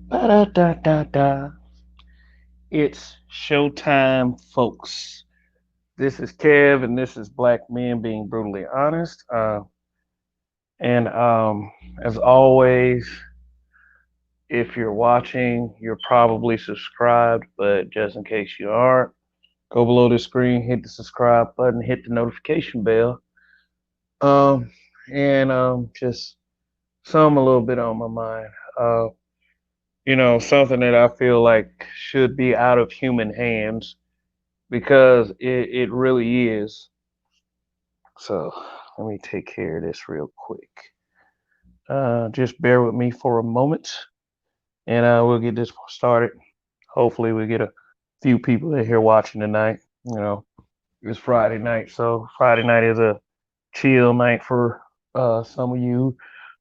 Ba-da-da-da-da. It's showtime, folks. This is Kev, and this is Black Men Being Brutally Honest. And as always, if you're watching, you're probably subscribed, but just in case you aren't, go below the screen, hit the subscribe button, hit the notification bell. Um, and just some a little bit on my mind. Uh, something that I feel like should be out of human hands because it really is. So let me take care of this real quick. Just bear with me for a moment, and we'll get this started. Hopefully, we get a few people in here watching tonight. It's Friday night, so Friday night is a chill night for some of you.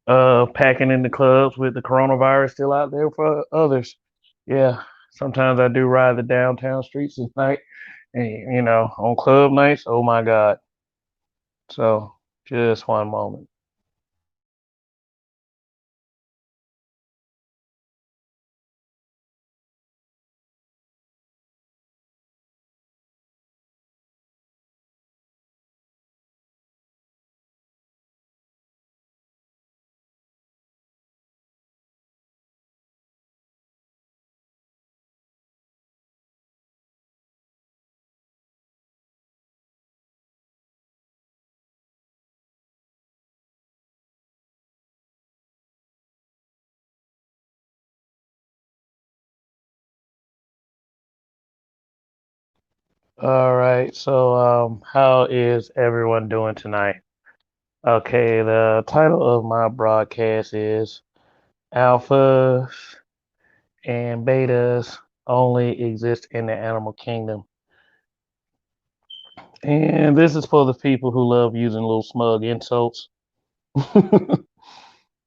Packing in the clubs with the coronavirus still out there for others. Yeah, sometimes I do ride the downtown streets at night, and on club nights, oh my God. So just one moment. All right. So how is everyone doing tonight? Okay, the title of my broadcast is Alphas and Betas Only Exist in the Animal Kingdom. And this is for the people who love using little smug insults.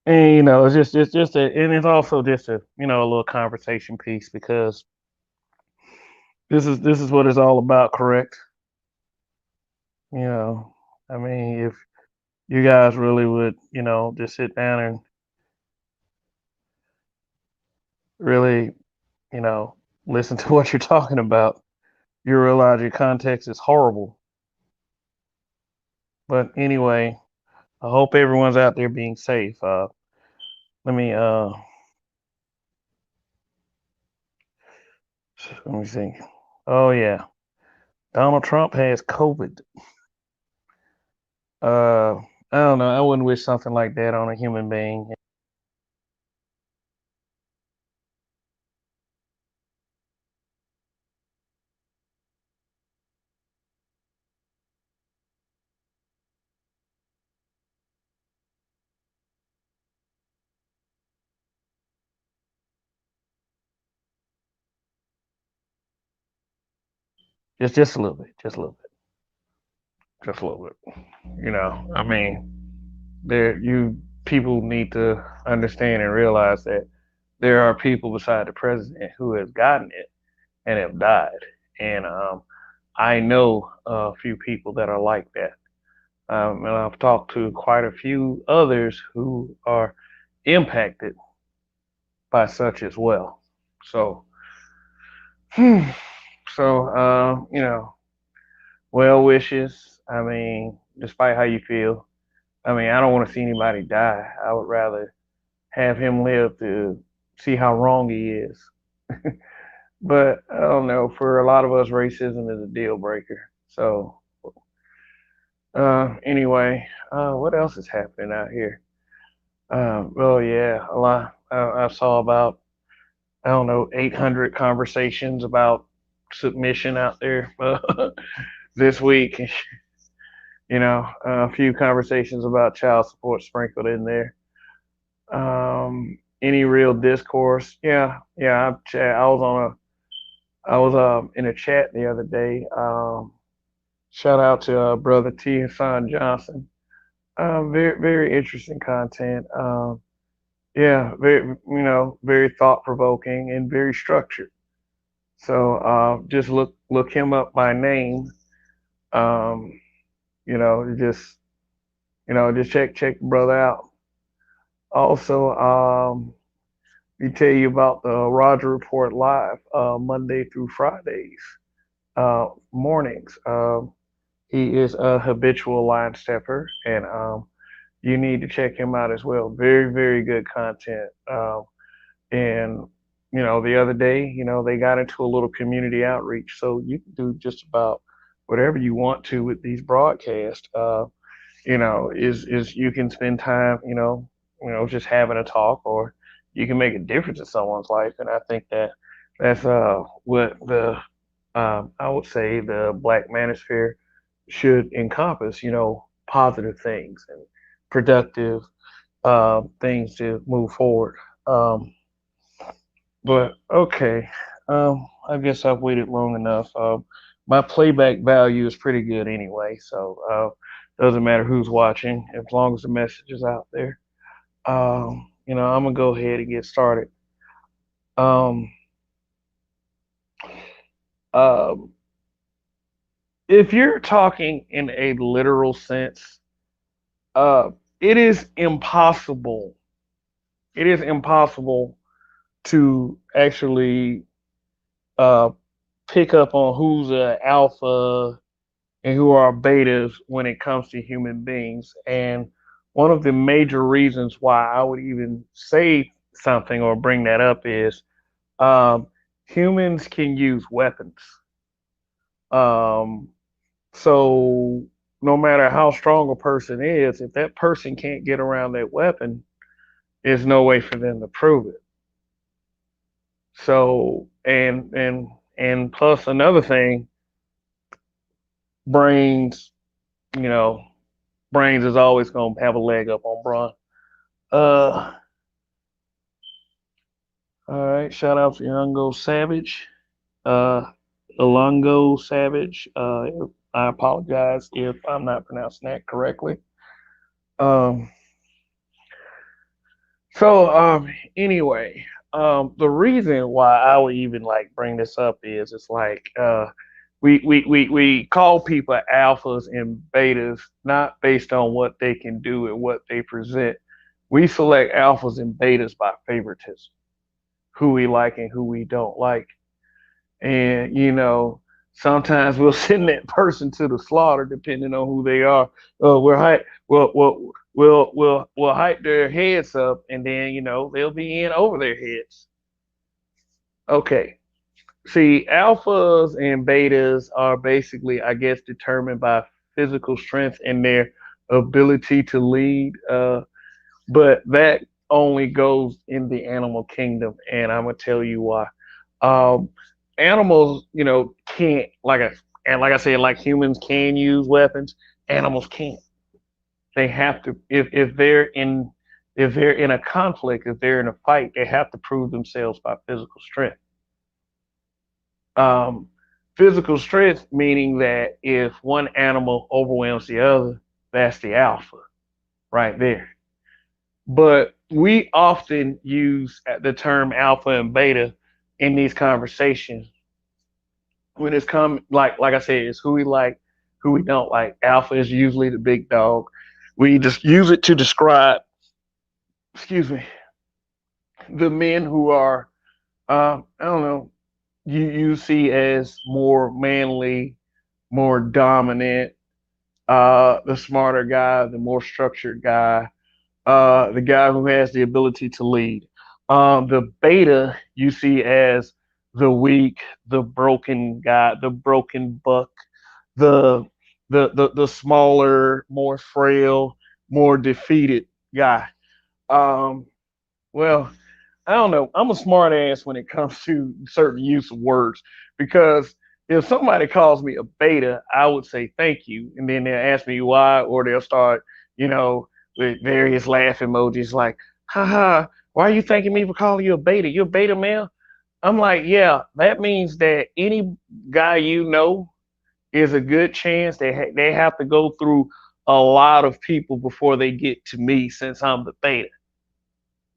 And it's just and it's also just a little conversation piece because this is what it's all about, correct? You know, I mean, if you guys really would, just sit down and really, you know, listen to what you're talking about, you realize your context is horrible. But anyway, I hope everyone's out there being safe. Let me uh let me see. Oh yeah, Donald Trump has COVID. Uh, I don't know. I wouldn't wish something like that on a human being. Just a little bit, just a little bit, just a little bit. I mean, there you people need to understand and realize that there are people beside the president who have gotten it and have died, and I know a few people that are like that. And I've talked to quite a few others who are impacted by such as well. So, so well wishes. I mean, despite how you feel, I mean, I don't want to see anybody die. I would rather have him live to see how wrong he is. But I don't know. For a lot of us, racism is a deal breaker. So, anyway, what else is happening out here? Well, yeah, a lot. I saw about, I don't know, 800 conversations about submission out there this week. A few conversations about child support sprinkled in there. Any real discourse? Yeah, yeah. I was I was in a chat the other day. Shout out to brother T. Hassan Johnson. Very very interesting content. Yeah, very thought provoking and very structured. So just look him up by name. Um, you know, just just check the brother out. Also, me tell you about the Roger Report Live, Monday through Fridays, mornings. He is a habitual line stepper, and you need to check him out as well. Very, very good content. And the other day, they got into a little community outreach, so you can do just about whatever you want to with these broadcasts. Is you can spend time, just having a talk, or you can make a difference in someone's life. And I think that that's what the I would say the Black Manosphere should encompass. Positive things and productive things to move forward. Um, but okay, I guess I've waited long enough. My playback value is pretty good anyway, so doesn't matter who's watching as long as the message is out there. I'm gonna go ahead and get started. Um, um, if you're talking in a literal sense, uh, it is impossible. It is impossible to actually uh, pick up on who's a alpha and who are betas when it comes to human beings. And one of the major reasons why I would even say something or bring that up is um, humans can use weapons. Um, so no matter how strong a person is, if that person can't get around that weapon, there's no way for them to prove it. So and plus another thing, brains, you know, brains is always gonna have a leg up on brawn. Uh, all right. Shout out to Youngo Savage. Uh, Alongo Savage. I apologize if I'm not pronouncing that correctly. Um, so anyway, the reason why I would even like bring this up is it's like we call people alphas and betas not based on what they can do and what they present. We select alphas and betas by favoritism, who we like and who we don't like. And sometimes we'll send that person to the slaughter depending on who they are. We'll hype their heads up, and then they'll be in over their heads. Okay. See, alphas and betas are basically, I guess, determined by physical strength and their ability to lead. But that only goes in the animal kingdom, and I'm gonna tell you why. Um, Animals, can't like I said, like humans can use weapons. Animals can't. They have to if they're in a conflict, if they're in a fight, they have to prove themselves by physical strength. Um, Physical strength meaning that if one animal overwhelms the other, that's the alpha right there. But we often use the term alpha and beta in these conversations when it's come like I said, it's who we like, who we don't like. Alpha is usually the big dog. We just use it to describe, excuse me, the men who are I don't know, you see as more manly, more dominant, the smarter guy, the more structured guy, the guy who has the ability to lead. The beta you see as the weak, the broken guy, the broken buck, the the smaller, more frail, more defeated guy. Um, well, I don't know. I'm a smart ass when it comes to certain use of words because if somebody calls me a beta, I would say thank you, and then they'll ask me why, or they'll start, you know, with various laugh emojis like, haha, why are you thanking me for calling you a beta? You're a beta male? I'm like, yeah, that means that any guy is a good chance they have to go through a lot of people before they get to me since I'm the beta.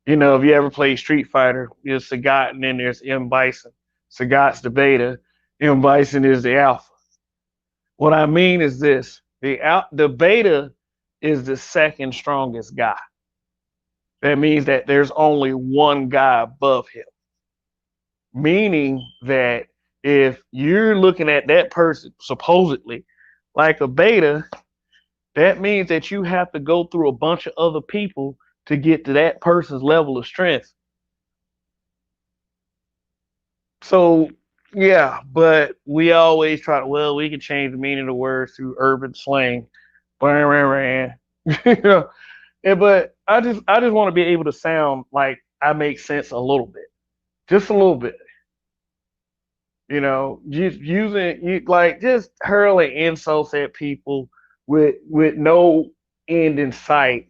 If you ever play Street Fighter, there's Sagat and then there's M. Bison. Sagat's the beta, M. Bison is the alpha. What I mean is this: the beta is the second strongest guy. That means that there's only one guy above him. Meaning that if you're looking at that person supposedly like a beta, that means that you have to go through a bunch of other people to get to that person's level of strength. So yeah, but we always try to, well, we can change the meaning of the words through urban slang. You know, but I just want to be able to sound like I make sense a little bit. Just a little bit. Just using you like just hurling insults at people with no end in sight,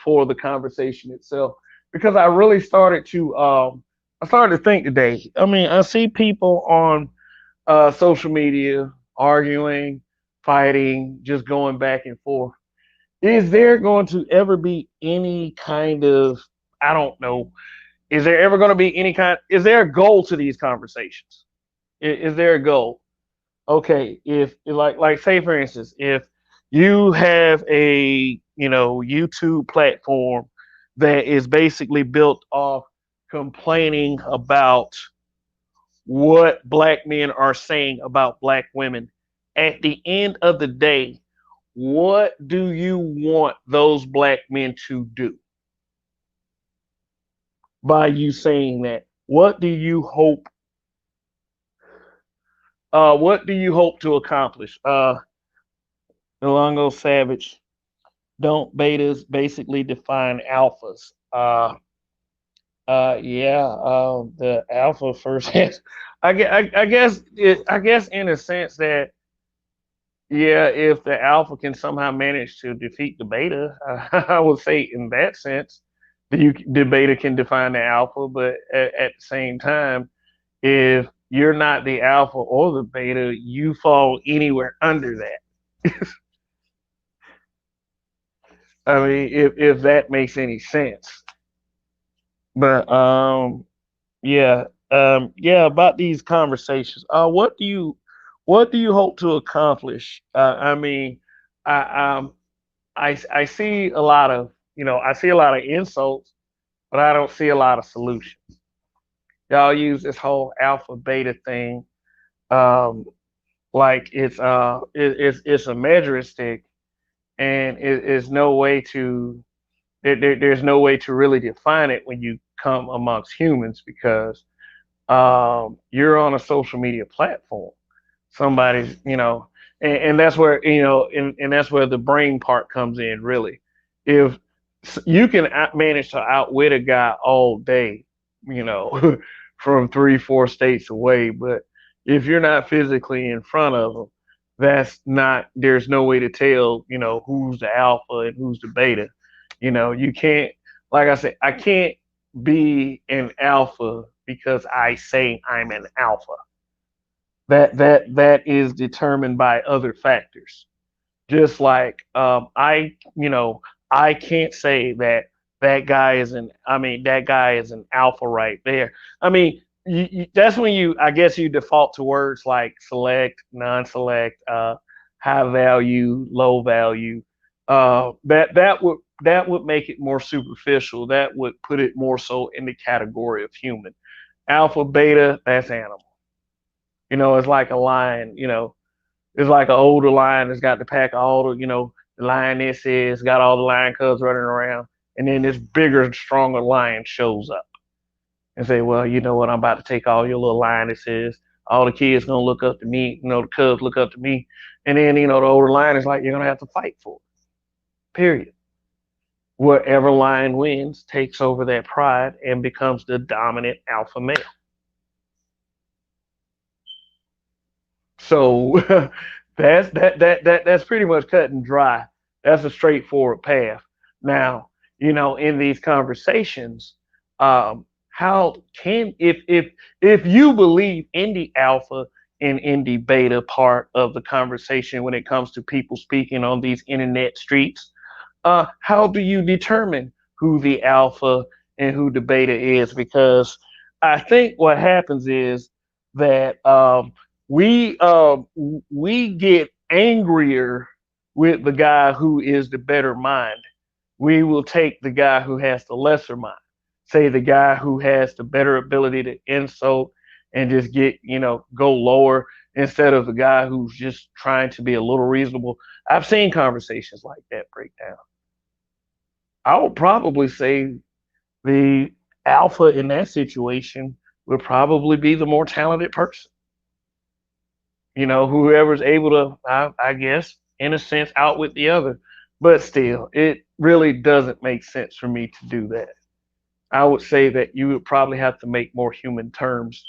for the conversation itself. Because I started to think today. I mean, I see people on social media arguing, fighting, just going back and forth. Is there going to ever be any kind of, I don't know, is there ever going to be is there a goal to these conversations? Is there a goal? Okay, if like say for instance, if you have a YouTube platform that is basically built off complaining about what black men are saying about black women, at the end of the day, what do you want those black men to do by you saying that? What do you hope to accomplish? Luongo Savage, don't betas basically define alphas? Yeah, the alpha first has, I guess in a sense that, yeah, if the alpha can somehow manage to defeat the beta, I would say in that sense, the beta can define the alpha, but at the same time, if you're not the alpha or the beta, you fall anywhere under that. I mean, if that makes any sense. But yeah, yeah, about these conversations. What do you hope to accomplish? I mean, I I see a lot of I see a lot of insults, but I don't see a lot of solutions. Y'all use this whole alpha beta thing, um, like it's a measuring stick, and it's no way to there's no way to really define it when you come amongst humans because you're on a social media platform. Somebody's, and that's where, and that's where the brain part comes in, really. If you can manage to outwit a guy all day, from 3, 4 states away, but if you're not physically in front of them, there's no way to tell, who's the alpha and who's the beta. You can't, like I said, I can't be an alpha because I say I'm an alpha. That is determined by other factors. Just like I can't say that guy is an alpha right there. I mean, that's when I guess you default to words like select, non-select, high value, low value. That would make it more superficial. That would put it more so in the category of human. Alpha, beta, that's animal. It's like a lion. It's like an older lion that's got the pack of all the lionesses, got all the lion cubs running around, and then this bigger, stronger lion shows up and say, "Well, you know what? I'm about to take all your little lionesses. All the kids gonna look up to me. The cubs look up to me, and then the older lion is like, you're gonna have to fight for it. Period. Whatever lion wins takes over that pride and becomes the dominant alpha male. So that's pretty much cut and dry. That's a straightforward path. Now, in these conversations, how can if you believe in the alpha and in the beta part of the conversation when it comes to people speaking on these internet streets, how do you determine who the alpha and who the beta is? Because I think what happens is that we get angrier with the guy who is the better mind we will take the guy who has the lesser mind, say the guy who has the better ability to insult and just get, go lower instead of the guy who's just trying to be a little reasonable. I've seen conversations like that break down. I would probably say the alpha in that situation would probably be the more talented person. Whoever's able to, I guess, in a sense, outwit the other. But still, it really doesn't make sense for me to do that. I would say that you would probably have to make more human terms,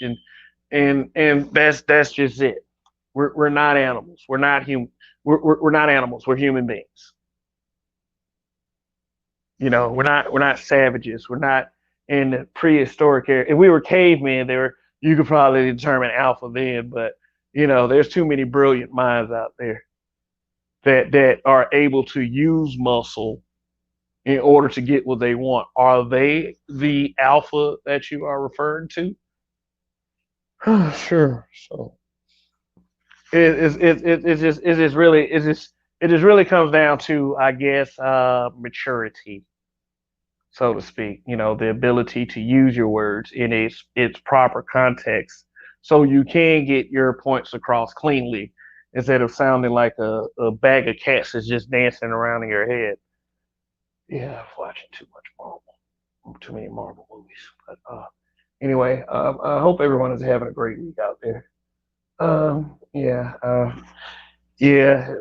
and that's just it. We're not animals. We're not human. We're not animals. We're human beings. We're not savages. We're not in the prehistoric era. If we were cavemen, you could probably determine alpha then, but there's too many brilliant minds out there that are able to use muscle in order to get what they want. Are they the alpha that you are referring to? Sure. So it just really comes down to, I guess, maturity, so to speak. The ability to use your words in its proper context, so you can get your points across cleanly instead of sounding like a bag of cats that's just dancing around in your head. Yeah, I'm watching too many Marvel movies. But anyway, I hope everyone is having a great week out there. Yeah, yeah.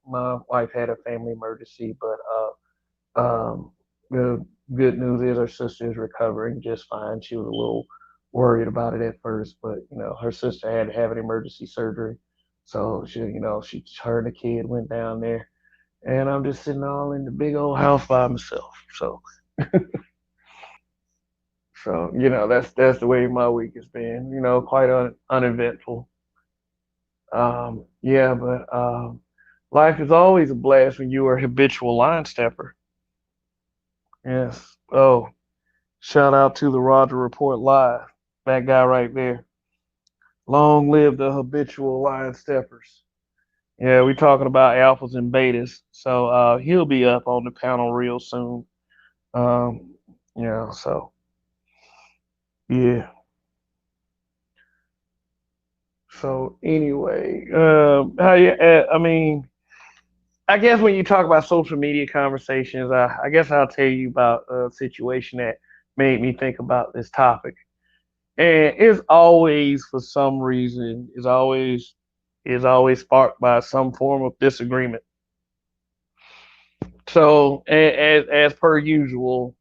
My wife had a family emergency, but the good news is her sister is recovering just fine. She was a little worried about it at first, but her sister had to have an emergency surgery, so her and the kid went down there, and I'm just sitting all in the big old house by myself. So that's the way my week has been. Quite uneventful. Yeah, but life is always a blast when you are a habitual line stepper. Yes. Oh, shout out to the Roger Report Live. That guy right there. Long live the habitual line steppers. Yeah, we talking about alphas and betas. So he'll be up on the panel real soon. Um, so yeah. So anyway, how you? I mean, I guess when you talk about social media conversations, I guess I'll tell you about a situation that made me think about this topic. And it's always, for some reason, is always sparked by some form of disagreement. So as per usual,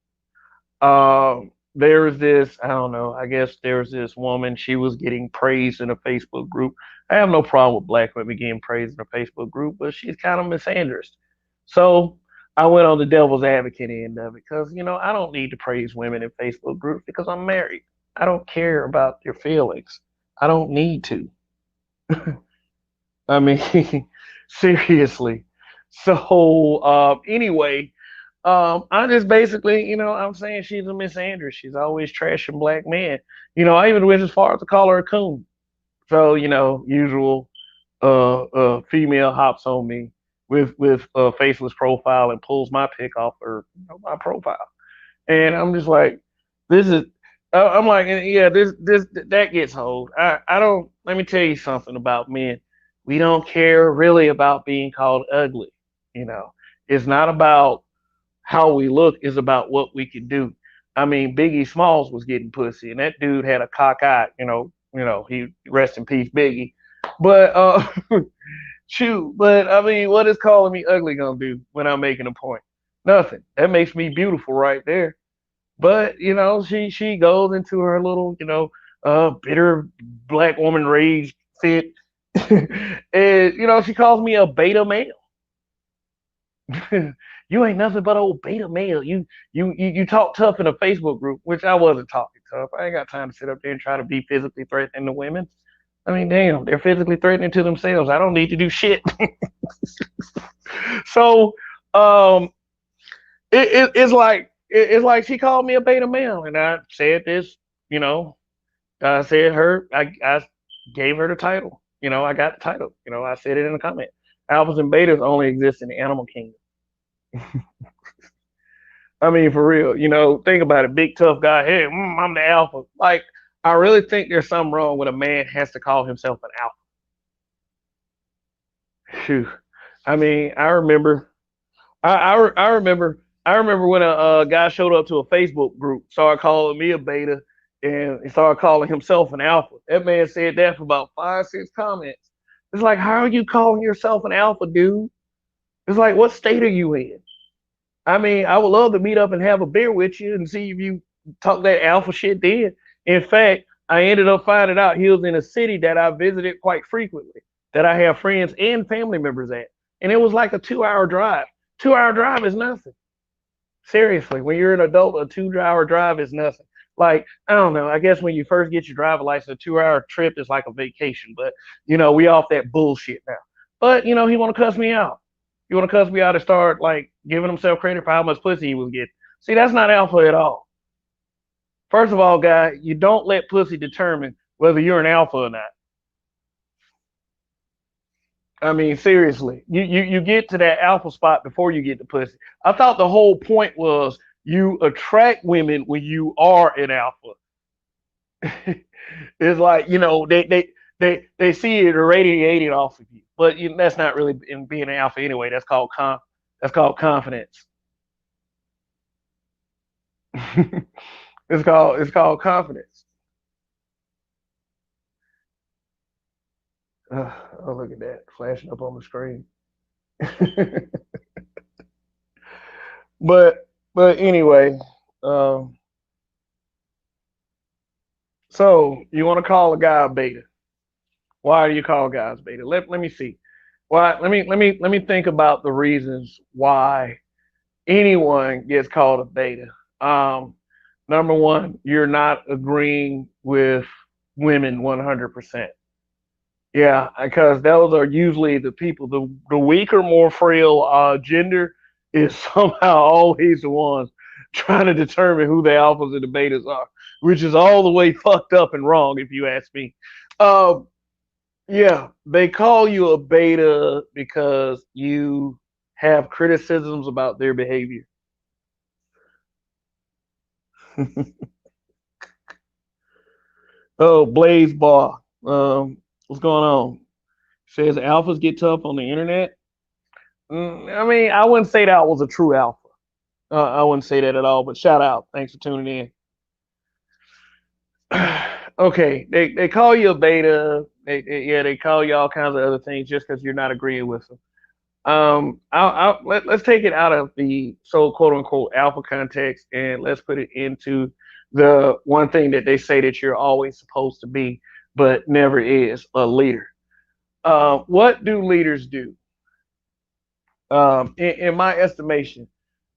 there was this, I don't know, I guess there was this woman, she was getting praised in a Facebook group. I have no problem with black women getting praised in a Facebook group, but she's kind of misandrous. So I went on the devil's advocate end of it because, I don't need to praise women in Facebook groups because I'm married. I don't care about your feelings. I don't need to. I mean, seriously. So anyway, I just basically, I'm saying she's a misandrous. She's always trashing black men. I even went as far as to call her a coon. So, usual female hops on me with a faceless profile and pulls my pic off her, my profile. And I'm just like, this is. I'm like, yeah, this that gets old. I don't. Let me tell you something about men. We don't care really about being called ugly. You know, it's not about how we look, it's about what we can do. I mean, Biggie Smalls was getting pussy, and that dude had a cock eye. He rest in peace, Biggie. But shoot, but I mean, what is calling me ugly gonna do when I'm making a point? Nothing. That makes me beautiful right there. But she goes into her little bitter black woman rage fit, and she calls me a beta male. You ain't nothing but old beta male. You talk tough in a Facebook group, which I wasn't talking tough. I ain't got time to sit up there and try to be physically threatening to women. I mean, damn, they're physically threatening to themselves. I don't need to do shit. So, um, it's like she called me a beta male, and I said this. You know, I said I gave her the title. I got the title. I said it in the comment. Alphas and betas only exist in the animal kingdom. I mean, for real, think about it. Big tough guy. Hey, I'm the alpha. Like, I really think there's something wrong when a man has to call himself an alpha. Phew. I mean, I remember. I remember when a guy showed up to a Facebook group, started calling me a beta, and he started calling himself an alpha. That man said that for about 5, 6 comments. It's like, how are you calling yourself an alpha, dude? It's like, what state are you in? I mean, I would love to meet up and have a beer with you and see if you talk that alpha shit then. In fact, I ended up finding out he was in a city that I visited quite frequently, that I have friends and family members at. And it was like a 2 hour drive. 2 hour drive is nothing. Seriously, when you're an adult, a 2 hour drive is nothing. Like, I don't know. I guess when you first get your driver license, a 2 hour trip is like a vacation. But, we off that bullshit now. But, he want to cuss me out. You want to cuss me out and start like giving himself credit for how much pussy he was getting. See, that's not alpha at all. First of all, guy, you don't let pussy determine whether you're an alpha or not. I mean, seriously, you get to that alpha spot before you get the pussy. I thought the whole point was you attract women when you are an alpha. It's like they see it radiating off of you, but that's not really in being an alpha anyway. That's called confidence. It's called confidence. Oh, look at that flashing up on the screen. but anyway, um, so you want to call a guy a beta? Why do you call guys beta? Let me see. Why? Let me think about the reasons why anyone gets called a beta. Um, Number one, you're not agreeing with women 100%. Yeah, because those are usually the people, the weaker, more frail gender is somehow always the ones trying to determine who the alphas and the betas are, which is all the way fucked up and wrong, if you ask me. Um, yeah, they call you a beta because you have criticisms about their behavior. Oh, Blaze Bar. What's going on? Says alphas get tough on the internet. I mean, I wouldn't say that was a true alpha. I wouldn't say that at all. But shout out, thanks for tuning in. Okay, they call you a beta. Yeah, they call you all kinds of other things just because you're not agreeing with them. Let's take it out of the so quote unquote alpha context and let's put it into the one thing that they say that you're always supposed to be, but never is a leader. What do leaders do? In my estimation,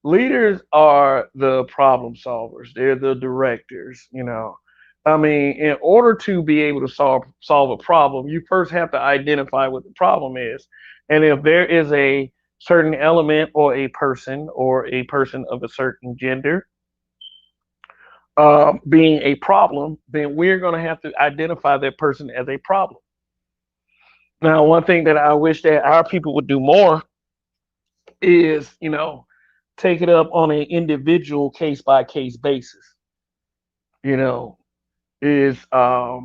leaders are the problem solvers. They're the directors. I mean, in order to be able to solve a problem, you first have to identify what the problem is, and if there is a certain element or a person of a certain gender being a problem, then we're going to have to identify that person as a problem. Now, one thing that I wish that our people would do more is, take it up on an individual case by case basis. You know, is I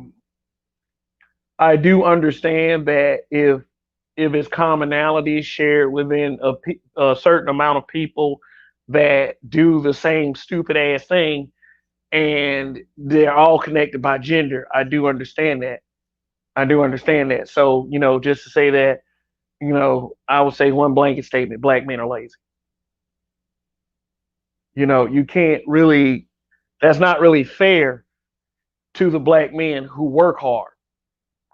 do understand that if it's commonalities shared within a certain amount of people that do the same stupid ass thing and they're all connected by gender, I do understand that. I do understand that. So, just to say that, I would say one blanket statement: black men are lazy. You can't really, that's not really fair to the black men who work hard,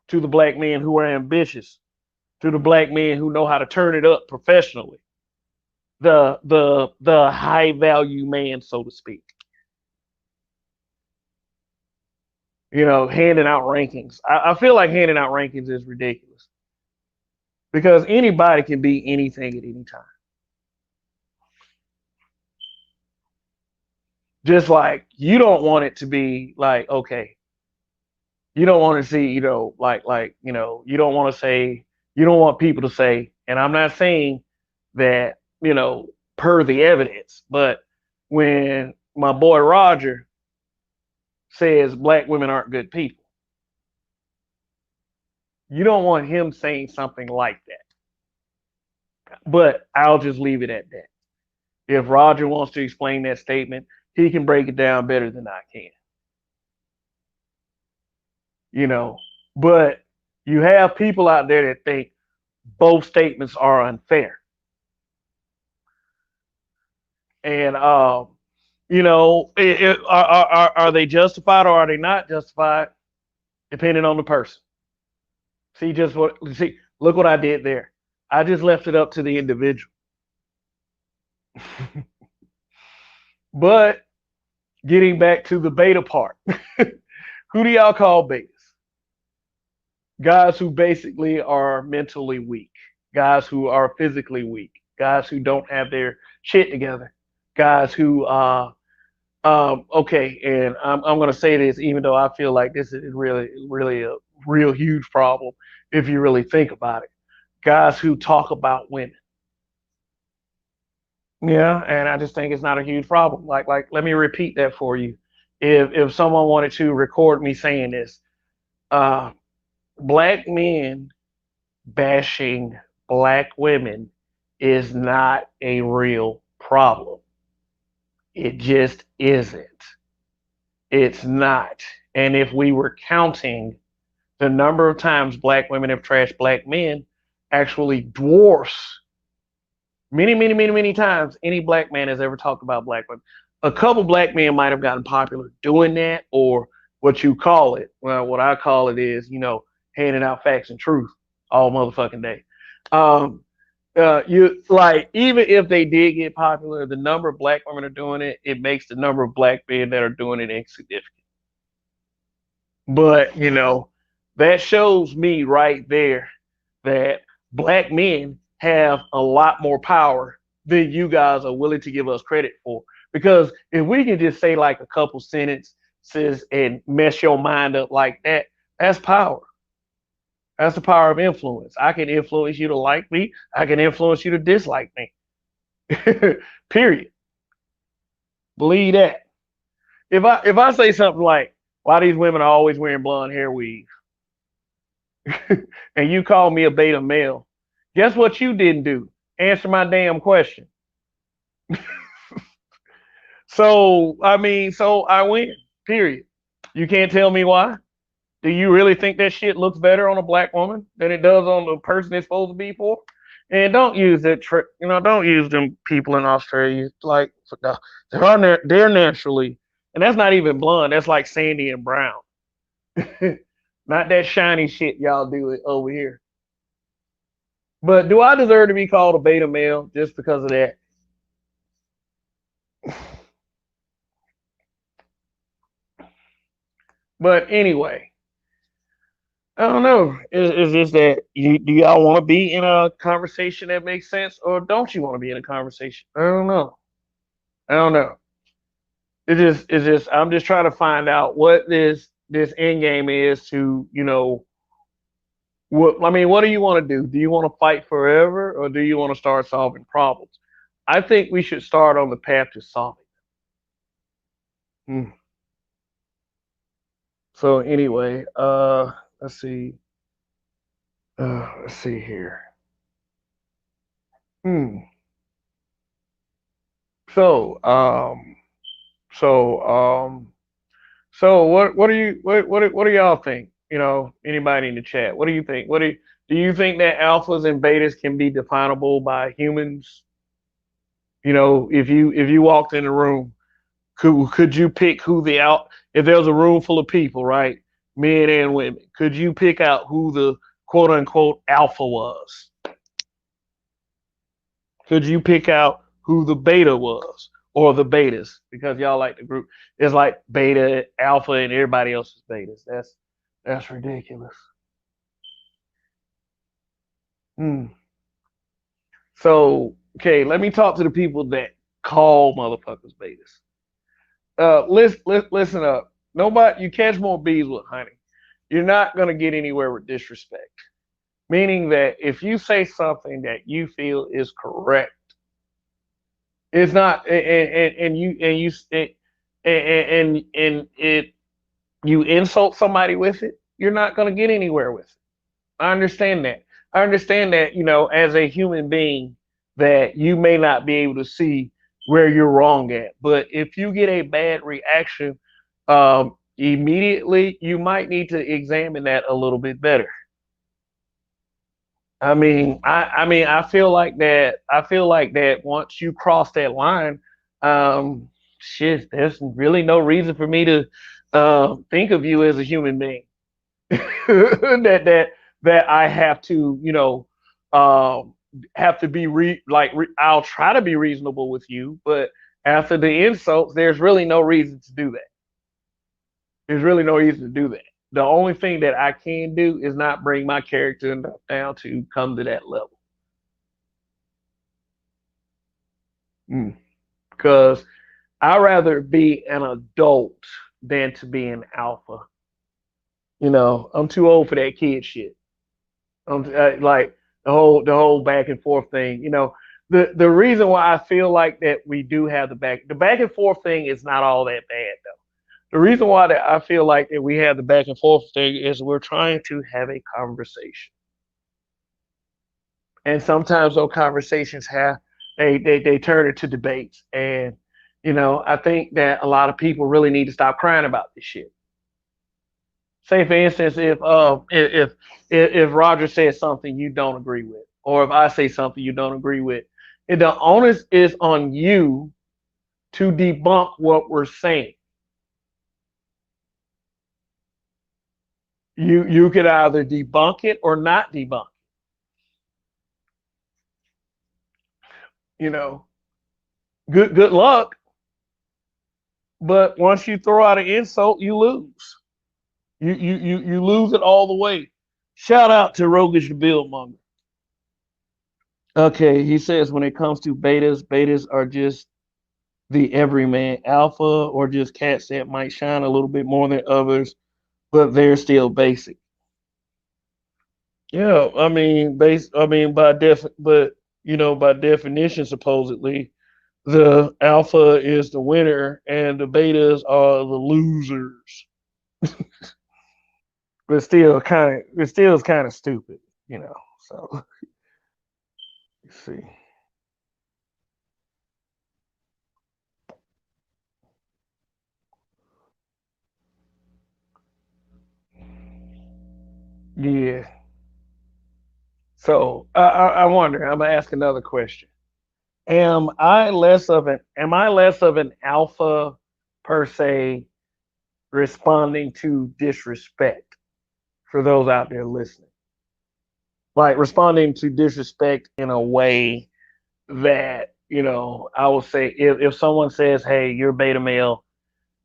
to the black men who are ambitious, to the black men who know how to turn it up professionally. The high value man, so to speak. Handing out rankings. I feel like handing out rankings is ridiculous because anybody can be anything at any time. Just like you don't want it to be like, okay, you don't want to see, you don't want to say, you don't want people to say, and I'm not saying that, per the evidence, but when my boy Roger says black women aren't good people. You don't want him saying something like that. But I'll just leave it at that. If Roger wants to explain that statement, he can break it down better than I can. You know, but you have people out there that think both statements are unfair. And are they justified or are they not justified? Depending on the person. Look what I did there. I just left it up to the individual. But getting back to the beta part, who do y'all call betas? Guys who basically are mentally weak, guys who are physically weak, guys who don't have their shit together, guys who okay, and I'm gonna say this even though I feel like this is really a real huge problem if you really think about it. Guys who talk about women. Yeah, and I just think it's not a huge problem. Like let me repeat that for you. If someone wanted to record me saying this, uh black men bashing black women is not a real problem. It just isn't. It's not. And if we were counting the number of times black women have trashed black men, actually dwarfs many times any black man has ever talked about black women. A couple black men might have gotten popular doing that, or what you call it. Well, what I call it is, handing out facts and truth all motherfucking day. You like even if they did get popular, the number of black women are doing it, it makes the number of black men that are doing it insignificant. But that shows me right there that black men have a lot more power than you guys are willing to give us credit for. Because if we can just say like a couple sentences and mess your mind up like that, that's power. That's the power of influence. I can influence you to like me. I can influence you to dislike me. Period. Believe that. If I say something like, why these women are always wearing blonde hair weave, and you call me a beta male, guess what you didn't do? Answer my damn question. So I win. Period. You can't tell me why. Do you really think that shit looks better on a black woman than it does on the person it's supposed to be for? And don't use that trick. Don't use them people in Australia like they're naturally, and that's not even blonde. That's like sandy and brown. Not that shiny shit y'all do it over here. But do I deserve to be called a beta male just because of that? But anyway, I don't know. Is this that do y'all want to be in a conversation that makes sense, or don't you want to be in a conversation? I don't know. I don't know. It's just I'm just trying to find out what this end game is to what do you want to do? Do you want to fight forever, or do you want to start solving problems? I think we should start on the path to solving them. So anyway, let's see. Let's see here. Hmm. So, so, so what do y'all think? Anybody in the chat? What do you think? Do you think that alphas and betas can be definable by humans? If you walked in a room, could you pick if there was a room full of people, right, men and women, could you pick out who the quote unquote alpha was? Could you pick out who the beta was, or the betas? Because y'all like the group. It's like beta, alpha, and everybody else is betas. That's ridiculous. So, okay, let me talk to the people that call motherfuckers betas. Listen up. You catch more bees with honey. You're not gonna get anywhere with disrespect. Meaning that if you say something that you feel is correct, It's not, and it you insult somebody with it, you're not going to get anywhere with it. I understand that. I understand that, as a human being, that you may not be able to see where you're wrong at. But if you get a bad reaction, immediately, you might need to examine that a little bit better. I feel like that. I feel like that once you cross that line, shit, there's really no reason for me to think of you as a human being. that I have to, um, have to be I'll try to be reasonable with you, but after the insults, there's really no reason to do that. There's really no reason to do that. The only thing that I can do is not bring my character down to come to that level. Because I'd rather be an adult than to be an alpha. I'm too old for that kid shit. Like the whole back and forth thing. The reason why I feel like that we do have the back and forth thing is not all that bad though. The reason why that I feel like that we have the back and forth thing is we're trying to have a conversation, and sometimes those conversations have they turn into debates, and I think that a lot of people really need to stop crying about this shit. Say for instance, if Roger says something you don't agree with, or if I say something you don't agree with, and the onus is on you to debunk what we're saying. You could either debunk it or not debunk it. Good luck. But once you throw out an insult, you lose. You lose it all the way. Shout out to Rogish the Billmonger. Okay, he says when it comes to betas are just the everyman. Alpha or just cats that might shine a little bit more than others, but they're still basic. Yeah, I mean, by definition, supposedly, the alpha is the winner and the betas are the losers. But still is kind of stupid, you know. So let's see. Yeah. So I wonder. I'm gonna ask another question. Am I less of an alpha per se responding to disrespect for those out there listening? Like responding to disrespect in a way that, I would say if someone says, "Hey, you're beta male,"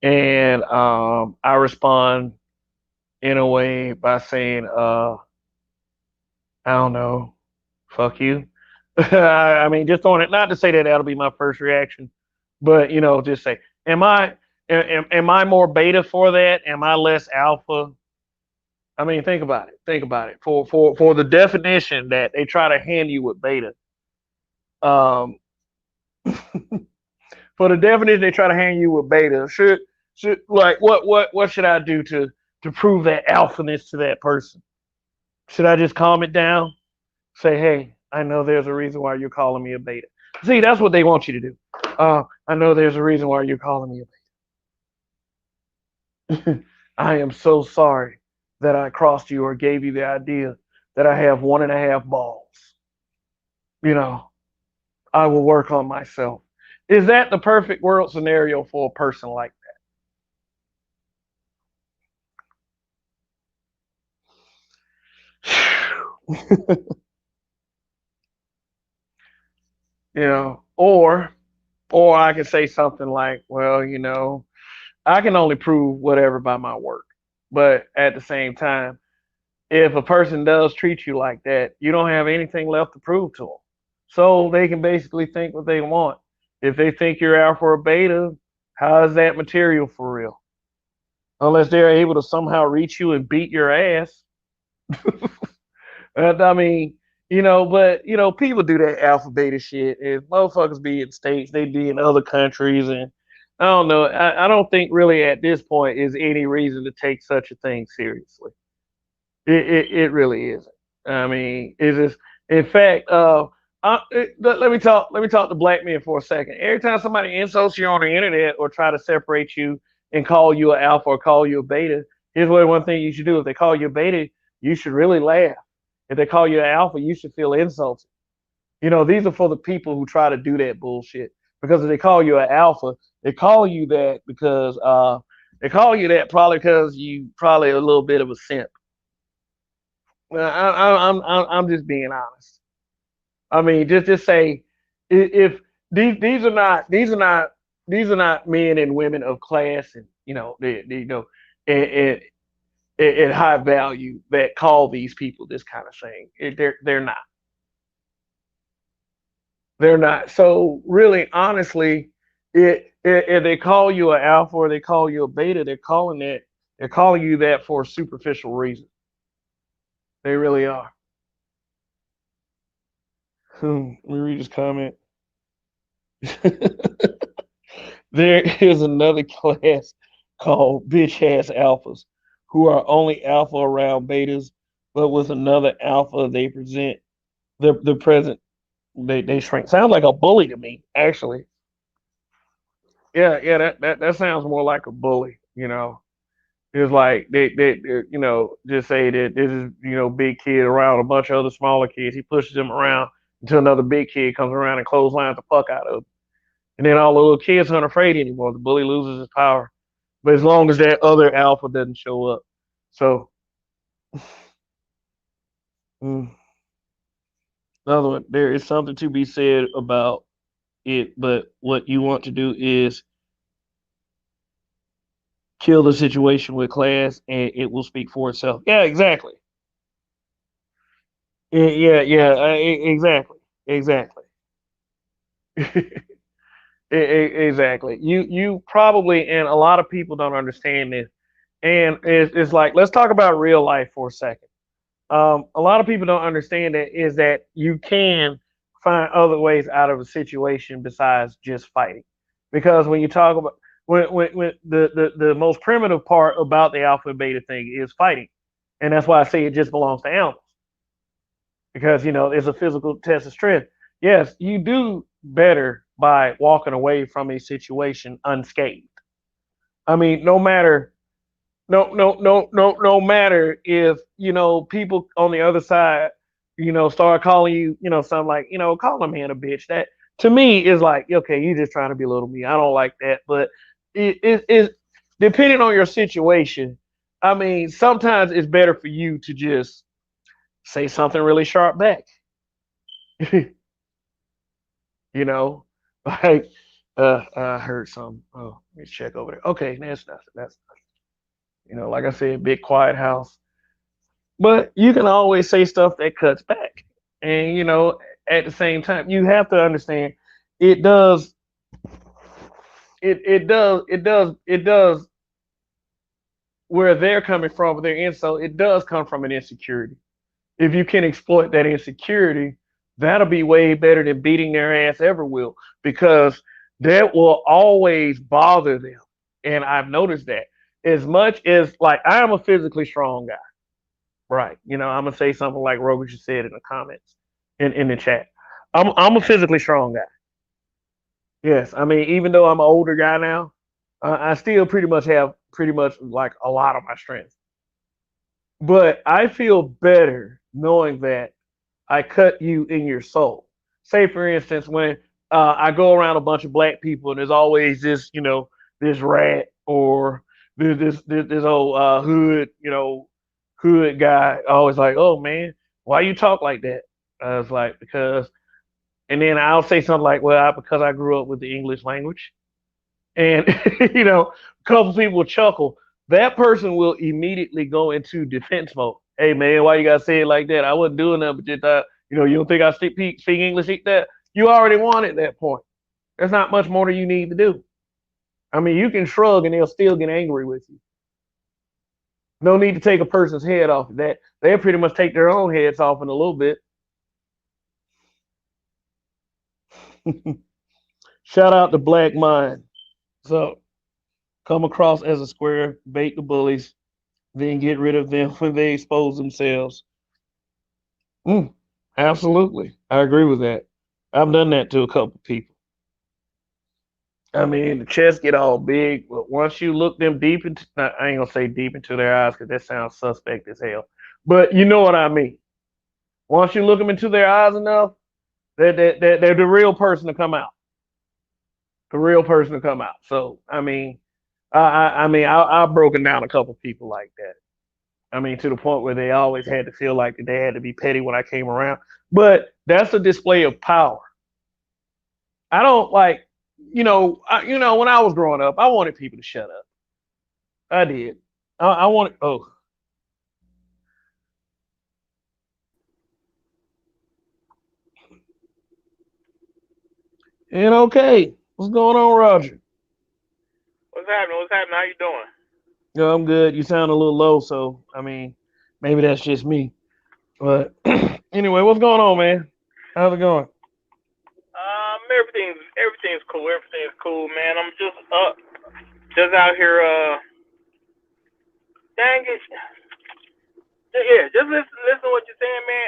and I respond in a way by saying, I don't know, fuck you. I mean, just on it, not to say that that'll be my first reaction, but just say, am I more beta for that? Am I less alpha? I mean, think about it. Think about it. For the definition that they try to hand you with beta, um, for the definition they try to hand you with beta, should like what should I do to prove that alphaness to that person? Should I just calm it down? Say, hey, I know there's a reason why you're calling me a beta. See, that's what they want you to do. I know there's a reason why you're calling me a beta. I am so sorry that I crossed you or gave you the idea that I have 1.5 balls. You know, I will work on myself. Is that the perfect world scenario for a person like that? Or I can say something like, well, I can only prove whatever by my work. But at the same time, if a person does treat you like that, you don't have anything left to prove to them. So they can basically think what they want. If they think you're alpha or beta, how is that material for real? Unless they're able to somehow reach you and beat your ass. I mean, But people do that alpha beta shit, and motherfuckers be in states, they be in other countries, and I don't know. I don't think really at this point is any reason to take such a thing seriously. It really isn't. I mean, it is. In fact, let me talk to black men for a second. Every time somebody insults you on the internet or try to separate you and call you an alpha or call you a beta, here's what one thing you should do. If they call you a beta, you should really laugh. If they call you an alpha, you should feel insulted. These are for the people who try to do that bullshit. Because if they call you an alpha, they call you that probably because you probably a little bit of a simp. I'm just being honest. I mean, just say if these are not men and women of class, and and, and high value that call these people this kind of thing. They're not. They're not. So really, honestly, if they call you an alpha or they call you a beta, they're calling you that for a superficial reason. They really are. Let me read this comment. There is another class called bitch ass alphas who are only alpha around betas, but with another alpha they present the present they shrink. Sounds like a bully to me, actually. Yeah, that sounds more like a bully. It's like they just say that this is big kid around a bunch of other smaller kids. He pushes them around until another big kid comes around and clotheslines the fuck out of him. And then all the little kids aren't afraid anymore. The bully loses his power. But as long as that other alpha doesn't show up. So, mm, another one, there is something to be said about it, but what you want to do is kill the situation with class and it will speak for itself. Yeah, exactly. Yeah, exactly. Exactly. Exactly. You probably, and a lot of people don't understand this. And it's like, let's talk about real life for a second. A lot of people don't understand that is that you can find other ways out of a situation besides just fighting. Because when you talk about when the most primitive part about the alpha and beta thing is fighting. And that's why I say it just belongs to animals. Because it's a physical test of strength. Yes, you do better by walking away from a situation unscathed. I mean, no matter if people on the other side start calling you something like call a man a bitch. That to me is like, okay, you just trying to belittle me. I don't like that. But it depending on your situation. I mean, sometimes it's better for you to just say something really sharp back. you know like I heard some. Oh, let me check over there. Okay, that's nothing. That's like I said, big quiet house. But you can always say stuff that cuts back. And at the same time, you have to understand it does it does where they're coming from with their insult, it does come from an insecurity. If you can exploit that insecurity, that'll be way better than beating their ass ever will, because that will always bother them. And I've noticed that as much as like I am a physically strong guy. Right. I'm gonna say something like Roger just said in the comments in the chat. I'm a physically strong guy. Yes. I mean, even though I'm an older guy now, I still pretty much have pretty much like a lot of my strength. But I feel better knowing that I cut you in your soul. Say for instance, when I go around a bunch of black people and there's always this, this rat or this old hood, hood guy always like, oh man, why you talk like that? I was like, because, and then I'll say something like, well, because I grew up with the English language, and a couple people chuckle. That person will immediately go into defense mode. Hey man, why you gotta say it like that? I wasn't doing that, but just you don't think I speak English like that? You already won at that point. There's not much more that you need to do. I mean, you can shrug and they'll still get angry with you. No need to take a person's head off. That they'll pretty much take their own heads off in a little bit. Shout out to Black Mind. So come across as a square, bait the bullies, then get rid of them when they expose themselves. Mm, absolutely. I agree with that. I've done that to a couple people. I mean, the chest get all big, but once you look them deep into, I ain't gonna say deep into their eyes because that sounds suspect as hell. But you know what I mean. Once you look them into their eyes enough, they're the real person to come out. The real person to come out. So I mean, I've broken down a couple people like that. I mean, to the point where they always had to feel like they had to be petty when I came around. But that's a display of power. I don't like, when I was growing up, I wanted people to shut up. I did. I wanted. Oh, and okay, what's going on, Roger? What's happening? What's happening? How you doing? Yeah, I'm good. You sound a little low, so I mean, maybe that's just me. But anyway, what's going on, man? How's it going? Everything's cool. Everything's cool, man. I'm just out here. Dang it. Yeah, just listen to what you're saying, man.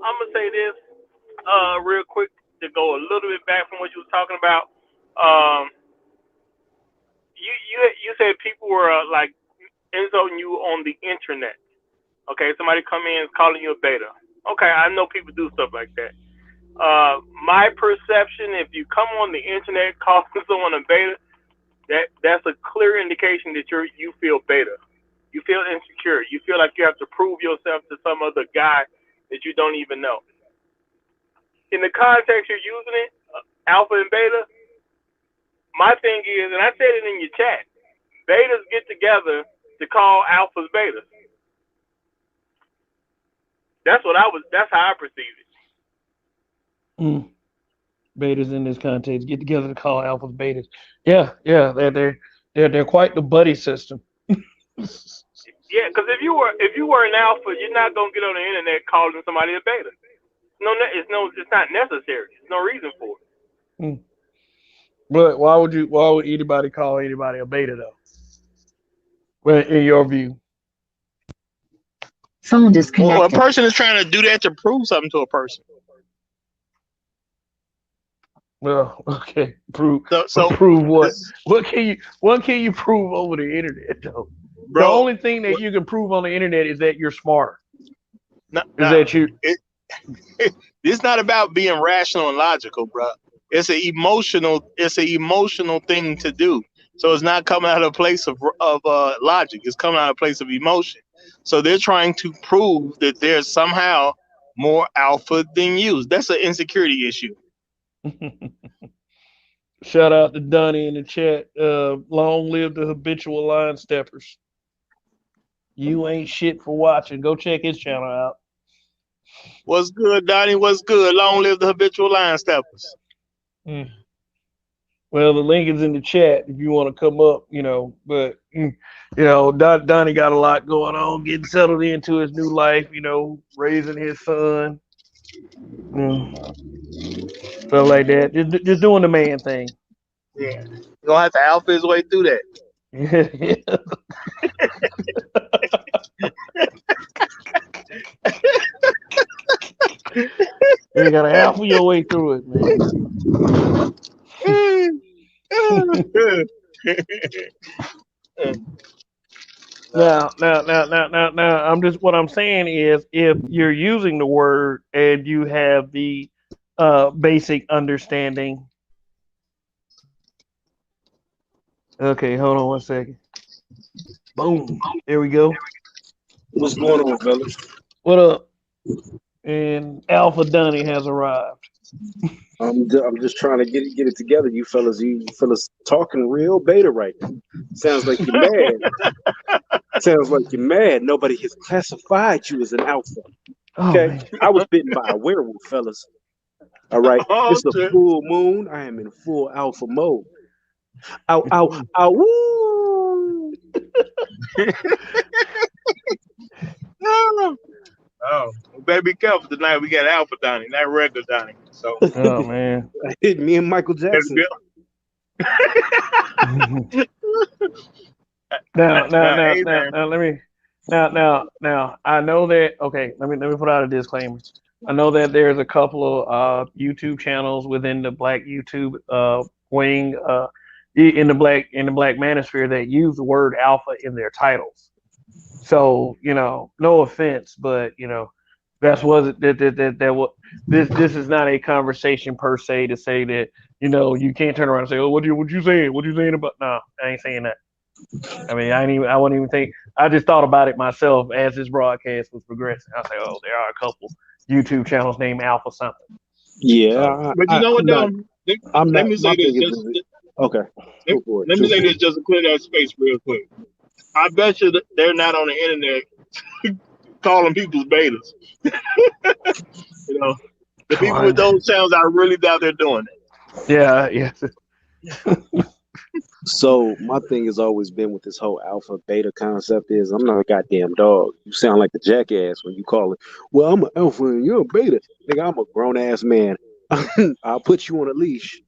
I'm gonna say this, real quick to go a little bit back from what you was talking about. Um, you said people were like insulting you on the internet. Okay, somebody come in calling you a beta. Okay, I know people do stuff like that. My perception, if you come on the internet calling someone a beta, that's a clear indication that you feel beta. You feel insecure. You feel like you have to prove yourself to some other guy that you don't even know. In the context you're using it, alpha and beta, my thing is, and I said it in your chat, betas get together to call alphas betas. That's how I perceive it. Mm. Betas in this context get together to call alphas betas. Yeah, yeah, they're quite the buddy system. Yeah, because if you were an alpha, you're not gonna get on the internet calling somebody a beta. It's not necessary. There's no reason for it. Mm. But why would anybody call anybody a beta though? Well, in your view. Phone disconnected. Well, a person is trying to do that to prove something to a person. Well, okay. Prove So prove what? What can you prove over the internet though? The bro, only thing that you can prove on the internet is that you're smart. Is nah, that you? it's not about being rational and logical, bro. It's an emotional thing to do. So it's not coming out of a place of logic. It's coming out of a place of emotion. So they're trying to prove that they're somehow more alpha than you. That's an insecurity issue. Shout out to Donnie in the chat. Long live the habitual line steppers. You ain't shit for watching. Go check his channel out. What's good, Donnie? What's good? Long live the habitual line steppers. Mm. Well, the link is in the chat if you want to come up, But Donnie got a lot going on, getting settled into his new life, raising his son, stuff like that. Just doing the man thing. Yeah, you're gonna have to alpha his way through that. You gotta alpha your way through it, man. Now. What I'm saying is, if you're using the word and you have the basic understanding. Okay, hold on one second. Boom. There we go. What's going on, fellas? What up? And Alpha Dunny has arrived. I'm just trying to get it together, you fellas. You fellas talking real beta right now. Sounds like you're mad. Sounds like you're mad. Nobody has classified you as an alpha. Okay, I was bitten by a werewolf, fellas. All right, it's the full moon. I am in full alpha mode. Ow, ow, ow, woo! Oh, we better be careful tonight. We got Alpha Donnie, not regular Donnie. So Oh man. Me and Michael better Jackson. be. Now, now, Now, now, hey now, man, now, let me, now. I know that. Okay, let me put out a disclaimer. I know that there's a couple of YouTube channels within the Black YouTube wing, in the Black manosphere that use the word alpha in their titles. So no offense, but that's was that what this is not a conversation per se to say that you can't turn around and say, oh, what you saying? What you saying about? No, I ain't saying that. I mean, I wouldn't even think. I just thought about it myself as this broadcast was progressing. I say, oh, there are a couple YouTube channels named Alpha something. So, Yeah, but you know what I'm not. though? Let, I'm let not. me My say this. thing is, Just okay. let, Go for it. let me Shoot. say this just to clear that space real quick. I bet you that they're not on the internet calling people betas. You know, the people with those sounds, I really doubt they're doing it. yeah. So my thing has always been with this whole alpha beta concept is I'm not a goddamn dog. You sound like the jackass when you call it. Well, I'm an alpha and you're a beta. Nigga, I'm a grown ass man. I'll put you on a leash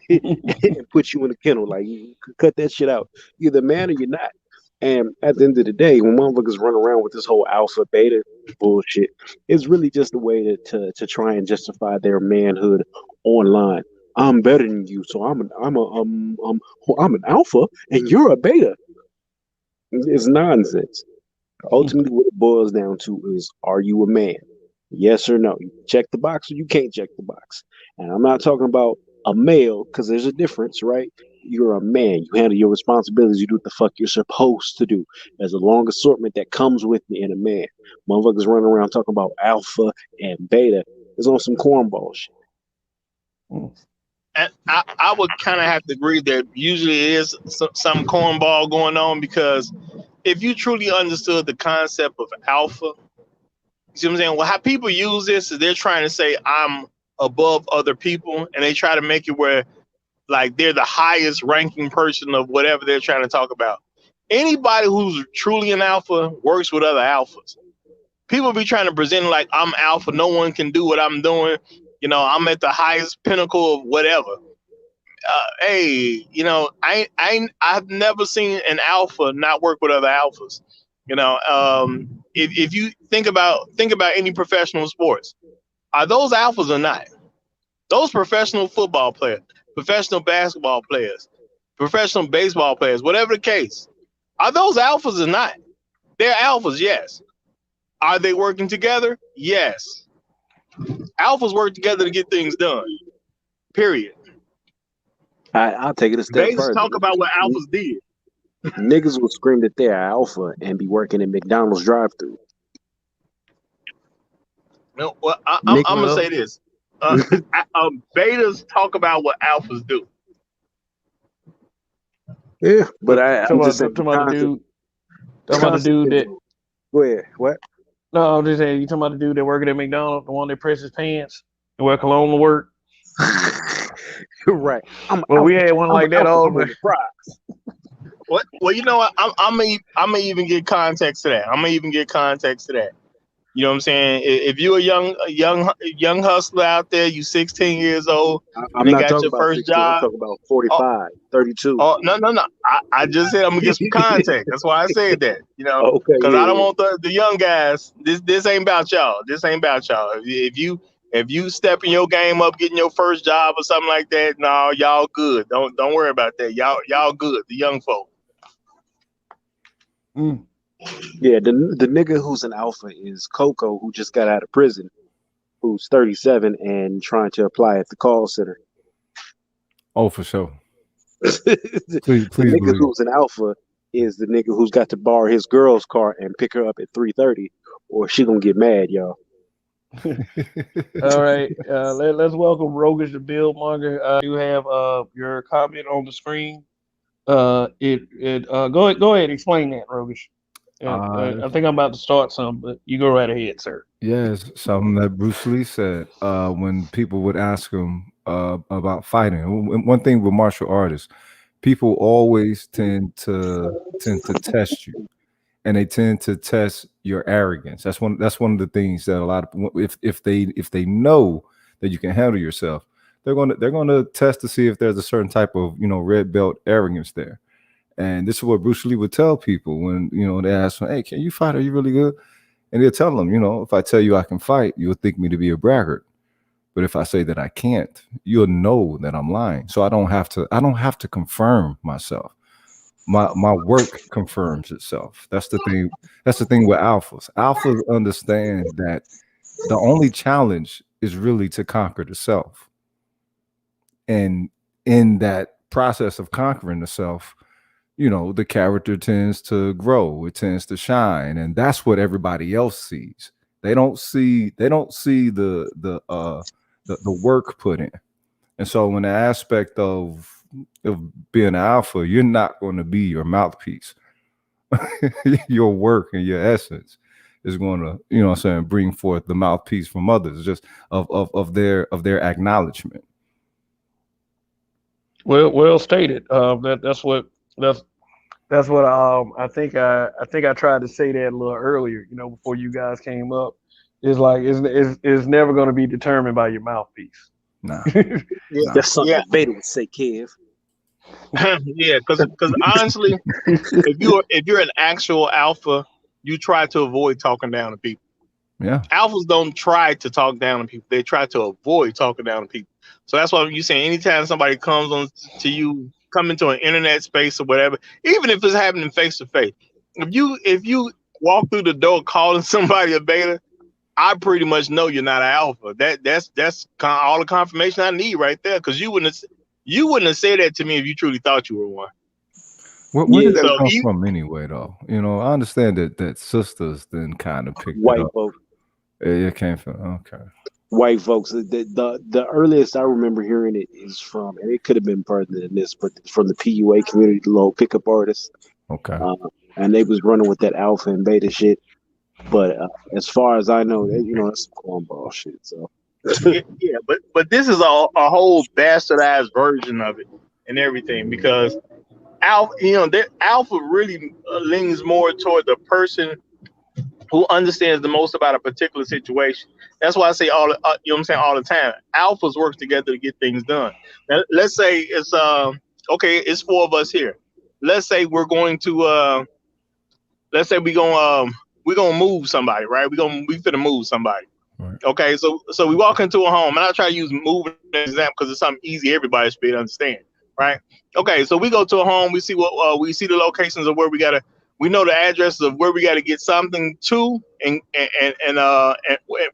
and put you in a kennel. Like you cut that shit out. You're the man or you're not. And at the end of the day, when motherfuckers run around with this whole alpha beta bullshit, it's really just a way to try and justify their manhood online. I'm better than you, so I'm an alpha and you're a beta. It's nonsense. Ultimately, what it boils down to is, are you a man? Yes or no? You check the box or you can't check the box. And I'm not talking about a male because there's a difference, right? You're a man. You handle your responsibilities. You do what the fuck you're supposed to do. There's a long assortment that comes with being a man. Motherfuckers running around talking about alpha and beta is on some cornball shit. And I would kind of have to agree that usually it is some cornball going on because if you truly understood the concept of alpha, you see what I'm saying? Well, how people use this is they're trying to say I'm above other people, and they try to make it where like they're the highest ranking person of whatever they're trying to talk about. Anybody who's truly an alpha works with other alphas. People be trying to present like I'm alpha, no one can do what I'm doing. I'm at the highest pinnacle of whatever. Hey, I've never seen an alpha not work with other alphas. If you think about any professional sports, are those alphas or not? Those professional football players, professional basketball players, professional baseball players, whatever the case, are those alphas or not? They're alphas, yes. Are they working together? Yes. Alphas work together to get things done. Period. I'll take it a step Betas further. talk about what alphas did. Niggas will scream that they're alpha and be working in McDonald's drive-thru. No, well, I'm Nick, gonna Well, say this. Betas talk about what alphas do. yeah, but I'm just saying talking about the dude. Talking about the concept dude is, that. go ahead. What? No, I'm just saying. You talking about the dude that working at McDonald's, the one that presses pants and wear cologne to work. You're right. I'm Well, we alpha. had one I'm like an that alpha. all I'm on the. the prize. What? Well, you know what? I'm gonna even get context to that. I'm gonna even get context to that. You know what I'm saying? If you're a young hustler out there, you 16 years old, I'm and they not got talking your about first 16. I'm job. talking about Oh, 45, 32. no. I just said I'm gonna get some context. That's why I said that. Okay, Because I don't yeah. want the young guys. This ain't about y'all. This ain't about y'all. If you stepping your game up, getting your first job or something like that, no, y'all good. Don't worry about that. Y'all good. The young folk. Mm. Yeah, the nigga who's an alpha is Coco, who just got out of prison, who's 37 and trying to apply at the call center. Oh, for sure. The Please nigga believe. who's an alpha is the nigga who's got to borrow his girl's car and pick her up at 3:30, or she gonna get mad, y'all. All right, let's welcome Roguish to Bill Monger. You have your comment on the screen. Go ahead, explain that, Roguish. I think I'm about to start some, but you go right ahead, sir. Yes, something that Bruce Lee said when people would ask him about fighting. One thing with martial artists, people always tend to test you, and they tend to test your arrogance. That's one of the things that a lot of, if they know that you can handle yourself, they're gonna test to see if there's a certain type of red belt arrogance there. And this is what Bruce Lee would tell people when they ask him, "Hey, can you fight? Are you really good?" And he'll tell them, if I tell you I can fight, you'll think me to be a braggart. But if I say that I can't, you'll know that I'm lying. So I don't have to confirm myself. My work confirms itself. That's the thing. That's the thing with alphas. Alphas understand that the only challenge is really to conquer the self. And in that process of conquering the self, the character tends to grow, it tends to shine, and that's what everybody else sees. They don't see the work put in. And so when the aspect of being an alpha, you're not going to be your mouthpiece. Your work and your essence is going to, what I'm saying, bring forth the mouthpiece from others, just of their acknowledgement. Well stated. That's what I think I tried to say that a little earlier. Before you guys came up, it's like it's never going to be determined by your mouthpiece. Nah. Yeah, That's something yeah, Beta would say, Kev. yeah. Because honestly, if you're an actual alpha, you try to avoid talking down to people. Yeah. Alphas don't try to talk down to people; they try to avoid talking down to people. So that's why you saying anytime somebody comes on to you, come into an internet space or whatever, even if it's happening face to face, if you walk through the door calling somebody a beta, I pretty much know you're not an alpha. That's all the confirmation I need right there. Because you wouldn't have said that to me if you truly thought you were one. Where did Yeah, that So come from anyway, though? I understand that sisters then kind of picked it white up. folks. It came from, okay. White folks. The earliest I remember hearing it is from, and it could have been further than this, but from the PUA community, the little pickup artists, Okay. and they was running with that alpha and beta shit. But as far as I know, that's some cornball shit. So yeah, but this is a whole bastardized version of it and everything because alpha really leans more toward the person who understands the most about a particular situation. That's why I say what I'm saying all the time. Alphas work together to get things done. Now, let's say it's okay. It's four of us here. Let's say we're going to let's say we're gonna move somebody, right? We finna move somebody. Right. Okay, so we walk into a home, and I try to use moving as an example because it's something easy everybody should be able to understand, right? Okay, so we go to a home, we see we see the locations of where we know the addresses of where we gotta get something to and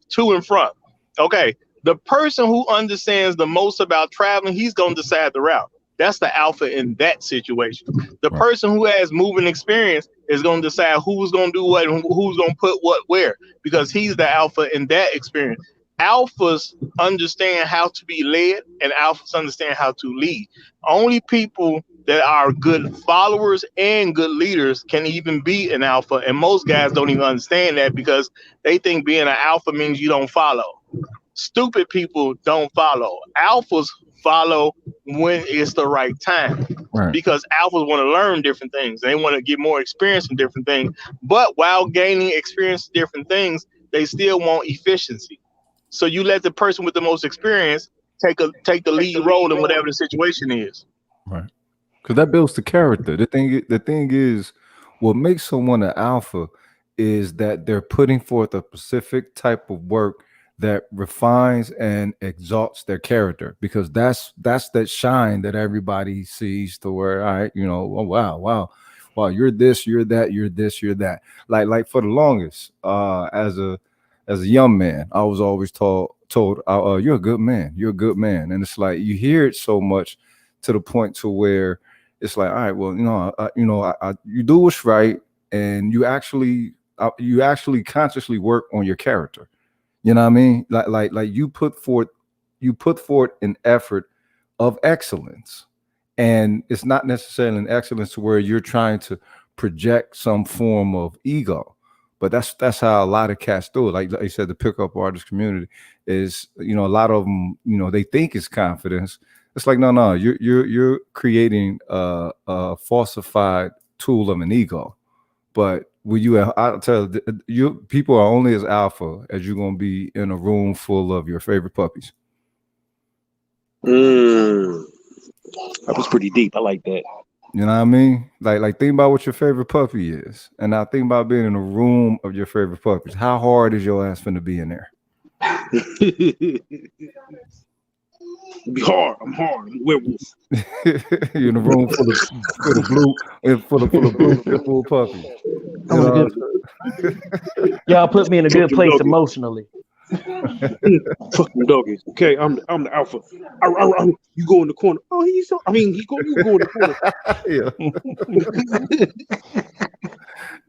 to and from. Okay, the person who understands the most about traveling, he's gonna decide the route. That's the alpha in that situation. The Right. person who has moving experience is going to decide who's going to do what and who's going to put what where because he's the alpha in that experience. Alphas understand how to be led and alphas understand how to lead. Only people that are good followers and good leaders can even be an alpha. And most guys don't even understand that because they think being an alpha means you don't follow. Stupid people don't follow. Alphas follow when it's the right time Right. because alphas want to learn different things. They want to get more experience in different things. But while gaining experience in different things, they still want efficiency. So you let the person with the most experience take the lead role in whatever the situation is. Right. Because that builds the character. The thing is, what makes someone an alpha is that they're putting forth a specific type of work that refines and exalts their character. Because that's that shine that everybody sees. To where, all right, oh, wow, you're this, you're that, you're this, you're that. Like for the longest, as a young man, I was always told, you're a good man, you're a good man, and it's like you hear it so much to the point to where it's like, all right, well, you do what's right, and you actually consciously work on your character. You know what I mean? Like you put forth an effort of excellence, and it's not necessarily an excellence to where you're trying to project some form of ego. But that's how a lot of cats do it. Like you said, the pickup artist community is, a lot of them, they think it's confidence. It's like, no, you're creating a falsified tool of an ego. But I'll tell you, people are only as alpha as you're gonna be in a room full of your favorite puppies. That was pretty deep. I like that. You know what I mean? Like think about what your favorite puppy is, and now think about being in a room of your favorite puppies. How hard is your ass finna be in there? Be hard. I'm hard. I'm a werewolf. You're in a room full of blue and full of blue pitbull puppies. I'm a good. Y'all put me in a good place emotionally. Fucking doggies. Okay, I'm the alpha. You go in the corner. Oh, you go in the corner. Yeah.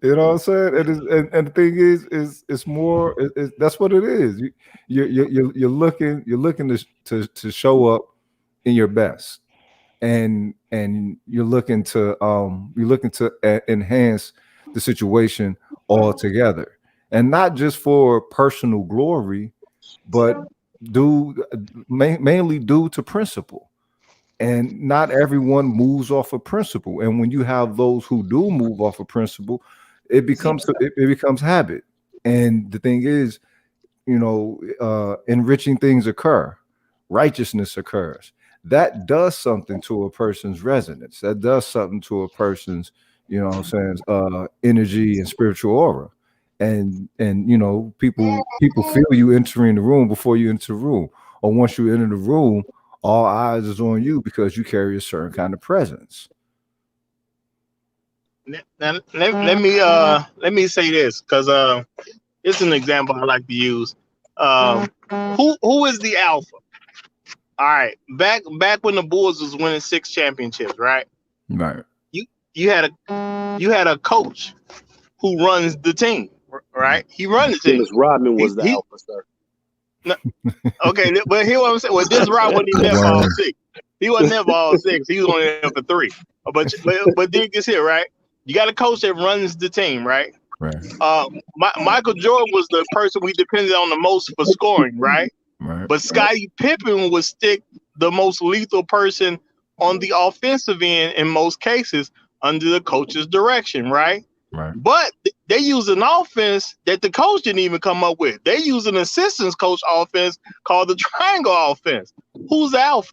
You know what I'm saying? And the thing is it's more. That's what it is. You're looking to show up in your best, and you're looking to enhance the situation altogether, and not just for personal glory, but mainly due to principle. And not everyone moves off of principle. And when you have those who do move off of principle, it becomes habit. And the thing is, enriching things occur, righteousness occurs. That does something to a person's resonance. That does something to a person's, energy and spiritual aura. And people feel you entering the room before you enter the room, or once you enter the room, all eyes is on you because you carry a certain kind of presence. Now, let me say this, because it's an example I like to use. Who is the alpha? All right, back when the Bulls was winning 6 championships, right? Right. You had a coach who runs the team, right? He runs the team. Dennis Rodman was the alpha, sir. No, okay, but here what I'm saying. Well, this Rod wasn't even there for all 6. He wasn't there for all 6. He was only there for 3. But dig this here, right? You got a coach that runs the team, right? Right. Michael Jordan was the person we depended on the most for scoring, right? Right. But Scottie Pippen would stick the most lethal person on the offensive end in most cases under the coach's direction, right? Right. But they use an offense that the coach didn't even come up with. They use an assistant coach offense called the triangle offense. Who's the alpha?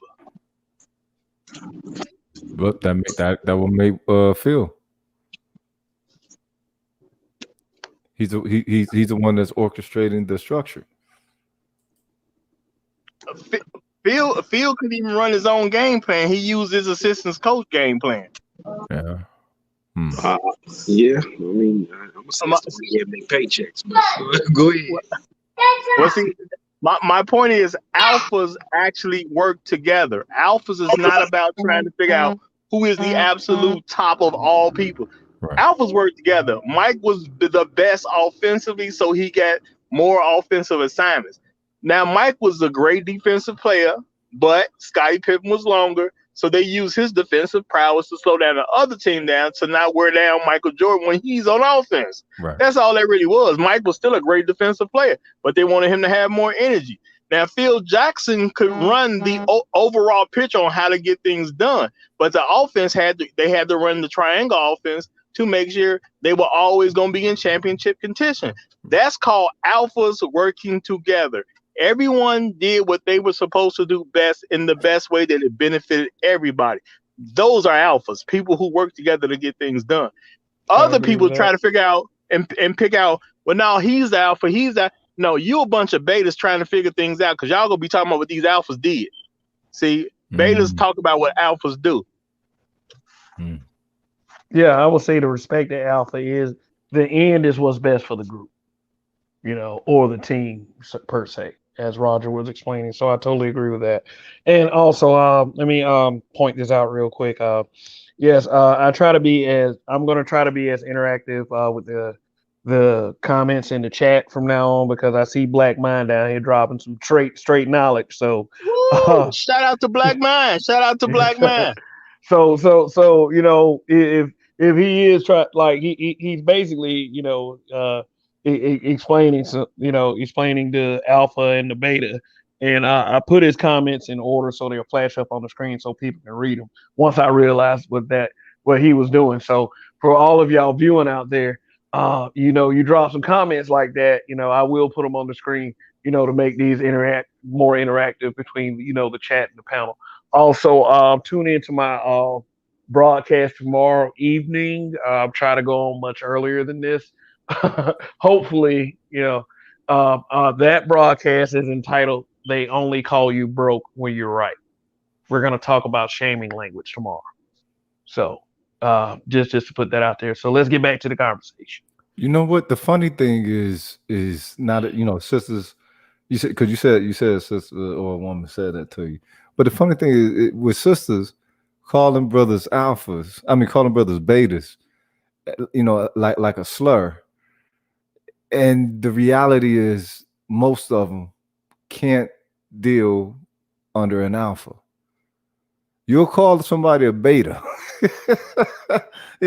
But that will make Phil. He's the one that's orchestrating the structure. Phil could even run his own game plan. He used his assistant's coach game plan. Yeah. Yeah, I mean, I'm gonna make paychecks, but go ahead. Well, see, my point is, alphas actually work together. Alphas is not about trying to figure out who is the absolute top of all people. Right. Alphas work together. Mike was the best offensively, so he got more offensive assignments. Now, Mike was a great defensive player, but Scottie Pippen was longer. So they use his defensive prowess to slow down the other team down to not wear down Michael Jordan when he's on offense. Right. That's all that really was. Mike was still a great defensive player, but they wanted him to have more energy. Now, Phil Jackson could run the overall picture on how to get things done, but the offense had to run the triangle offense to make sure they were always going to be in championship contention. That's called alphas working together. Everyone did what they were supposed to do best in the best way that it benefited everybody. Those are alphas, people who work together to get things done. Other people try to figure out and pick out, well, no, he's the alpha, he's that. No, you a bunch of betas trying to figure things out because y'all gonna be talking about what these alphas did. See, betas talk about what alphas do. Yeah, I would say the respect to alpha is the end is what's best for the group, or the team per se, as Roger was explaining. So I totally agree with that. And also, let me point this out real quick. Yes, I'm going to try to be as interactive with the comments in the chat from now on, because I see Black Mind down here dropping some straight knowledge. So shout out to Black Mind. Shout out to Black Mind. So if he is he's basically explaining the alpha and the beta, and I put his comments in order so they'll flash up on the screen so people can read them once I realized what he was doing. So for all of y'all viewing out there, you drop some comments like that, I will put them on the screen, to make these more interactive between, the chat and the panel. Also, tune into my broadcast tomorrow evening. Try to go on much earlier than this. Hopefully, that broadcast is entitled "They Only Call You Broke When You're Right." We're gonna talk about shaming language tomorrow. So, just to put that out there. So let's get back to the conversation. You know what? The funny thing is not that, sisters. You said a sister or a woman said that to you. But the funny thing is, with sisters, calling brothers alphas, I mean calling brothers betas, like a slur. And the reality is, most of them can't deal under an alpha. You'll call somebody a beta, you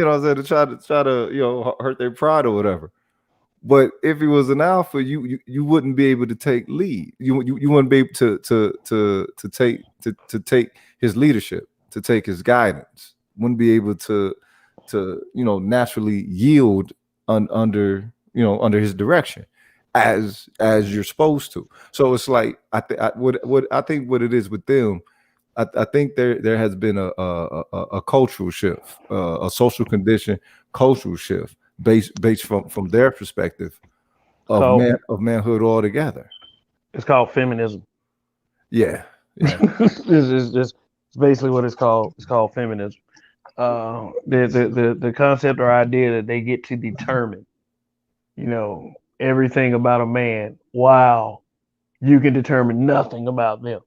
know what I'm saying, to try to hurt their pride or whatever. But if he was an alpha, you wouldn't be able to take lead. You wouldn't be able to take his leadership, to take his guidance. Wouldn't be able to naturally yield under his direction as you're supposed to. So it's like what I think what it is with them. I think there has been a cultural shift, a social condition cultural shift based from their perspective of So manhood altogether. it's called feminism. Yeah. It's basically what it's called. It's called feminism. The concept or idea that they get to determine, everything about a man, while you can determine nothing about them.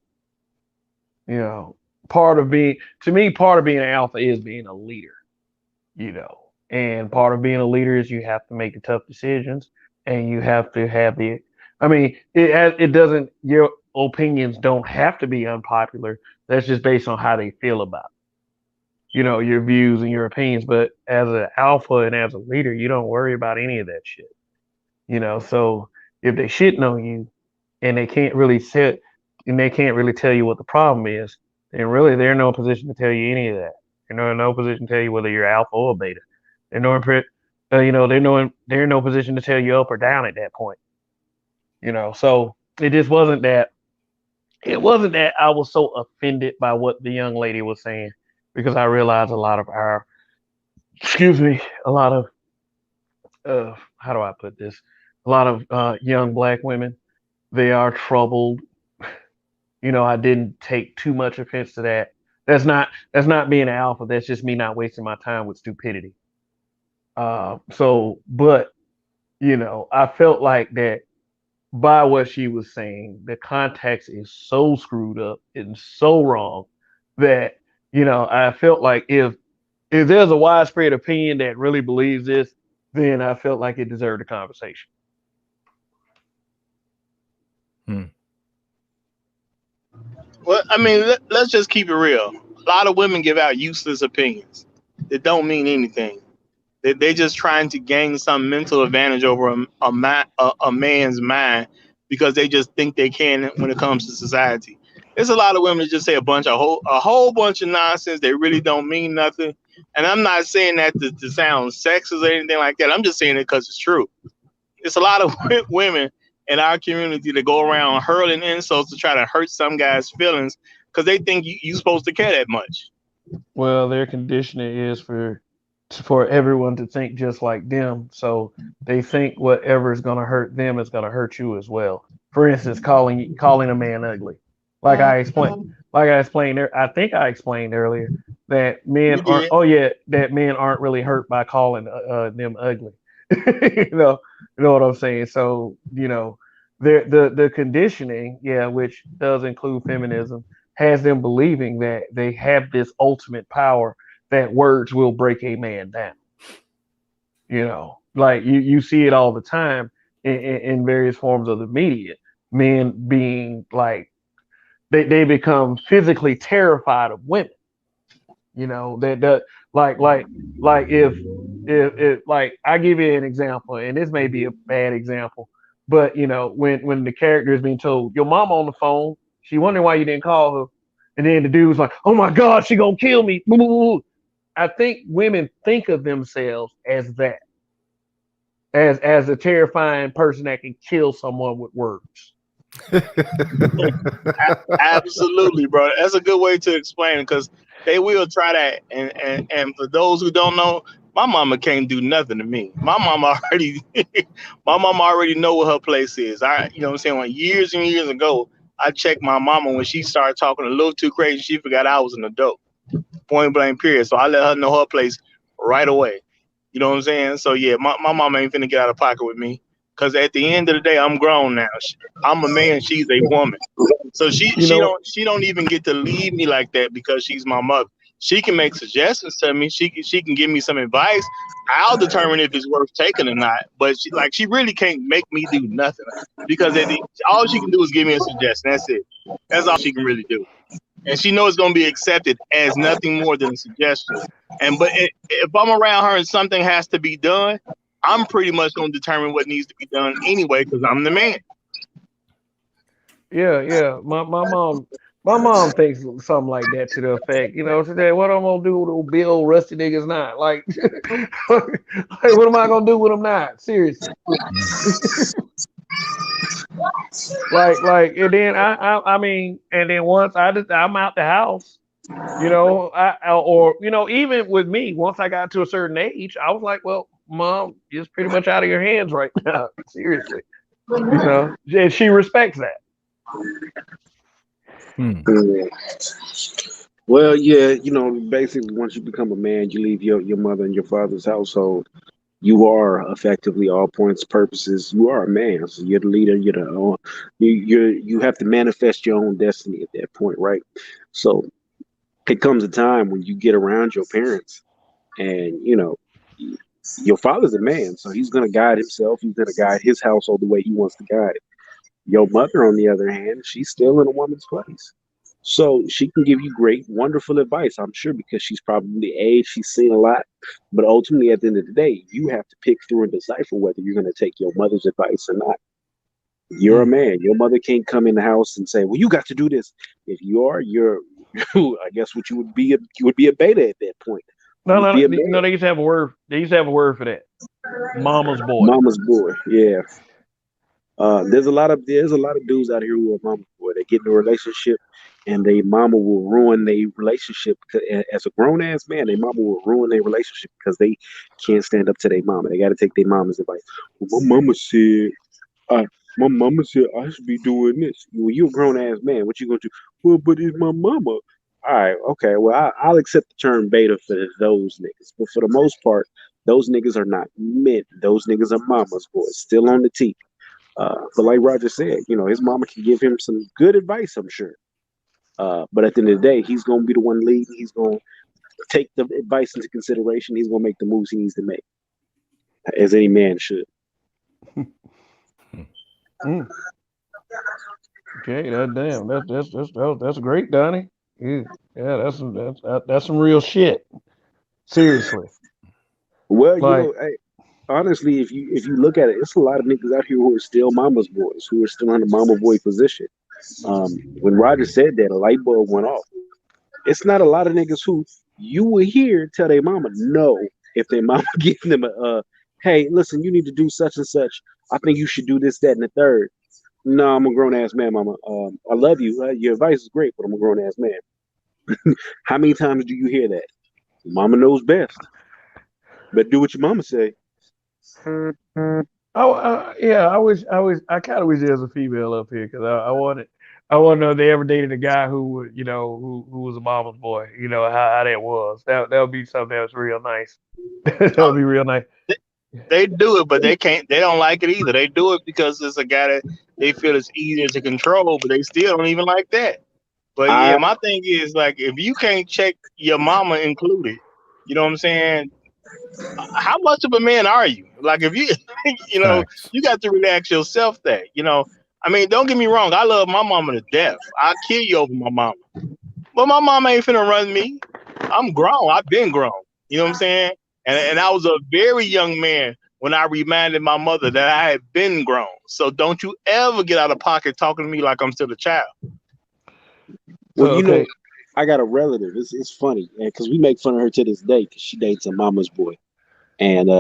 Part of being an alpha is being a leader. And part of being a leader is you have to make the tough decisions, and you have to have it doesn't, your opinions don't have to be unpopular. That's just based on how they feel about your views and your opinions. But as an alpha and as a leader, you don't worry about any of that shit. So if they shitting on you and they can't really tell you what the problem is, then really they're in no position to tell you any of that. They're in no position to tell you whether you're alpha or beta. They're they're in no position to tell you up or down at that point. So it just wasn't that. It wasn't that I was so offended by what the young lady was saying, because I realized a lot of how do I put this? A lot of young black women, they are troubled. I didn't take too much offense to that. That's not being an alpha. That's just me not wasting my time with stupidity. But I felt like that by what she was saying, the context is so screwed up and so wrong that I felt like if there's a widespread opinion that really believes this, then I felt like it deserved a conversation. Well, I mean, let's just keep it real. A lot of women give out useless opinions that don't mean anything. They're just trying to gain some mental advantage over a man's mind, because they just think they can when it comes to society. There's a lot of women that just say a whole bunch of nonsense that really don't mean nothing. And I'm not saying that to sound sexist or anything like that. I'm just saying it because it's true. It's a lot of women in our community that go around hurling insults to try to hurt some guy's feelings because they think you're supposed to care that much. Well, their conditioning is for everyone to think just like them, so they think whatever is going to hurt them is going to hurt you as well. For instance, calling a man ugly, like I explained. I think I explained earlier that men aren't. Oh yeah, that men aren't really hurt by calling them ugly. you know, you know what I'm saying. So the conditioning, yeah, which does include feminism, has them believing that they have this ultimate power, that words will break a man down. Like you see it all the time in various forms of the media. Men being like, they become physically terrified of women. That like if like, I give you an example, and this may be a bad example, but when the character is being told, your mama on the phone, she wondering why you didn't call her, and then the dude's like, oh my god, she gonna kill me. I think women think of themselves as that. as a terrifying person that can kill someone with words. Absolutely, bro. That's a good way to explain it because they will try that. And for those who don't know, my mama can't do nothing to me. My mama already, my mama already know what her place is. You know what I'm saying? When years and years ago, I checked my mama when she started talking a little too crazy. She forgot I was an adult. Point blank, period. So I let her know her place right away. You know what I'm saying? So yeah, my mama ain't finna get out of pocket with me. Cause at the end of the day, I'm grown now. I'm a man, she's a woman. So You know, she don't even get to lead me like that because she's my mother. She can make suggestions to me. She can give me some advice. I'll determine if it's worth taking or not. But she really can't make me do nothing because all she can do is give me a suggestion. That's it. That's all she can really do. And she knows it's going to be accepted as nothing more than a suggestion. If I'm around her and something has to be done, I'm pretty much going to determine what needs to be done anyway because I'm the man. yeah. My mom thinks something like that to the effect, today what I'm gonna do with those big old rusty niggas not like, like what am I gonna do with them not? Seriously. like, and then I mean, and then once I'm out the house, or even with me, once I got to a certain age, I was like, well, mom, it's pretty much out of your hands right now. Seriously, and she respects that. Well, yeah, basically, once you become a man, you leave your mother and your father's household. You are effectively, all points, purposes, you are a man. So you're the leader. You're you have to manifest your own destiny at that point, right? So it comes a time when you get around your parents, and your father's a man, so he's going to guide himself. He's going to guide his household the way he wants to guide it. Your mother, on the other hand, she's still in a woman's place. So she can give you great, wonderful advice, I'm sure, because she's probably aged, she's seen a lot. But ultimately, at the end of the day, you have to pick through and decipher whether you're going to take your mother's advice or not. You're a man. Your mother can't come in the house and say, "Well, you got to do this." If you're, I guess what you would be a beta at that point. You'd No, be a no. man. They used to have a word. They used to have a word for that. Mama's boy. Mama's boy. Yeah. There's a lot of dudes out here who are mama's boy. They get in a relationship and their mama will ruin their relationship. As a grown ass man, their mama will ruin their relationship because they can't stand up to their mama. They got to take their mama's advice. Well, I, my mama said I should be doing this. Well, you a grown ass man. What you gonna do? Well, but it's my mama. All right, okay. Well, I'll accept the term beta for those niggas, but for the most part, those niggas are not men. Those niggas are mama's boys, still on the team. But like Roger said, his mama can give him some good advice, I'm sure. But at the end of the day, he's going to be the one leading. He's going to take the advice into consideration. He's going to make the moves he needs to make, as any man should. Mm. Okay, that's great, Donnie. Yeah, that's some real shit. Seriously. Well, Like, hey, honestly, if you look at it, it's a lot of niggas out here who are still mama's boys, who are still in the mama boy position. When Roger said that, a light bulb went off. It's not a lot of niggas who you will hear tell their mama no if their mama giving them hey, listen, you need to do such and such. I think you should do this, that, and the third. No, I'm a grown ass man, mama. I love you. Your advice is great, but I'm a grown ass man. How many times do you hear that? Mama knows best. But do what your mama say. yeah, I kind of wish there was a female up here because I want to know if they ever dated a guy who would, who was a mama's boy. How that was. That would be something that was real nice. That would be real nice. They do it, but they can't. They don't like it either. They do it because it's a guy that they feel is easier to control, but they still don't even like that. But yeah, I my thing is like if you can't check your mama included, you know what I'm saying? How much of a man are you? Like if you, Facts. you got to relax yourself. I mean, don't get me wrong. I love my mama to death. I'll kill you over my mama, but my mama ain't finna run me. I'm grown. I've been grown. You know what I'm saying? And I was a very young man when I reminded my mother that I had been grown. So don't you ever get out of pocket talking to me like I'm still a child. well, Okay. I got a relative. It's funny because we make fun of her to this day because she dates a mama's boy, and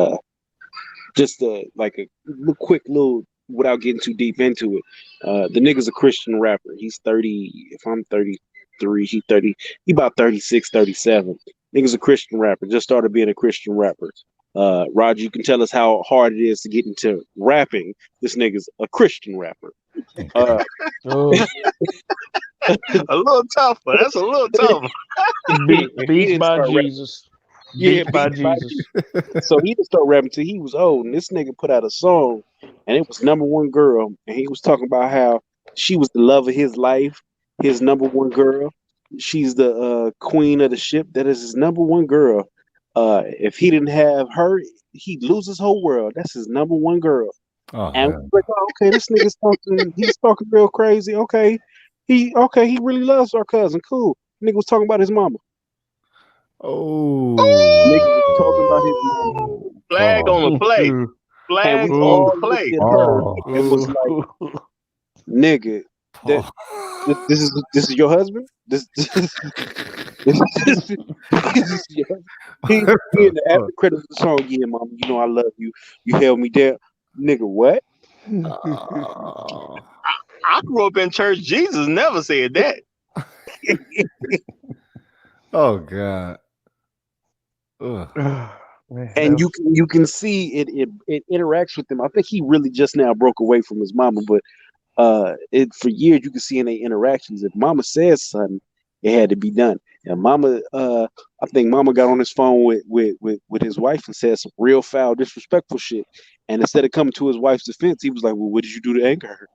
Just like a quick little, without getting too deep into it. The nigga's a Christian rapper. He's 30. If I'm 33, he 30. He about 36, 37. Nigga's a Christian rapper. Just started being a Christian rapper. Roger, you can tell us how hard it is to get into rapping. This nigga's a Christian rapper. Oh, A little tougher. That's a little tougher. beats by Jesus. Yeah, Beats by beats by Jesus. So he didn't start rapping till he was old, and this nigga put out a song, and it was #1 girl, and he was talking about how she was the love of his life, his #1 girl. She's the queen of the ship. That is his #1 girl. If he didn't have her, he'd lose his whole world. That's his #1 girl. Oh, And man. we're like, oh, okay, this nigga's talking. He's talking real crazy. Okay, he really loves our cousin. Cool. Nigga was talking about his mama. Oh. Nigga was talking about his mama. Flag on the play. And Flag we on all the play. looked at her Oh. and was like, nigga, this is your husband? This is your husband? He in the after credits of the song, yeah, mama, you know I love you. You held me down. Nigga, what? Oh. I grew up in church. Jesus never said that. Oh, God. Ugh. Man, And you can see it interacts with him. I think he really just now broke away from his mama, but it for years you can see in their interactions. If mama says something, it had to be done. And mama, I think mama got on his phone with his wife and said some real foul, disrespectful shit. And instead of coming to his wife's defense, he was like, "Well, what did you do to anger her?"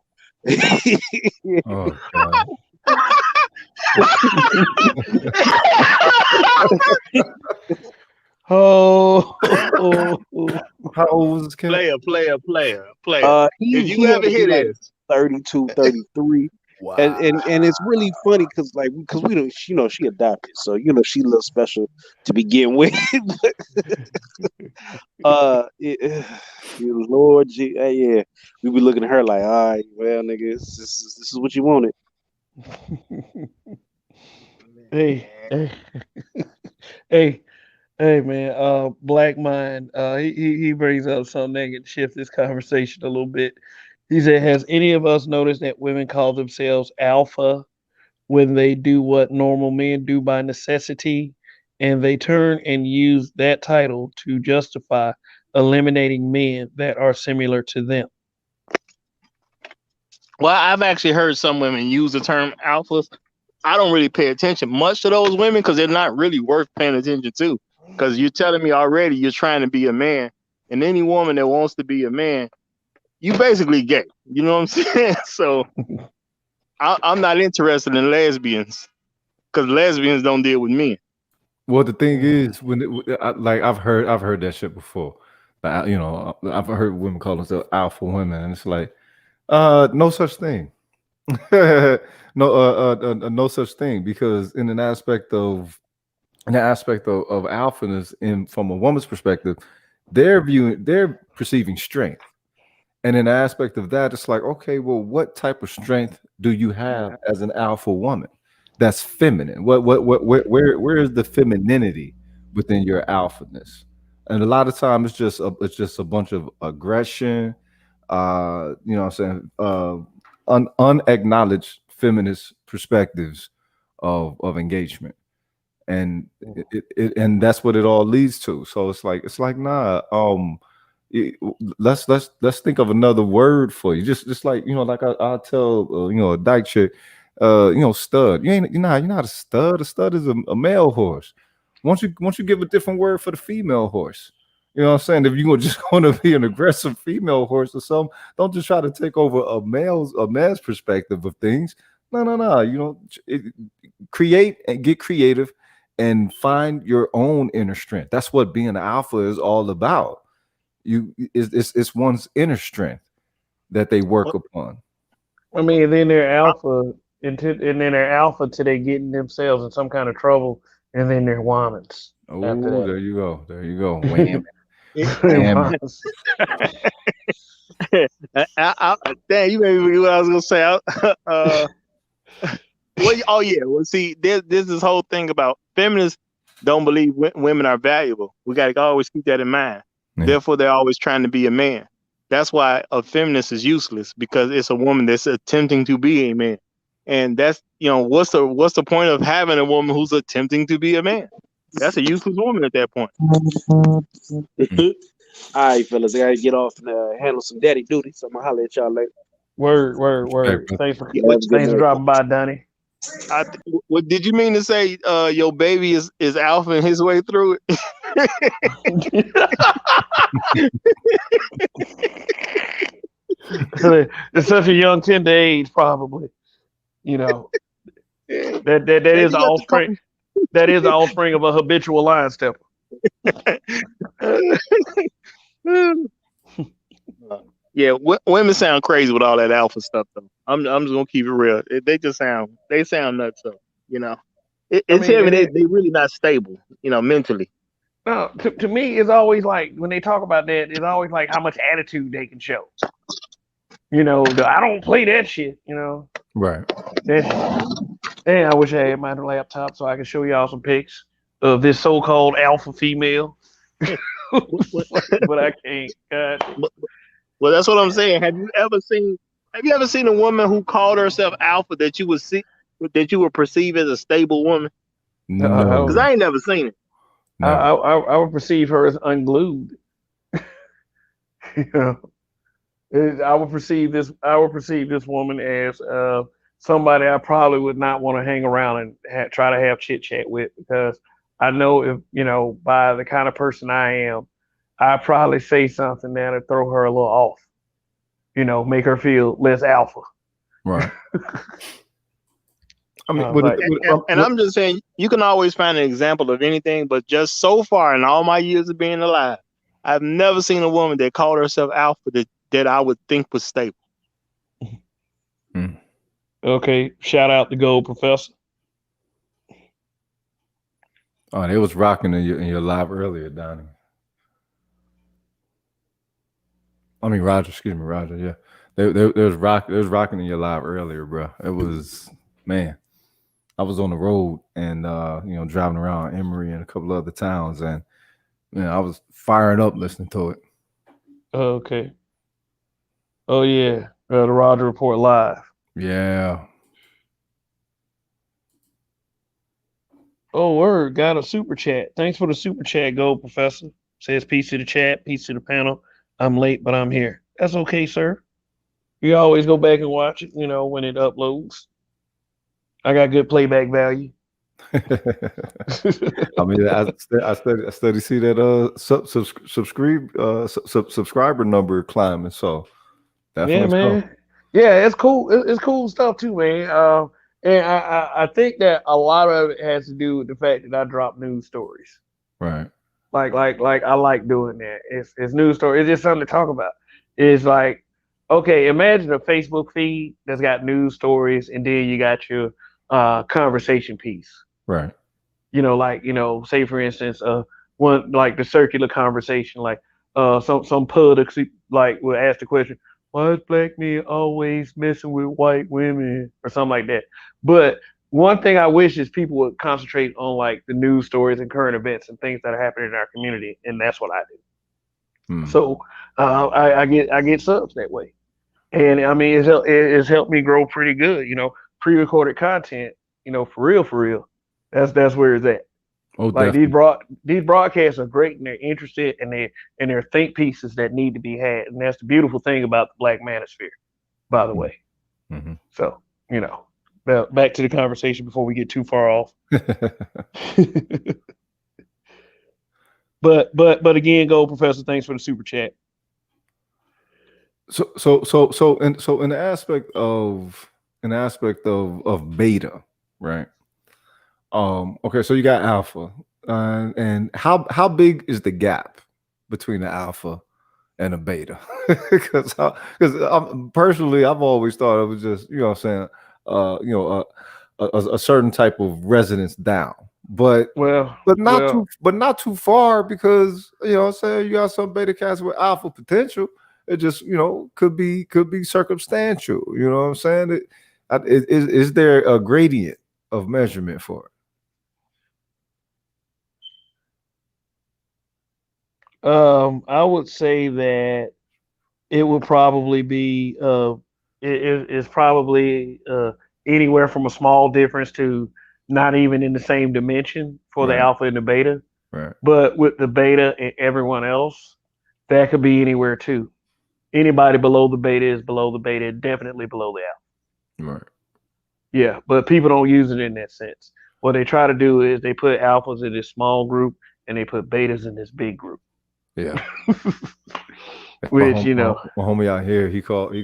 Oh, God. How old was this kid? Player. He If you had ever to be hear like this, 32, 33. Wow. And it's really funny because we don't, she adopted, so she a little special to begin with. Lord, yeah, we be looking at her like, all right, well, nigga, this is what you wanted. Hey, man. Black Mind. He brings up something that can shift this conversation a little bit. He said, "Has any of us noticed that women call themselves alpha when they do what normal men do by necessity, and they turn and use that title to justify eliminating men that are similar to them?" well, I've actually heard some women use the term alphas. I don't really pay attention much to those women because they're not really worth paying attention to. Because you're telling me already you're trying to be a man, and any woman that wants to be a man, you basically gay. You know what I'm saying? So I'm not interested in lesbians because lesbians don't deal with men. Well, the thing is, like I've heard that shit before. Like, I've heard women call themselves alpha women, and it's like, no such thing. No such thing, because in the aspect of alphaness, from a woman's perspective, they're perceiving strength. And in the aspect of that, it's like, okay, well, what type of strength do you have as an alpha woman that's feminine? Where is the femininity within your alphaness? And a lot of times it's just a bunch of aggression, you know what I'm saying, unacknowledged feminist perspectives of engagement. And and that's what it all leads to. So it's like nah, let's think of another word for you. Just like, like I'll tell a dyke chick, stud. You're not a stud. A stud is a male horse. Once you give a different word for the female horse, you know what I'm saying? If you're just going to be an aggressive female horse or something, don't just try to take over a man's perspective of things. No. Create and get creative and find your own inner strength. That's what being an alpha is all about. It's one's inner strength that they work upon. I mean, then they're alpha, and then they're alpha till they getting themselves in some kind of trouble, and then they're womans. Oh, after that. there you go. Wham. Damn, you made me forget what I was gonna say. Well, see, there's this whole thing about feminists don't believe women are valuable. We got to always keep that in mind. Yeah. Therefore, they're always trying to be a man. That's why a feminist is useless, because it's a woman that's attempting to be a man. And that's, what's the point of having a woman who's attempting to be a man? That's a useless woman at that point. All right, fellas, I gotta get off and handle some daddy duty. So I'm gonna holler at y'all later. Word. Respect, brother. Thanks for Yeah, have a good night. dropping by, Donnie. What did you mean to say? Your baby is alpha in his way through it? It's such a young, tender age, probably. That is the offspring. That is the offspring of a habitual line stepper. Yeah, women sound crazy with all that alpha stuff, though. I'm just gonna keep it real. They sound nuts, though. It's heavy. They really not stable, mentally. No, to me, it's always like when they talk about that, it's always like how much attitude they can show. I don't play that shit. Right. And I wish I had my laptop so I could show y'all some pics of this so-called alpha female. But I can't. God. Well, that's what I'm saying. Have you ever seen a woman who called herself alpha that you would perceive as a stable woman? No. Because I ain't never seen it. No. I would perceive her as unglued. I would perceive this woman as somebody I probably would not want to hang around and try to have chit chat with, because I know if by the kind of person I am, I'd probably say something that'll throw her a little off. Make her feel less alpha. Right. I mean, I'm just saying, you can always find an example of anything, but just so far in all my years of being alive, I've never seen a woman that called herself alpha that I would think was stable. Okay, shout out the Gold Professor. Oh, they was rocking in your live earlier, Donnie. I mean, Roger. Excuse me, Roger. Yeah, they was rocking in your live earlier, bro. It was, man. I was on the road and driving around Emory and a couple of other towns, and I was firing up listening to it. Okay. Oh yeah, the Roger Report live. Yeah. Oh, word, got a super chat. Thanks for the super chat, Gold Professor. Says peace to the chat, peace to the panel. I'm late, but I'm here. That's okay, sir. You always go back and watch it, when it uploads. I got good playback value. I mean, I steady see that subscriber number climbing. So definitely, yeah, man. Yeah, it's cool. It's cool stuff too, man. And I think that a lot of it has to do with the fact that I drop news stories. Right. Like I like doing that. It's news story. It's just something to talk about. It's like, okay, imagine a Facebook feed that's got news stories, and then you got your conversation piece. Right. Say for instance, one like the circular conversation, like some pud like will ask the question, why is black men always messing with white women or something like that? But one thing I wish is people would concentrate on like the news stories and current events and things that are happening in our community, and that's what I do. So I get subs that way, and I mean it's helped me grow pretty good. Pre-recorded content. For real. That's where it's at. Oh, like these broadcasts are great, and they're interested, and they're think pieces that need to be had, and that's the beautiful thing about the Black Manosphere, by the way. Mm-hmm. So back to the conversation before we get too far off. but again, Gold Professor, thanks for the super chat. So in the aspect of beta, right? Okay, so you got alpha, and how big is the gap between the alpha and a beta? Because personally, I've always thought it was just a certain type of resonance down, but not too far, because you got some beta cats with alpha potential. It just could be circumstantial. You know what I'm saying? Is there a gradient of measurement for it? I would say that it would probably be it's probably anywhere from a small difference to not even in the same dimension for the Right. alpha and the beta. Right. But with the beta and everyone else, that could be anywhere too. Anybody below the beta is below the beta, definitely below the alpha. Right. Yeah, but people don't use it in that sense. What they try to do is they put alphas in this small group and they put betas in this big group. Yeah. Which, you know, my homie out here, he calls he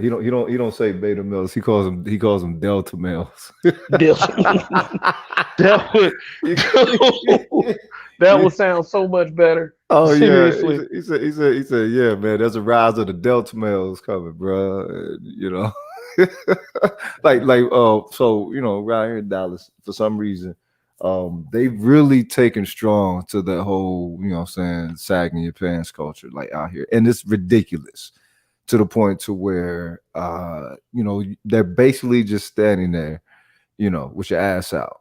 don't say beta males. He calls them delta males. that would that would sound so much better. Oh Seriously. yeah, he said, yeah, man. There's a rise of the delta males coming, bro. You know, so you know, right here in Dallas, for some reason, they've really taken strong to the whole, you know, what I'm saying, sagging your pants culture, like out here, and it's ridiculous to the point to where, you know, they're basically just standing there, you know, with your ass out,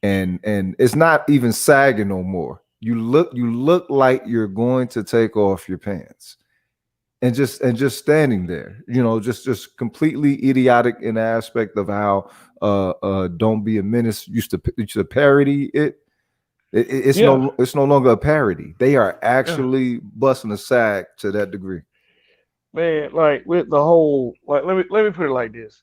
and it's not even sagging no more. You look like you're going to take off your pants, and just standing there, you know, just completely idiotic in the aspect of how Don't Be a Menace used to parody it. It's Yeah. it's no longer a parody. They are Yeah. actually busting a sag to that degree. Man, like with the whole, like let me put it like this.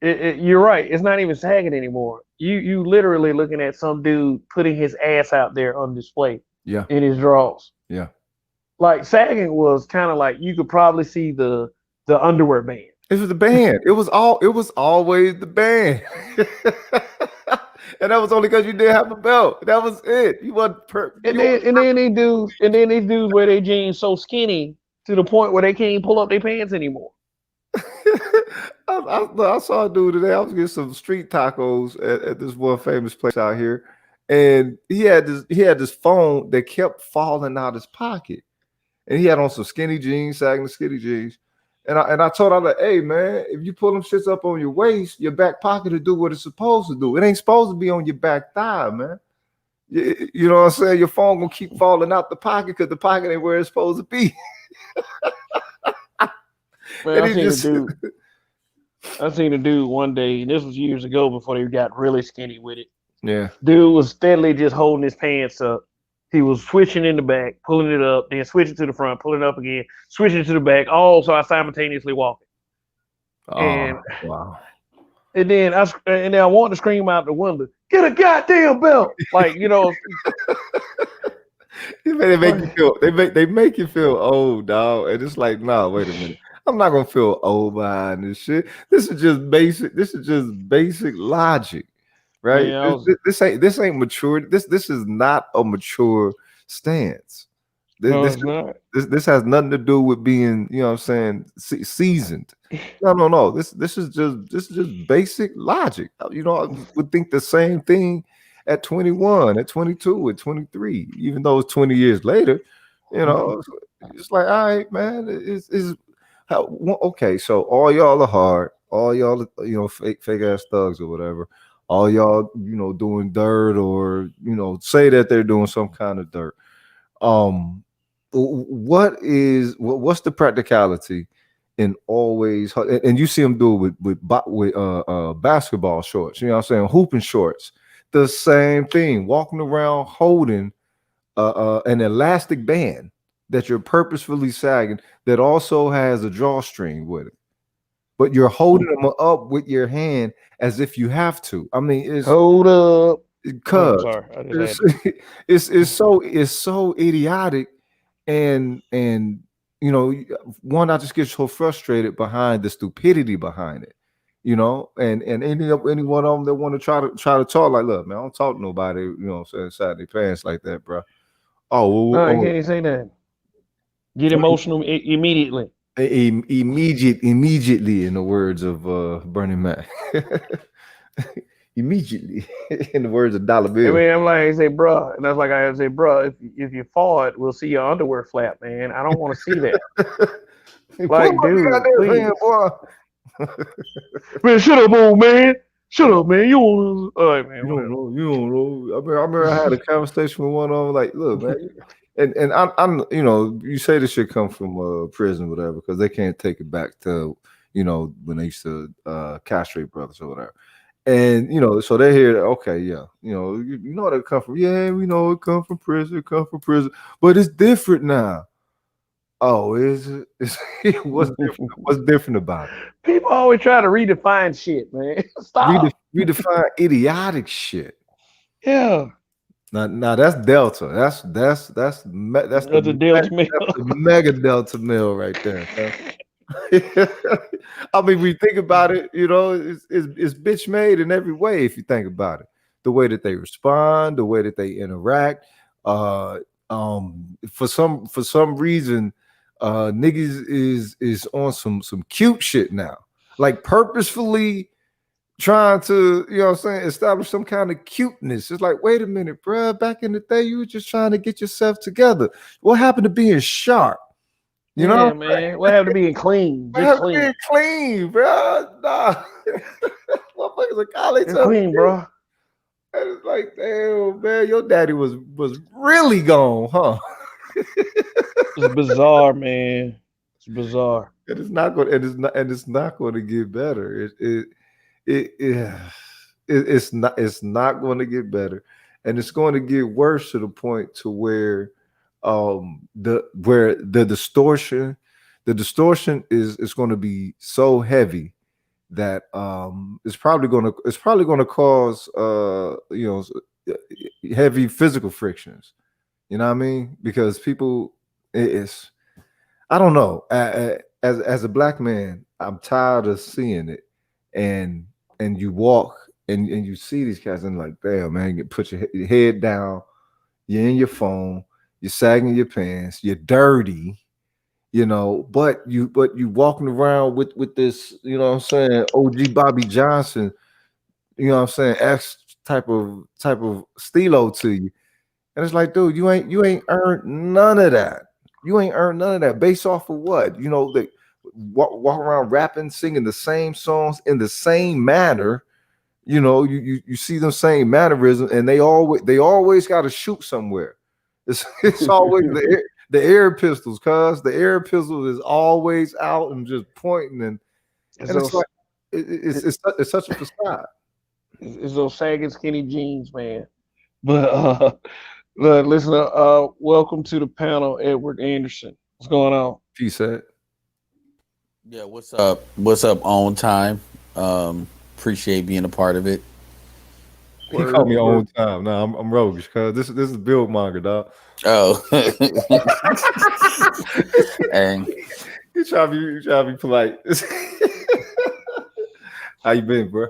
You're right. It's not even sagging anymore. You literally looking at some dude putting his ass out there on display Yeah, in his drawers. yeah. Like sagging was kind of like you could probably see the underwear band. It was the band. It was always the band. And that was only because you didn't have a belt. That was it. You wasn't And then these dudes wear their jeans so skinny to the point where they can't even pull up their pants anymore. I saw a dude today. I was getting some street tacos at this one famous place out here, and he had this phone that kept falling out his pocket, and he had on some skinny jeans, sagging the skinny jeans. And I told him, like, hey man, if you pull them shits up on your waist, your back pocket will do what it's supposed to do. It ain't supposed to be on your back thigh, man. You know what I'm saying? Your phone gonna keep falling out the pocket because the pocket ain't where it's supposed to be. Man, I seen a dude one day, and this was years ago before they got really skinny with it. Yeah. Dude was steadily just holding his pants up. He was switching in the back, pulling it up, then switching to the front, pulling it up again, switching to the back, all so I simultaneously walking. And Wow. and then I wanted to scream out the window, "Get a goddamn belt!" Like, you know. They make you feel old, dog. And it's like, nah, wait a minute. I'm not gonna feel old behind this shit. This is just basic logic, right? Man, This ain't mature. This is not a mature stance. no, it's not. This has nothing to do with being, you know what I'm saying, seasoned. No. This is just basic logic. You know, I would think the same thing at 21, at 22, at 23, even though it's 20 years later. You know, it's like, all right, man, okay, so all y'all are hard, all y'all, you know, fake ass thugs or whatever, all y'all, you know, doing dirt, or, you know, say that they're doing some kind of dirt. What's the practicality in always, and you see them do it with basketball shorts, you know what I'm saying, hooping shorts, the same thing, walking around holding an elastic band that you're purposefully sagging that also has a drawstring with it, but you're holding them up with your hand as if you have to. I mean, it's hold up. Cause Sorry, it's so idiotic, and you know, one, I just get so frustrated behind the stupidity behind it, you know, and any one of them that want to try to talk, like, look, man, I don't talk to nobody, you know, inside their pants like that, bro. No, I can't say that. Get emotional immediately. Immediately, in the words of Bernie Mac. Immediately, in the words of Dollar Bill. I mean, I'm like, I say, bro, and that's like I say, bro, if you fall, we'll see your underwear flap, man. I don't want to see that. Like, dude, please. Man, shut up, old man. Shut up, man. You don't. All right, man. You don't know. I remember I had a conversation with one of them, like, look, man, and I'm you know, you say this shit come from prison, whatever, because they can't take it back to, you know, when they used to castrate brothers or whatever. And you know, so they hear, okay, yeah, you know where it come from. Yeah, we know it come from prison, but it's different now. Oh, is it? What's different about it? People always try to redefine shit, man. Stop. Redefine idiotic shit. Yeah. Now that's Delta. That's That's a Delta meal. that's the mega Delta meal right there. I mean, we think about it, you know, it's bitch made in every way. If you think about it, the way that they respond, the way that they interact. For some reason, niggas is on some cute shit now, like purposefully trying to, you know what I'm saying, establish some kind of cuteness. It's like, wait a minute, bruh. Back in the day, you were just trying to get yourself together. What happened to being sharp? You know, yeah, man. What happened to being clean? Just clean. Being clean, bro. Nah, motherfuckers are college. Clean, bro. And it's like, damn, man, your daddy was really gone, huh? It's bizarre, man. It's bizarre. And it's not going. It's not going to get better. It's not going to get better, and it's going to get worse to the point to where the distortion is going to be so heavy that it's probably going to cause heavy physical frictions. You know what I mean? Because people, I don't know. As a black man, I'm tired of seeing it, and you walk and you see these cats and like, damn, man, you put your head down, you're in your phone, you're sagging your pants, you're dirty, you know, but you walking around with this, you know what I'm saying, OG Bobby Johnson, you know what I'm saying, X type of stilo to you. And it's like, dude, you ain't earned none of that. You ain't earned none of that. Based off of what? You know, they walk around rapping, singing the same songs in the same manner. You know, you see them same mannerism, and they always got to shoot somewhere. It's always the air pistols, cuz the air pistol is always out and just pointing, and it's like it's such a facade. It's those sagging skinny jeans, man. But listen, welcome to the panel, Edward Anderson. What's going on? Peace out. Yeah, what's up? What's up on time? Appreciate being a part of it. He called me on time. No, I'm roguish, cuz this is build monger, dog. Oh. And you try to be polite. How you been, bro?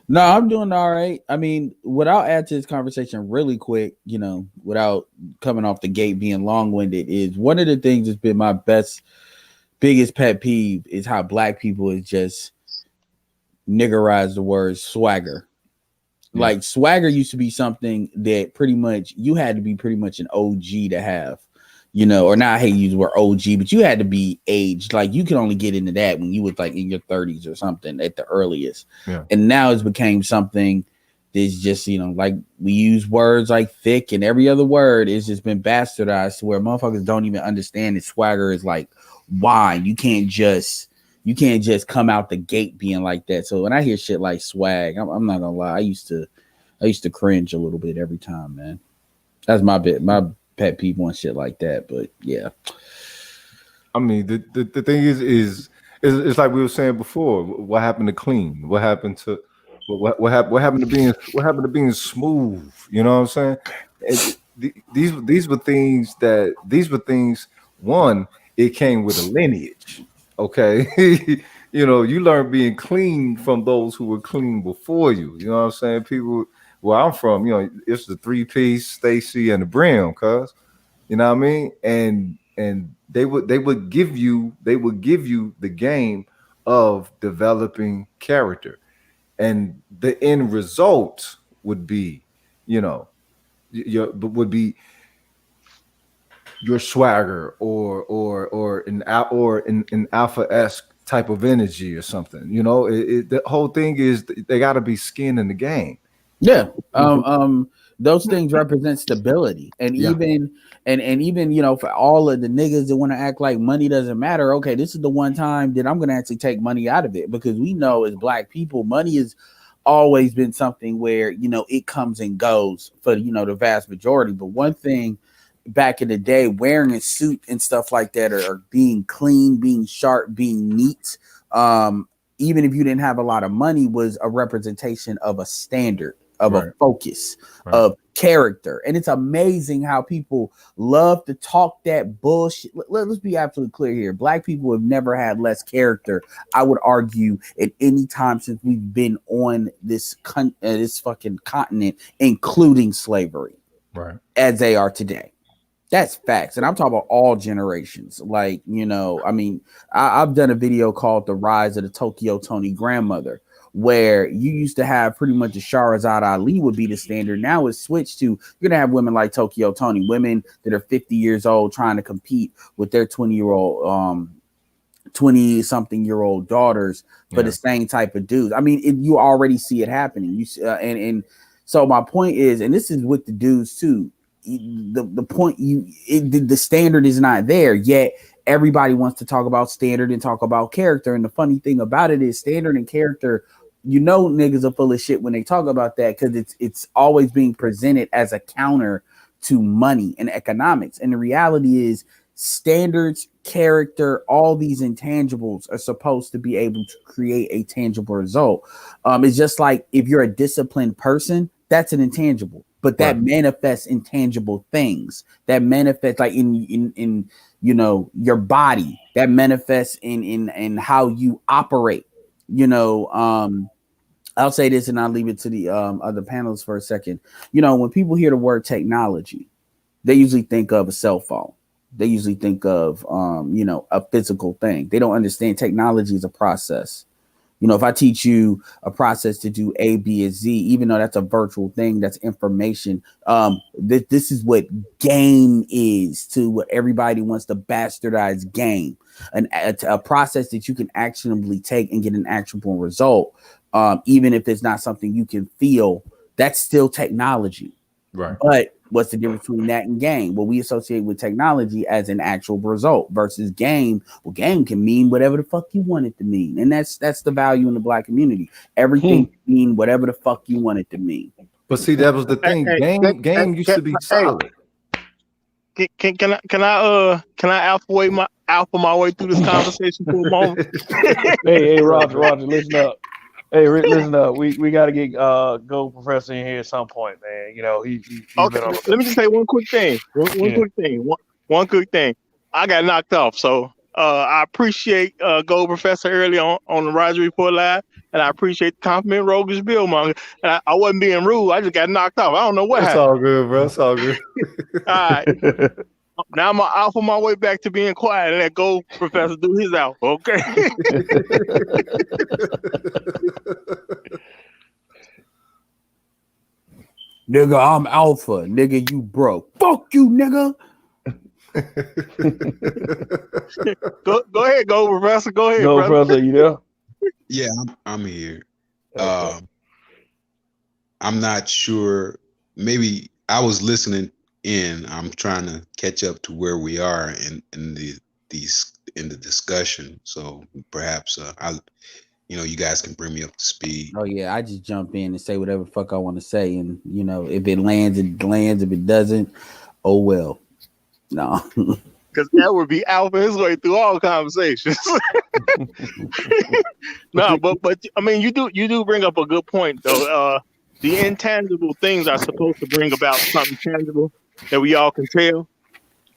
No, I'm doing all right. I mean, what I'll add to this conversation really quick, you know, without coming off the gate being long-winded, is one of the things that's been my biggest pet peeve is how black people is just niggerize the word swagger. Yeah. Like swagger used to be something that pretty much you had to be pretty much an OG to have, you know, or not, I hate to use the word OG, but you had to be aged. Like you could only get into that when you was like in your 30s or something at the earliest. Yeah. And now it's became something that's just, you know, like we use words like thick and every other word is just been bastardized to where motherfuckers don't even understand that swagger is like wine. You can't just come out the gate being like that. So when I hear shit like swag, I'm not gonna lie, I used to cringe a little bit every time, man. That's my pet peeve on shit like that. But yeah, I mean the thing is it's like we were saying before. What happened to clean? What happened to what happened to being smooth? You know what I'm saying? These were things. One, it came with a lineage. Okay, you know, you learn being clean from those who were clean before you. You know what I'm saying? People where I'm from, you know, it's the 3-piece, Stacy, and the Brim, cuz, you know what I mean? And they would give you the game of developing character, and the end result would be, you know, your swagger or an alpha-esque type of energy or something. You know, the whole thing is they got to be skin in the game. Yeah. those things represent stability. And even you know, for all of the niggas that want to act like money doesn't matter, okay, this is the one time that I'm gonna actually take money out of it, because we know as black people, money has always been something where, you know, it comes and goes for, you know, the vast majority. But one thing back in the day, wearing a suit and stuff like that, or being clean, being sharp, being neat, even if you didn't have a lot of money, was a representation of a standard, of a focus, of character. And it's amazing how people love to talk that bullshit. Let's be absolutely clear here. Black people have never had less character, I would argue, at any time since we've been on this fucking continent, including slavery, as they are today. That's facts. And I'm talking about all generations. Like, you know, I mean, I've done a video called The Rise of the Tokyo Tony Grandmother, where you used to have pretty much a Shahrazad Ali would be the standard. Now it's switched to, you're going to have women like Tokyo Tony, women that are 50 years old trying to compete with their 20-something-year-old daughters for the same type of dudes. I mean, you already see it happening. You and so my point is, and this is with the dudes too, the point, the standard is not there yet. Everybody wants to talk about standard and talk about character. And the funny thing about it is, standard and character, you know, niggas are full of shit when they talk about that, because it's always being presented as a counter to money and economics. And the reality is, standards, character, all these intangibles are supposed to be able to create a tangible result. It's just like, if you're a disciplined person, that's an intangible, but that manifests in tangible things. That manifests like in you know, your body, that manifests in how you operate. You know, I'll say this and I'll leave it to the other panelists for a second. You know, when people hear the word technology, they usually think of a cell phone. They usually think of you know, a physical thing. They don't understand technology is a process. You know, if I teach you a process to do A, B, and Z, even though that's a virtual thing, that's information. This is what game is to what everybody wants to bastardize game. A process that you can actionably take and get an actionable result, even if it's not something you can feel. That's still technology. Right. But what's the difference between that and game? Well, we associate with technology as an actual result versus game. Well, game can mean whatever the fuck you want it to mean. And that's the value in the black community. Everything can mean whatever the fuck you want it to mean. But see, that was the thing. Game used to be solid. Can I alpha my way through this conversation for a moment? Hey, Roger, listen up. Hey, listen up. We got to get Gold Professor in here at some point, man. You know, he's okay. Let me just say one quick thing. One quick thing. I got knocked off, so I appreciate Gold Professor early on the Roger Report Live, and I appreciate the compliment, Roguish Billmonger. And I wasn't being rude. I just got knocked off. I don't know what happened. It's all good, bro. It's all good. All right. Now I'm gonna alpha my way back to being quiet and let Gold Professor do his alpha, okay? Nigga, I'm alpha. Nigga, you broke. Fuck you, nigga. Go ahead, Gold Professor. Go ahead, Gold Professor, you there? Yeah, I'm here. I'm not sure. Maybe I was listening in. I'm trying to catch up to where we are in the discussion. So perhaps you guys can bring me up to speed. Oh yeah, I just jump in and say whatever the fuck I want to say, and you know, if it lands, it lands. If it doesn't, oh well. No, because that would be alpha his way through all conversations. No, but I mean, you do bring up a good point though. The intangible things are supposed to bring about something tangible that we all can tell.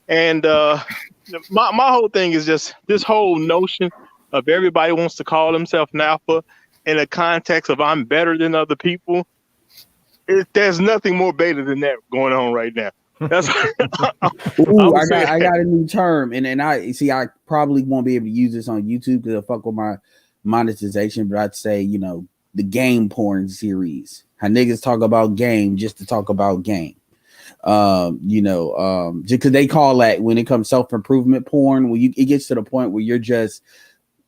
And my whole thing is just this whole notion of everybody wants to call themselves an alpha in a context of I'm better than other people. There's nothing more beta than that going on right now. That's Ooh, I got a new term, and I see I probably won't be able to use this on YouTube because I fuck with my monetization, but I'd say, you know, the game porn series. How niggas talk about game just to talk about game. Just because they call that, when it comes self-improvement porn, it gets to the point where you're just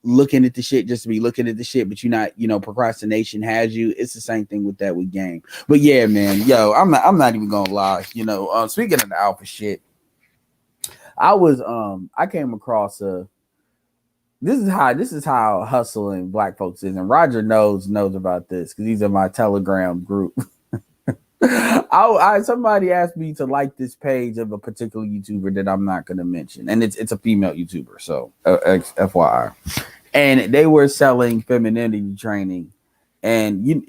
looking at the shit just to be looking at the shit, but you're not, procrastination has you. It's the same thing with game. But yeah, man, I'm not even gonna lie. Speaking of the alpha shit, I came across this is how hustling black folks is, and Roger knows about this because he's in my Telegram group. Somebody asked me to like this page of a particular YouTuber that I'm not going to mention, and it's a female YouTuber, so FYI. And they were selling femininity training, and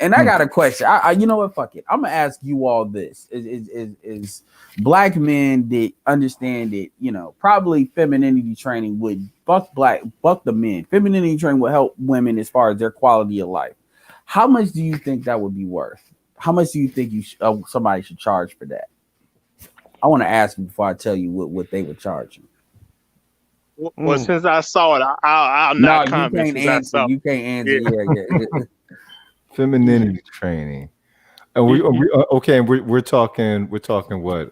I got a question. You know what? Fuck it. I'm gonna ask you all this: is black men that understand it? Probably femininity training would buck the men. Femininity training will help women as far as their quality of life. How much do you think that would be worth? How much do you think somebody should charge for that? I want to ask you before I tell you what they would charge you. Well, since I saw it, I'll not comment. You can't answer. You can't answer. Yeah. Femininity training. And we're talking what?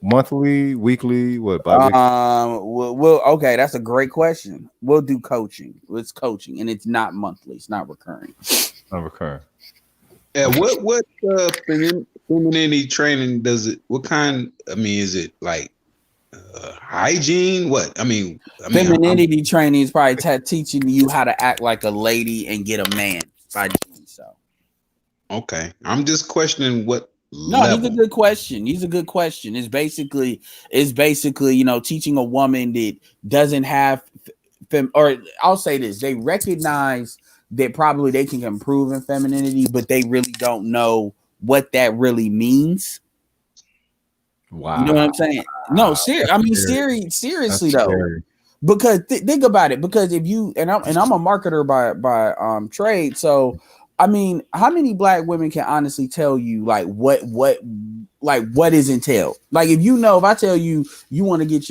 Monthly, weekly, what? Well, okay, that's a great question. We'll do coaching. It's coaching, and it's not monthly. It's not recurring. Not recurring. Yeah, what femininity training does it? What kind? I mean, is it like hygiene? What? I mean, femininity training is probably teaching you how to act like a lady and get a man by doing so. Okay, I'm just questioning what. No, he's a good question. It's basically teaching a woman that doesn't have or I'll say this: they recognize that probably they can improve in femininity, but they really don't know what that really means. Wow. You know what I'm saying? No, seriously though. Scary. Because think about it. Because if you and I'm a marketer by trade, so I mean, how many black women can honestly tell you what is entailed? Like if I tell you want to get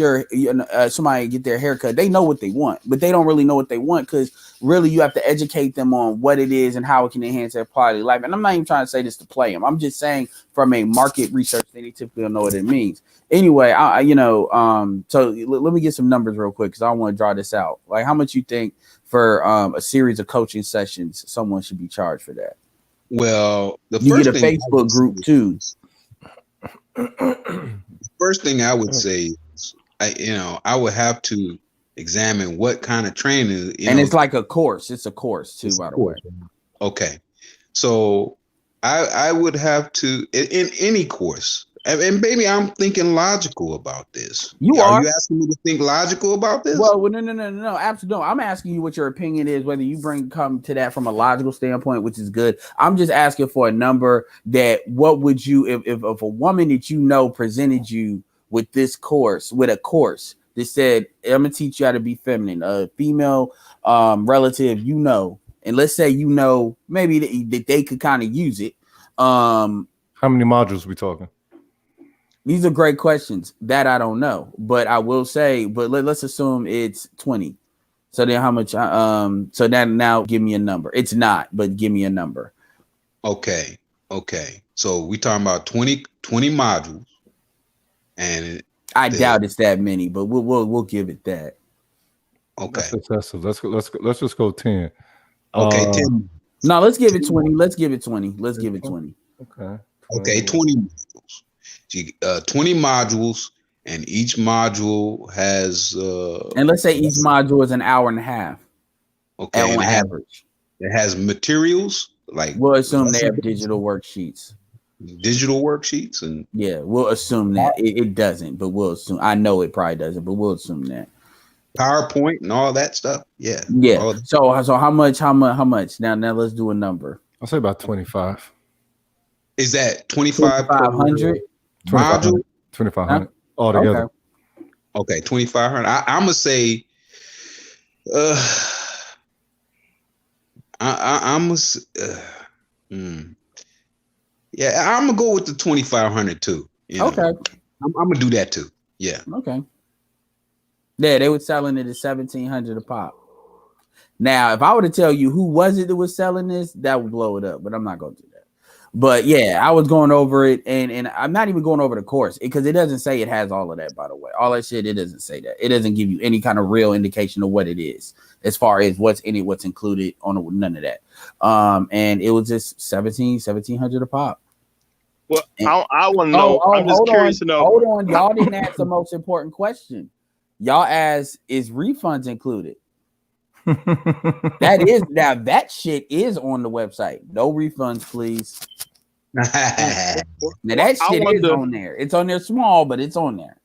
somebody get their haircut, they know what they want, but they don't really know what they want because really you have to educate them on what it is and how it can enhance their quality of life. And I'm not even trying to say this to play them. I'm just saying from a market research, they typically don't know what it means. Anyway, so let me get some numbers real quick because I don't want to draw this out. Like how much you think for a series of coaching sessions someone should be charged for that? Well, you get a Facebook group too. First thing I would say is, I would have to examine what kind of training. It's like a course. It's a course too, by the way. Okay, so I would have to in any course. And baby, I'm thinking logical about this. Are you asking me to think logical about this? Well, no, absolutely. No, I'm asking you what your opinion is, whether you come to that from a logical standpoint, which is good. I'm just asking for a number that what would you, if a woman that presented you with this course, with a course that said, I'm gonna teach you how to be feminine, a female relative, and let's say maybe that they could kind of use it. How many modules are we talking? These are great questions that I don't know, but I will say, let's assume it's 20. So then how much, so then now give me a number. It's not, but give me a number. Okay. So we talking about 20 modules and I doubt it's that many, but we'll give it that. Okay. That's excessive. Let's just go 10. Okay, 10. No, let's give it 20. Let's give it 20. Okay. Okay, 20 modules. 20 modules, and each module has and let's say each module is an hour and a half. Okay, on average. It has materials like we'll assume they have digital worksheets. And yeah, we'll assume that it doesn't, but we'll assume. I know it probably doesn't, but we'll assume that PowerPoint and all that stuff. Yeah. So how much? Now let's do a number. I'll say about 25. Is that 2,500? 2,500 altogether. Okay, 2,500. I'm gonna say, I'm gonna go with the 2,500 too. Okay, I'm gonna do that too. Yeah. Okay. Yeah, they were selling it at 1,700 a pop. Now, if I were to tell you who was it that was selling this, that would blow it up. But I'm not gonna do that. But yeah, I was going over it, and I'm not even going over the course because it doesn't say it has all of that. By the way, all that shit, it doesn't say that. It doesn't give you any kind of real indication of what it is as far as what's in it, what's included on it, none of that. And it was just 1700 a pop. Well, I want to know. I'm just curious to know. Hold on, y'all didn't ask the most important question. Y'all asked, is refunds included? That shit is on the website. No refunds, please. Now that shit is on there. It's on there small, but it's on there.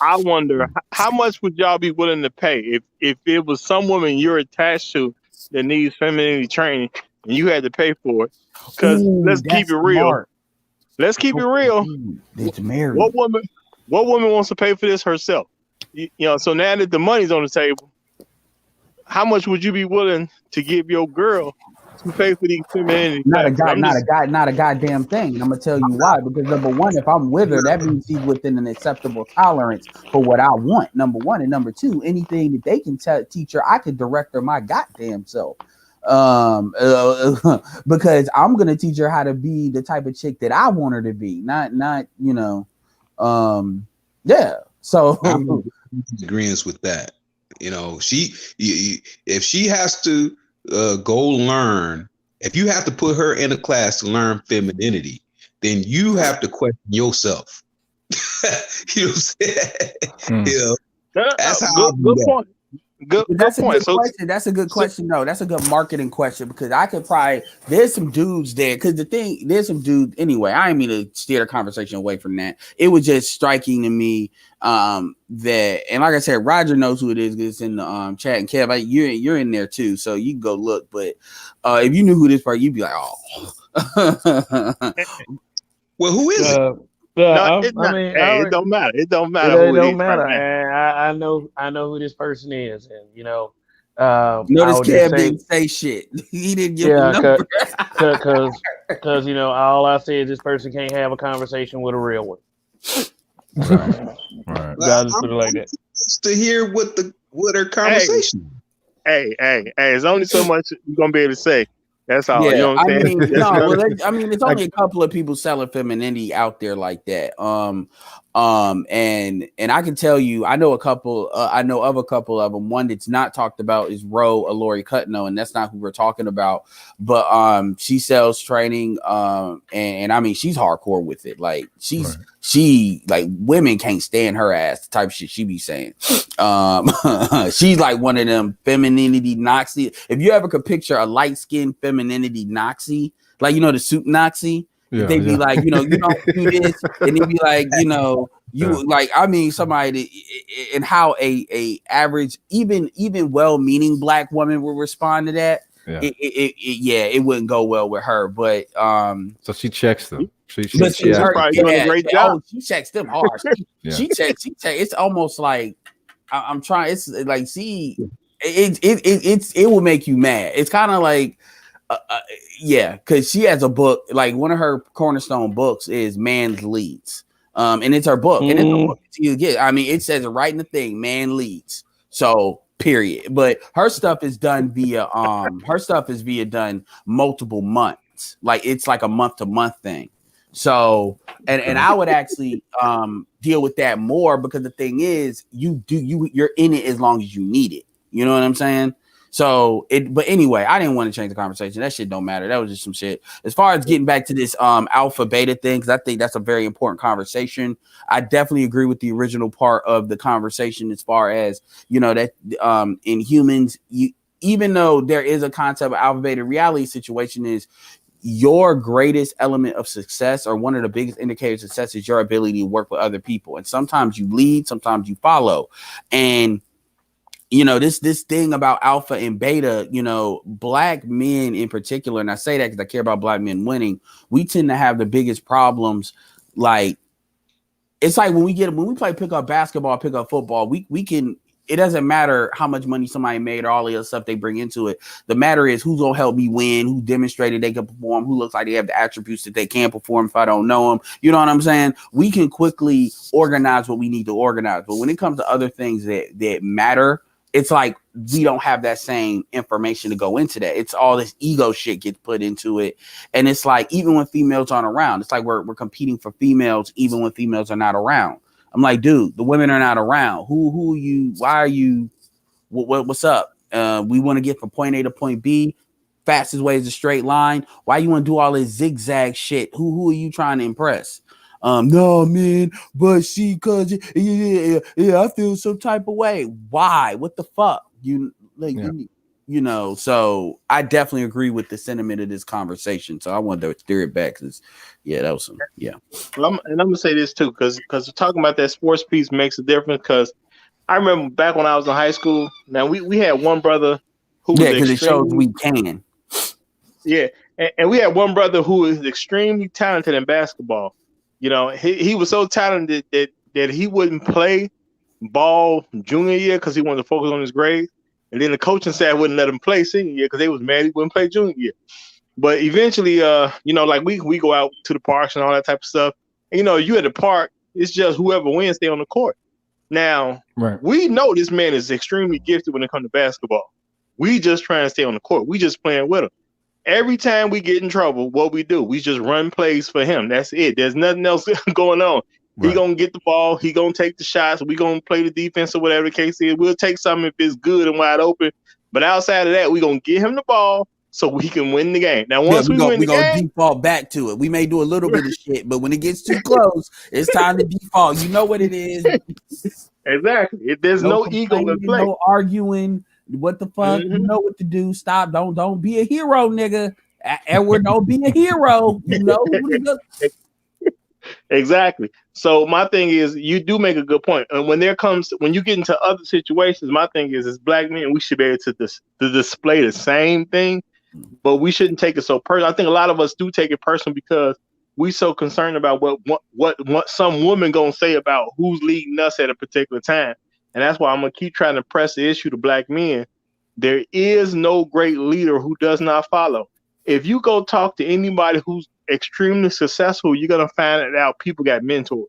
I wonder how much would y'all be willing to pay if it was some woman you're attached to that needs femininity training and you had to pay for it? Because let's keep it real. Smart. Let's keep it real. It's married. What woman wants to pay for this herself? You know, so now that the money's on the table, how much would you be willing to give your girl to pay for these femininity? Not a goddamn thing. And I'm gonna tell you why. Because number one, if I'm with her, that means she's within an acceptable tolerance for what I want. Number one, and number two, anything that they can teach her, I can direct her my goddamn self. Because I'm gonna teach her how to be the type of chick that I want her to be. Not you know, yeah. So I'm in agreement with that. You know, if she has to go learn, if you have to put her in a class to learn femininity, then you have to question yourself. You know what I'm saying? You know, that's how good point. Good point. Question. That's a good question. No, that's a good marketing question because I could probably there's some dudes there because there's some dudes anyway. I didn't mean to steer the conversation away from that. It was just striking to me that, and like I said, Roger knows who it is because it's in the chat, and Kev, you're in there too, so you can go look. But if you knew who this part, you'd be like, oh. Well, who is it? It don't matter. It don't matter. It don't matter. And I know who this person is, and you know. Notice Kev didn't say shit. He didn't give a number. Because you know, all I say is this person can't have a conversation with a real one. Right. Gotta put it like that. To hear what her conversation. Hey, there's only so much you're gonna be able to say. That's all. Yeah, you know what I'm saying? It's only a couple of people selling femininity out there like that. And I can tell you, I know a couple. I know of a couple of them. One that's not talked about is Lori Cutno, and that's not who we're talking about. But she sells training. And I mean, she's hardcore with it. Like she like women can't stand her ass. The type of shit she be saying. She's like one of them femininity Nazi. If you ever could picture a light skinned femininity Nazi, like you know the suit Nazi. Yeah, they'd be like, you know, you don't do this, and they'd be like, you know, like, I mean, somebody and how a average, even well-meaning black woman would respond to that. Yeah. It wouldn't go well with her. But so she checks them. She's probably doing a great job. She checks them hard. She checks. It's almost like I'm trying. It's like it will make you mad. It's kind of like. Because she has a book, like one of her cornerstone books is Man Leads. And it's her book. And it's a book you get. I mean, it says it right in the thing, Man Leads. So period. But her stuff is done via done multiple months. Like it's like a month-to-month thing. So and I would actually deal with that more because the thing is you're in it as long as you need it. You know what I'm saying? So but anyway, I didn't want to change the conversation. That shit don't matter. That was just some shit. As far as getting back to this alpha beta thing, because I think that's a very important conversation. I definitely agree with the original part of the conversation as far as, you know, that in humans, even though there is a concept of alpha beta, reality situation is your greatest element of success, or one of the biggest indicators of success, is your ability to work with other people. And sometimes you lead, sometimes you follow. And you know, this thing about alpha and beta, you know, black men in particular, and I say that because I care about black men winning, we tend to have the biggest problems. Like, it's like when we play pickup basketball, pickup football, we can, it doesn't matter how much money somebody made or all the other stuff they bring into it. The matter is who's gonna help me win, who demonstrated they can perform, who looks like they have the attributes that they can perform if I don't know them. You know what I'm saying? We can quickly organize what we need to organize. But when it comes to other things that matter, it's like we don't have that same information to go into that. It's all this ego shit gets put into it. And it's like, even when females aren't around, it's like we're competing for females, even when females are not around. I'm like, dude, the women are not around. Who are you? Why are you? What's up? We want to get from point A to point B. Fastest way is a straight line. Why you want to do all this zigzag shit? Who are you trying to impress? No, man, but she, cause yeah, I feel some type of way. Why? What the fuck? You know, so I definitely agree with the sentiment of this conversation. So I wanted to steer it back because that was some I'm gonna say this too, because talking about that sports piece makes a difference. Because I remember back when I was in high school. Now we had one brother who was because it shows we can. Yeah, and we had one brother who was extremely talented in basketball. You know, he was so talented that he wouldn't play ball junior year because he wanted to focus on his grades. And then the coaching staff wouldn't let him play senior year because they was mad he wouldn't play junior year. But eventually, like we go out to the parks and all that type of stuff. And, you at the park, it's just whoever wins stay on the court. Now, we know this man is extremely gifted when it comes to basketball. We just trying to stay on the court. We just playing with him. Every time we get in trouble, what we do, we just run plays for him. That's it. There's nothing else going on. He gonna get the ball. He gonna take the shots. We gonna play the defense or whatever the case is. We'll take something if it's good and wide open. But outside of that, we gonna get him the ball so we can win the game. Now, once we win the game, gonna default back to it. We may do a little bit of shit, but when it gets too close, it's time to default. You know what it is. Exactly. There's no ego in play. No arguing. What the fuck? You know what to do. Stop. Don't be a hero, nigga. Edward, don't be a hero. You know who Exactly. So my thing is, you do make a good point. And when you get into other situations, my thing is, as black men, we should be able to display the same thing, but we shouldn't take it so personal. I think a lot of us do take it personal because we so concerned about what some woman gonna say about who's leading us at a particular time. And that's why I'm going to keep trying to press the issue to black men. There is no great leader who does not follow. If you go talk to anybody who's extremely successful, you're going to find out people got mentors.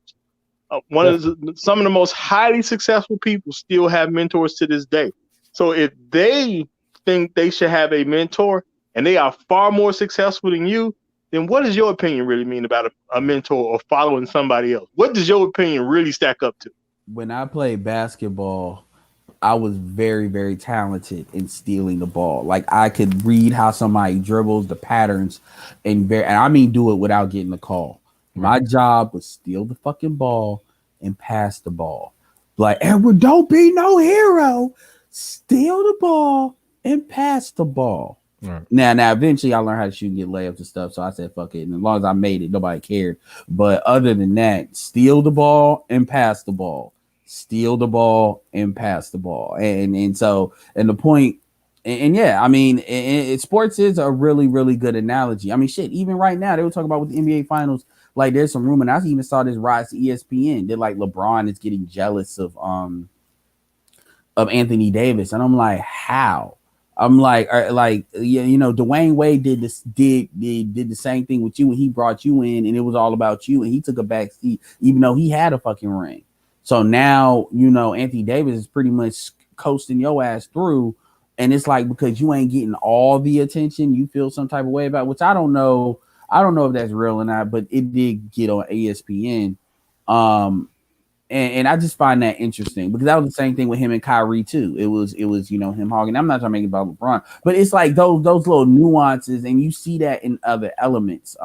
Some of the most highly successful people still have mentors to this day. So if they think they should have a mentor and they are far more successful than you, then what does your opinion really mean about a mentor or following somebody else? What does your opinion really stack up to? When I played basketball, I was very, very talented in stealing the ball. Like, I could read how somebody dribbles, the patterns, and I mean do it without getting the call. My job was steal the fucking ball and pass the ball. Like, Edward, don't be no hero. Steal the ball and pass the ball. Right. Now, eventually I learned how to shoot and get layups and stuff. So I said, fuck it. And as long as I made it, nobody cared. But other than that, steal the ball and pass the ball. Steal the ball and pass the ball. And so, and the point, I mean, sports is a really, really good analogy. I mean, shit, even right now, they were talking about with the NBA finals, like there's some rumor, and I even saw this rise to ESPN. They're like, LeBron is getting jealous of Anthony Davis. And I'm like, how? I'm like, Dwayne Wade did the same thing with you when he brought you in, and it was all about you, and he took a back seat, even though he had a fucking ring. So now, Anthony Davis is pretty much coasting your ass through. And it's like, because you ain't getting all the attention, you feel some type of way about it, which I don't know. I don't know if that's real or not, but it did get on ESPN. And I just find that interesting because that was the same thing with him and Kyrie too. It was him hogging. I'm not trying to make it about LeBron, but it's like those little nuances, and you see that in other elements.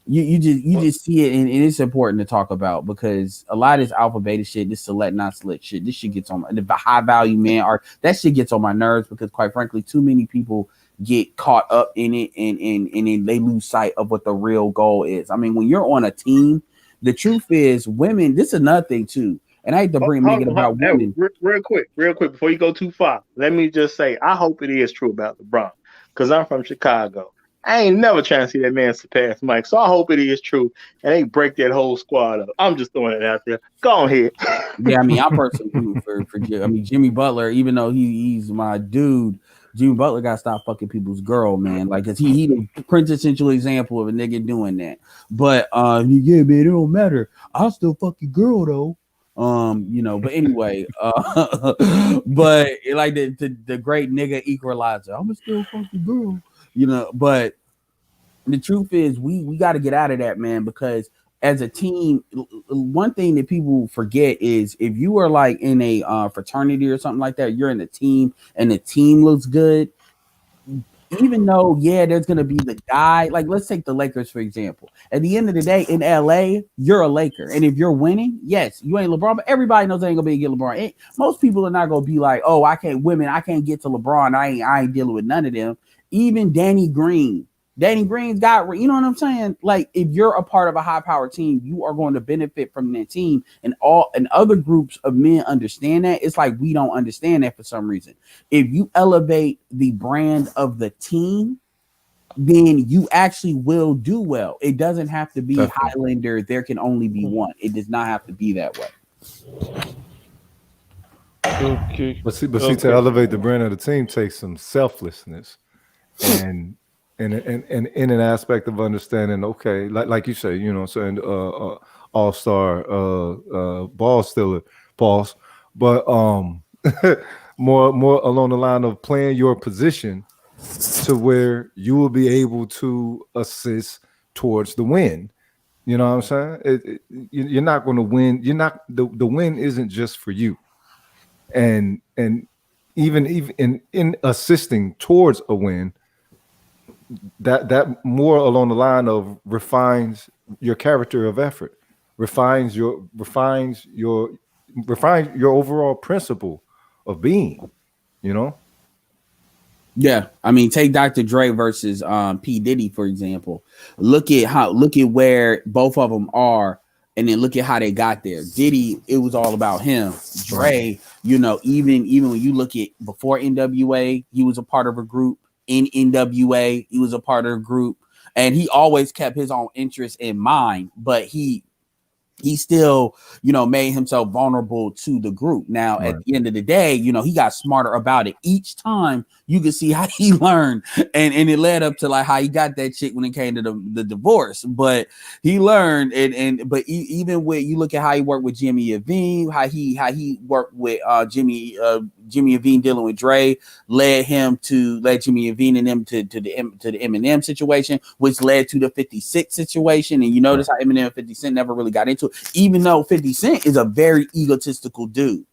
You just see it, and it's important to talk about because a lot of this alpha beta shit, this select not select shit, this shit gets on the high value man art. That shit gets on my nerves because, quite frankly, too many people get caught up in it, and then they lose sight of what the real goal is. I mean, when you're on a team, the truth is, women. This is another thing too, and I hate to make it about women. Real quick, before you go too far, let me just say, I hope it is true about LeBron because I'm from Chicago. I ain't never trying to see that man surpass Mike. So I hope it is true. And they break that whole squad up. I'm just throwing it out there. Go ahead. Yeah, I mean, I'm personally for Jimmy Butler, even though he's my dude, Jimmy Butler got to stop fucking people's girl, man. Like, cause he the quintessential example of a nigga doing that. But yeah, man, it don't matter. I'll still fuck your girl though. But anyway, but like the great nigga equalizer, I'm still fucking girl, but the truth is we got to get out of that, man, because as a team, one thing that people forget is if you are like in a fraternity or something like that, you're in a team and the team looks good, even though, there's going to be the guy, like let's take the Lakers, for example. At the end of the day, in LA, you're a Laker. And if you're winning, yes, you ain't LeBron, but everybody knows they ain't going to be able to get LeBron. Most people are not going to be like, oh, I can't get to LeBron. I ain't dealing with none of them. Even Danny Green's got, you know what I'm saying? Like, if you're a part of a high-powered team, you are going to benefit from that team. And other groups of men understand that. It's like we don't understand that for some reason. If you elevate the brand of the team, then you actually will do well. It doesn't have to be Highlander. There can only be one. It does not have to be that way. Okay. But see, to elevate the brand of the team takes some selflessness and in an aspect of understanding, okay, like you say, saying all-star ball stealer, pause, but more along the line of playing your position to where you will be able to assist towards the win. You know what I'm saying? You're not going to win. You're not the win isn't just for you, and even in assisting towards a win. That more along the line of refines your character of effort, refines your overall principle of being, Yeah, I mean, take Dr. Dre versus P. Diddy, for example. Look at where both of them are, and then look at how they got there. Diddy, it was all about him. Dre, even when you look at before NWA, he was a part of a group. In NWA, he was a part of a group, and he always kept his own interests in mind, but he still, made himself vulnerable to the group. Now, at the end of the day, he got smarter about it. Each time you could see how he learned, and it led up to like how he got that chick when it came to the divorce. But he learned, but even with you look at how he worked with Jimmy Iovine, how he worked with Jimmy Iovine dealing with Dre, led Jimmy Iovine and them to the Eminem situation, which led to the 50 Cent situation. And you notice how Eminem and 50 Cent never really got into it, even though 50 Cent is a very egotistical dude.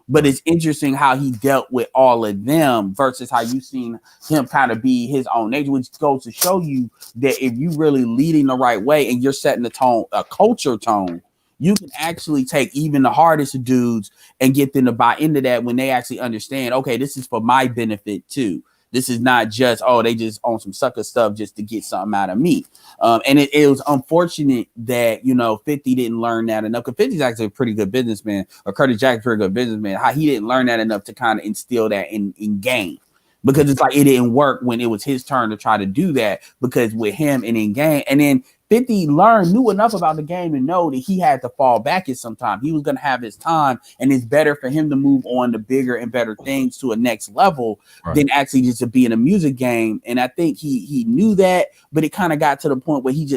But it's interesting how he dealt with all of them versus how you've seen him kind of be his own nature, which goes to show you that if you really leading the right way and you're setting the tone, a culture tone, you can actually take even the hardest dudes and get them to buy into that when they actually understand, okay, this is for my benefit too. This is not just, they just on some sucker stuff just to get something out of me. And it was unfortunate that, 50 didn't learn that enough, because 50's actually a pretty good businessman, or Curtis Jackson's a pretty good businessman, how he didn't learn that enough to kind of instill that in game. Because it's like it didn't work when it was his turn to try to do that, because with him and in game, and then 50 knew enough about the game to know that he had to fall back at some time. He was going to have his time, and it's better for him to move on to bigger and better things to a next level than actually just to be in a music game. And I think he knew that, but it kind of got to the point where he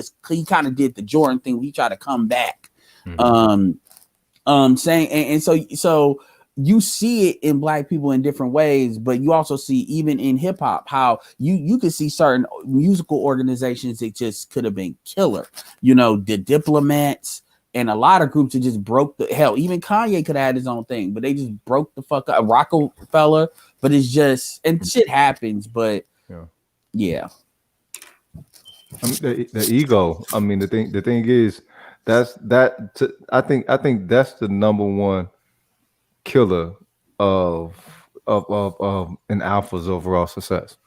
kind of did the Jordan thing. He tried to come back. So you see it in Black people in different ways, but you also see even in hip hop how you can see certain musical organizations that just could have been killer. The Diplomats and a lot of groups that just broke the hell. Even Kanye could have had his own thing, but they just broke the fuck up. Rockefeller, but it's just, and shit happens. But yeah. I mean, the ego. I mean, the thing is I think that's the number one killer of an alpha's overall success,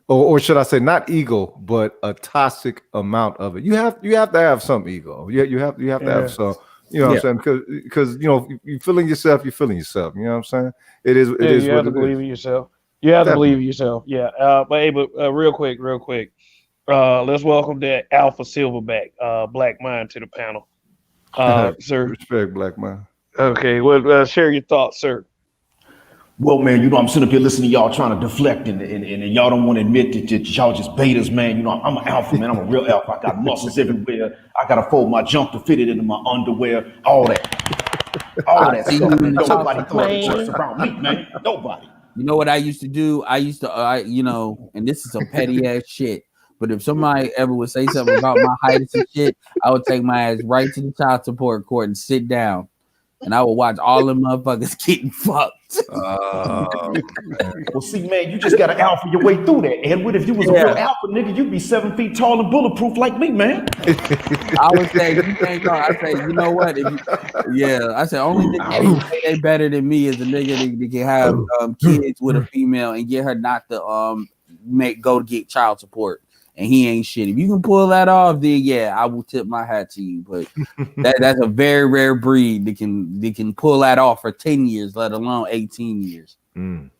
or should I say not ego, but a toxic amount of it. You have to have some ego. You have to have some. You know what I'm saying? Because you're feeling yourself. You're feeling yourself. You know what I'm saying? It is. You have to believe in yourself. You have to believe in yourself. Yeah. But real quick. Let's welcome that Alpha Silverback, Black Mind, to the panel. Sir. Respect, Black Mind. Okay, well, share your thoughts, sir. Well, man, I'm sitting up here listening to y'all trying to deflect, and y'all don't want to admit that y'all just betas, man. I'm an alpha, man. I'm a real alpha. I got muscles everywhere. I got to fold my jumper, fit it into my underwear, all that. All that see stuff, you man. in the Nobody top thought it man. works around me, man. Nobody. You know what I used to do? You know, and this is some petty ass shit. But if somebody ever would say something about my height and shit, I would take my ass right to the child support court and sit down, and I would watch all them motherfuckers getting fucked. Well, see, man, you just got to alpha your way through that, Edward. If you was a real alpha nigga, you'd be 7 feet tall and bulletproof like me, man. I would say, you ain't gonna. I say, you know what? I said, only nigga that say they better than me is a nigga that can have kids with a female and get her not to go to get child support, and he ain't shit. If you can pull that off, then yeah, I will tip my hat to you. But that's a very rare breed that can pull that off for 10 years, let alone 18 years.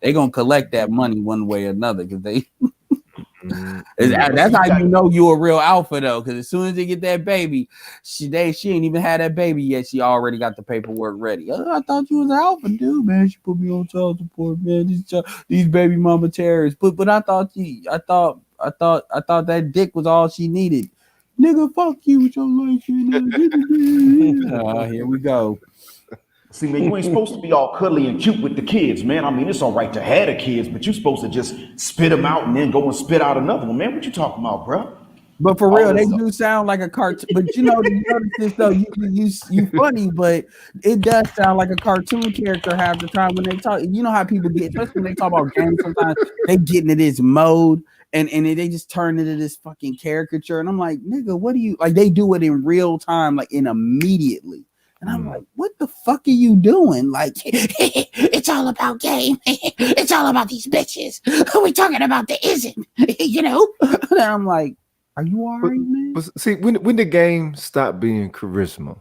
They gonna collect that money one way or another because they. That's how you know you a real alpha though, because as soon as they get that baby, she ain't even had that baby yet. She already got the paperwork ready. Oh, I thought you was an alpha dude, man. She put me on child support, man. These baby mama terrorists. But I thought that dick was all she needed. Nigga, fuck you with your life. Here we go. See, man, you ain't supposed to be all cuddly and cute with the kids, man. I mean, it's all right to have the kids, but you're supposed to just spit them out and then go and spit out another one, man. What you talking about, bro? But for real, they do sound like a cartoon. But you know this though, you funny, but it does sound like a cartoon character half the time when they talk. You know how people get, especially when they talk about games. Sometimes they get into this mode and they just turn into this fucking caricature. And I'm like, nigga, what do you like? They do it in real time, like in immediately. And I'm like, what the fuck are you doing? Like, it's all about game. It's all about these bitches. We talking about the isn't, you know? And I'm like, are you all right, man? But see, when the game stopped being charisma?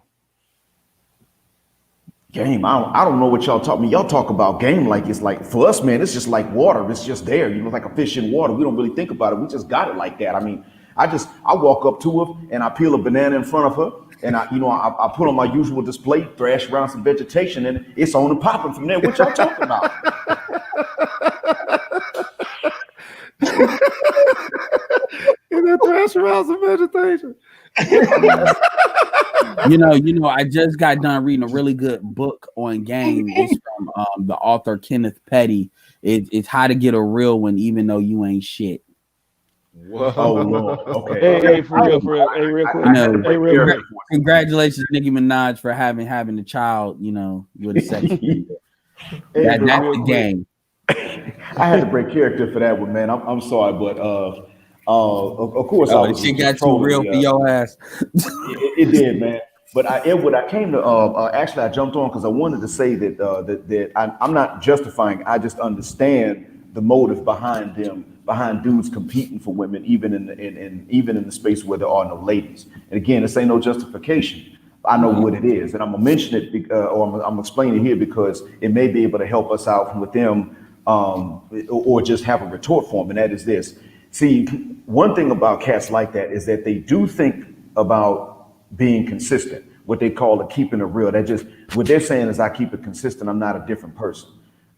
Game, I don't know what y'all talk me. Y'all talk about game like it's like, for us, man, it's just like water. It's just there. You know, like a fish in water. We don't really think about it. We just got it like that. I mean, I walk up to her and I peel a banana in front of her. And I put on my usual display, thrash around some vegetation, and it's on and popping from there. What y'all talking about? And then thrash around some vegetation. You know, I just got done reading a really good book on game. It's from the author Kenneth Petty. It's How to Get a Real One Even Though You Ain't Shit. Whoa. Oh Lord. Okay. Hey, for real. Hey, real quick. Congratulations, Nicki Minaj, for having a child. You know, with a sex. That's the game. I had to break character for that one, man. I'm sorry, but of course, She got too real for your ass. It did, man. But I came to actually I jumped on because I wanted to say that I'm not justifying. I just understand the motive behind dudes competing for women, even in the space where there are no ladies. And again, this ain't no justification. I know what it is, and I'm gonna mention it, or I'm explaining it here because it may be able to help us out with them, or just have a retort for them. And that is this: see, one thing about cats like that is that they do think about being consistent. What they call it keeping it real. What they're saying is, I keep it consistent. I'm not a different person.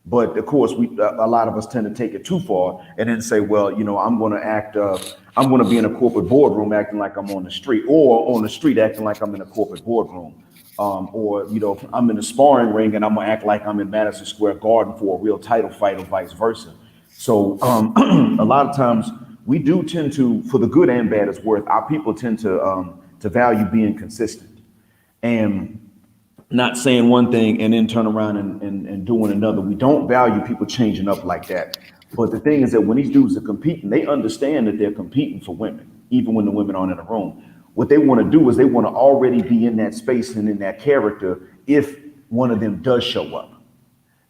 But of course, a lot of us tend to take it too far and then say, well, you know, I'm going to be in a corporate boardroom acting like I'm on the street, or on the street acting like I'm in a corporate boardroom. Or, you know, I'm in a sparring ring and I'm going to act like I'm in Madison Square Garden for a real title fight, or vice versa. So a lot of times we do tend to, for the good and bad it's worth, our people tend to value being consistent and not saying one thing and then turn around and doing another. We don't value people changing up like that. But the thing is that when these dudes are competing, they understand that they're competing for women, even when the women aren't in the room. What they want to do is they want to already be in that space and in that character if one of them does show up.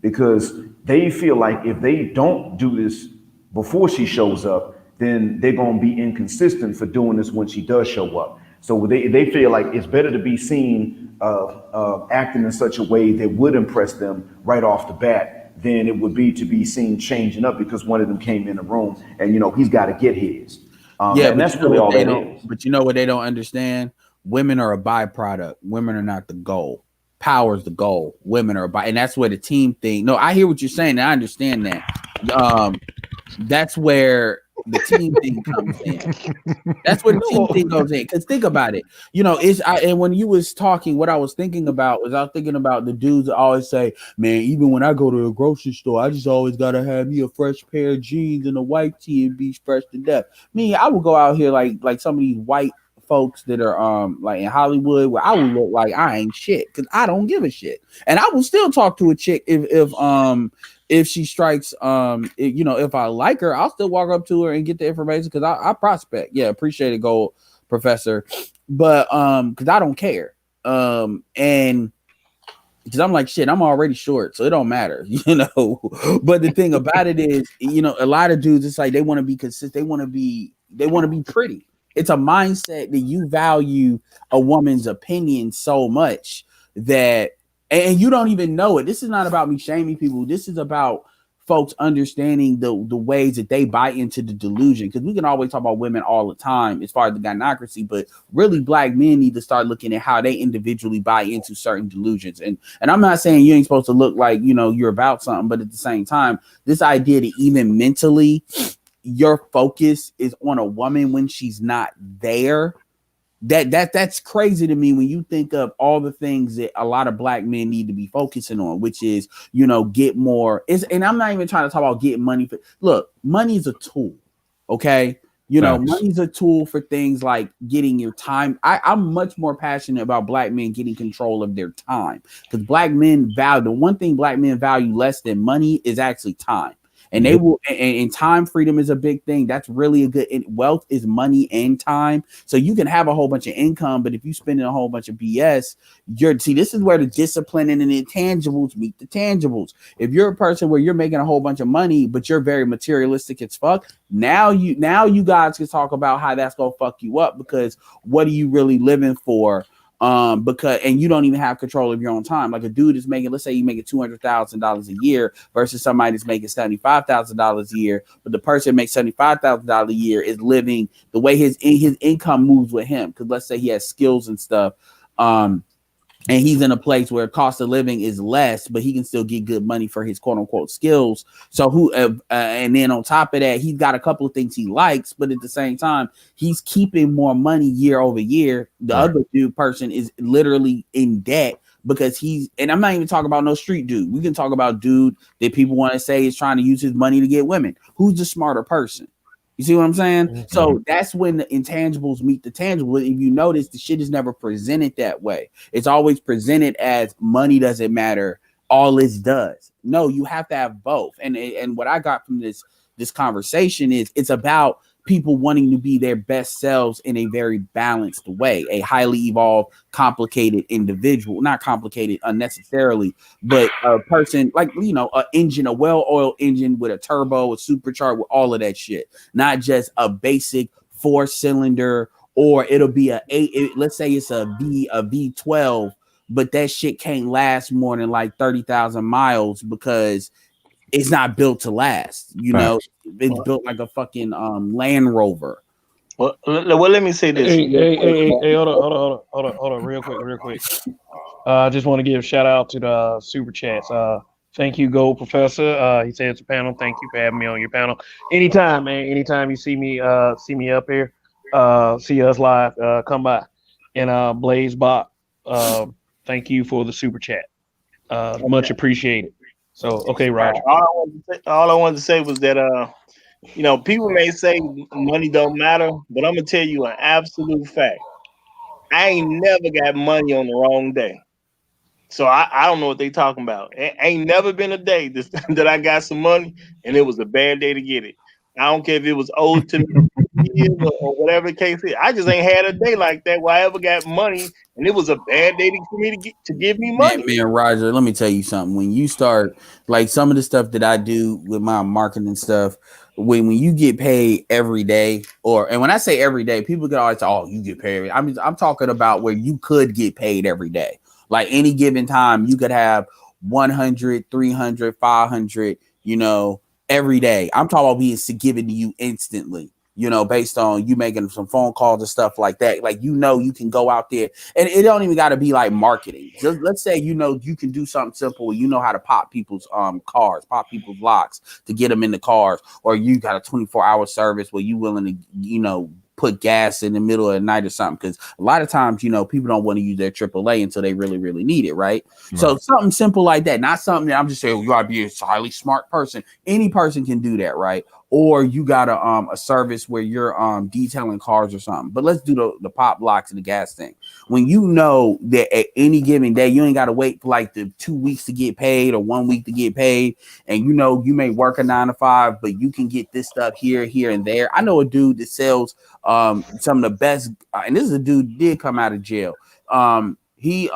Because they feel like if they don't do this before she shows up, then they're going to be inconsistent for doing this when she does show up. So they feel like it's better to be seen acting in such a way that would impress them right off the bat than it would be to be seen changing up because one of them came in the room and, you know, he's got to get his. And that's really all that is. But you know what they don't understand? Women are a byproduct. Women are not the goal. Power is the goal. Women are and that's where the team thing. No, I hear what you're saying. And I understand that. That's where the team thing comes in. That's where the team thing goes in. Because think about it, and when you was talking, what I was thinking about was I was thinking about the dudes that always say, man, even when I go to a grocery store, I just always gotta have me a fresh pair of jeans and a white tee and be fresh to death. Me, I would go out here like some of these white folks that are like in Hollywood where I would look like I ain't shit because I don't give a shit. And I will still talk to a chick if she strikes if I like her, I'll still walk up to her and get the information because I prospect. Yeah, appreciate it, gold professor. But because I don't care. And because I'm like, shit, I'm already short, so it don't matter, But the thing about it is, a lot of dudes, it's like they want to be consistent, they want to be pretty. It's a mindset that you value a woman's opinion so much that, and you don't even know it. This is not about me shaming people. This is about folks understanding the ways that they buy into the delusion. Because we can always talk about women all the time as far as the gynocracy, but really black men need to start looking at how they individually buy into certain delusions. And I'm not saying you ain't supposed to look like, you're about something, but at the same time, this idea that even mentally your focus is on a woman when she's not there, that's crazy to me when you think of all the things that a lot of black men need to be focusing on, which is, get more. And I'm not even trying to talk about getting money. Look, money is a tool, okay? Money's a tool for things like getting your time. I'm much more passionate about black men getting control of their time because black men value, the one thing black men value less than money is actually time. And they will, and time freedom is a big thing. That's really a good. Wealth is money and time. So you can have a whole bunch of income, but if you spend a whole bunch of BS, this is where the discipline and the intangibles meet the tangibles. If you're a person where you're making a whole bunch of money, but you're very materialistic as fuck, now you guys can talk about how that's gonna fuck you up because what are you really living for? And you don't even have control of your own time. Like a dude is making, let's say you making $200,000 a year versus somebody that's making $75,000 a year, but the person makes $75,000 a year is living the way his income moves with him. Because let's say he has skills and stuff, and he's in a place where cost of living is less, but he can still get good money for his quote unquote skills. So and then on top of that, he's got a couple of things he likes, but at the same time, he's keeping more money year over year. The other person is literally in debt because and I'm not even talking about no street dude. We can talk about dude that people want to say is trying to use his money to get women. Who's the smarter person? You see what I'm saying? Mm-hmm. So that's when the intangibles meet the tangible. If you notice, the shit is never presented that way. It's always presented as money doesn't matter. All this does. No, you have to have both. And what I got from this conversation is it's about people wanting to be their best selves in a very balanced way, a highly evolved, complicated individual, not complicated unnecessarily, but a person like, an engine, a well-oiled engine with a turbo, a supercharged, with all of that shit, not just a basic 4-cylinder, or it'll be let's say it's a V12, but that shit can't last more than like 30,000 miles because it's not built to last, It's built like a fucking Land Rover. Well, let me say this. Hey, hold on, real quick. I just want to give a shout out to the super chats. Thank you, Gold Professor. He said it's a panel. Thank you for having me on your panel. Anytime, man. Anytime you see me up here, see us live, come by. And Blaze Bot, thank you for the super chat. Much appreciated. So, okay, Roger. All I wanted to say was that, people may say money don't matter, but I'm going to tell you an absolute fact. I ain't never got money on the wrong day. So I don't know what they talking about. Ain't never been a day that I got some money and it was a bad day to get it. I don't care if it was owed to me or whatever the case is. I just ain't had a day like that where I ever got money and it was a bad day for me to give me money. Man, Roger, let me tell you something. When you start, like some of the stuff that I do with my marketing stuff, when you get paid every day, and when I say every day, people get always say, "Oh, you get paid." I'm talking about where you could get paid every day. Like any given time, you could have 100, 300, 500, every day. I'm talking about being given to you instantly. you know, based on you making some phone calls and stuff like that. Like, you know, you can go out there, and it don't even got to be like marketing. Just let's say, you know, you can do something simple. You know how to pop people's cars, pop people's locks to get them in the cars, or you got a 24-hour service where you willing to, you know, put gas in the middle of the night or something, because a lot of times, you know, people don't want to use their AAA until they really, really need it, right? So something simple like that, not something that I'm just saying, you gotta be a highly smart person. Any person can do that, right? Or you got a service where you're detailing cars or something. But let's do the pop locks and the gas thing. When you know that at any given day, you ain't got to wait for like the 2 weeks to get paid or 1 week to get paid. And you know, you may work a 9 to 5, but you can get this stuff here, and there. I know a dude that sells some of the best, and this is a dude did come out of jail. He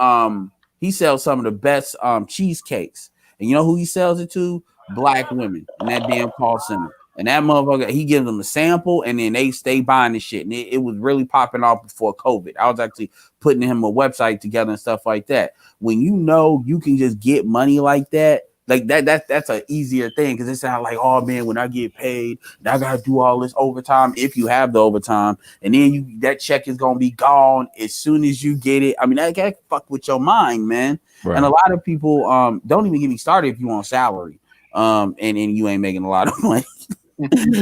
sells some of the best cheesecakes. And you know who he sells it to? Black women in that damn call center. And that motherfucker, he gives them a sample, and then they stay buying this shit. And it was really popping off before COVID. I was actually putting him a website together and stuff like that. When you know you can just get money like that, that's an easier thing, because it sounds like, oh man, when I get paid, I gotta do all this overtime if you have the overtime, and then that check is gonna be gone as soon as you get it. I mean, that can fuck with your mind, man. Right. And a lot of people don't even get me started if you want salary, and you ain't making a lot of money.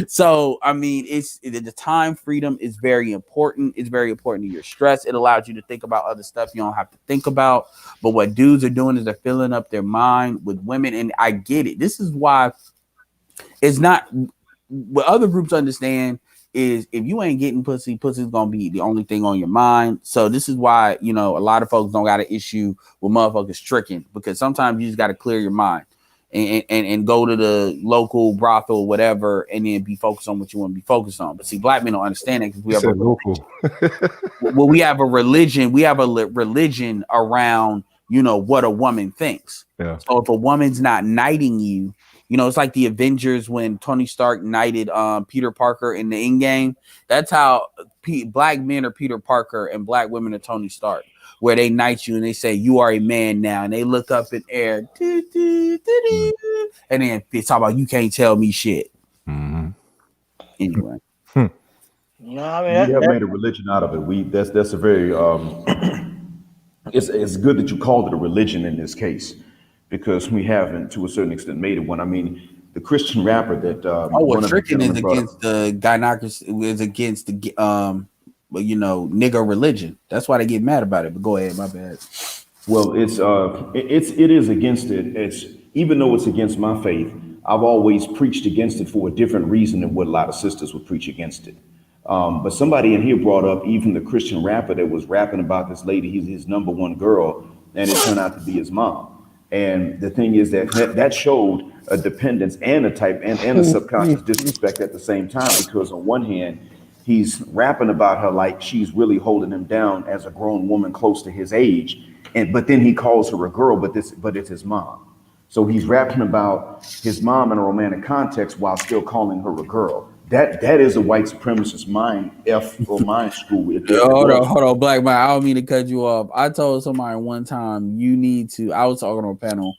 So I mean, the time freedom is very important. It's very important to your stress. It allows you to think about other stuff you don't have to think about. But what dudes are doing is they're filling up their mind with women, and I get it. This is why it's not what other groups understand is if you ain't getting pussy's gonna be the only thing on your mind. So this is why, you know, a lot of folks don't got an issue with motherfuckers tricking, because sometimes you just got to clear your mind. And go to the local brothel or whatever, and then be focused on what you want to be focused on. But see, black men don't understand that, because we have local. Well, we have a religion. We have a religion around, you know, what a woman thinks. Yeah. So if a woman's not knighting you, you know, it's like the Avengers when Tony Stark knighted Peter Parker in the Endgame. That's how black men are Peter Parker and black women are Tony Stark, where they knight you and they say you are a man now, and they look up in air, and then they talk about you can't tell me shit. Mm-hmm. Anyway, no, I mean, we have made a religion out of it. That's a very it's good that you called it a religion in this case, because we haven't, to a certain extent, made it one. I mean, the Christian rapper that tricking is against the gynocracy, is against the you know, nigga religion. That's why they get mad about it. But go ahead, my bad. Well, it is against it. It's, even though it's against my faith, I've always preached against it for a different reason than what a lot of sisters would preach against it. But somebody in here brought up even the Christian rapper that was rapping about this lady. He's his number one girl, and it turned out to be his mom. And the thing is that showed a dependence and a type and a subconscious disrespect at the same time, because on one hand, he's rapping about her like she's really holding him down as a grown woman close to his age, but then he calls her a girl, but it's his mom. So he's rapping about his mom in a romantic context while still calling her a girl. That is a white supremacist mind school. Hold on, Black Man. I don't mean to cut you off. I told somebody one time, I was talking on a panel,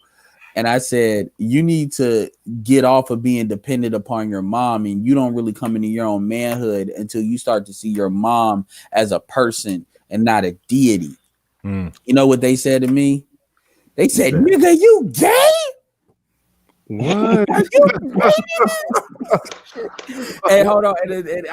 and I said, you need to get off of being dependent upon your mom, and you don't really come into your own manhood until you start to see your mom as a person and not a deity. You know what they said to me? They said, nigga, you gay? What? Hey, hold on. It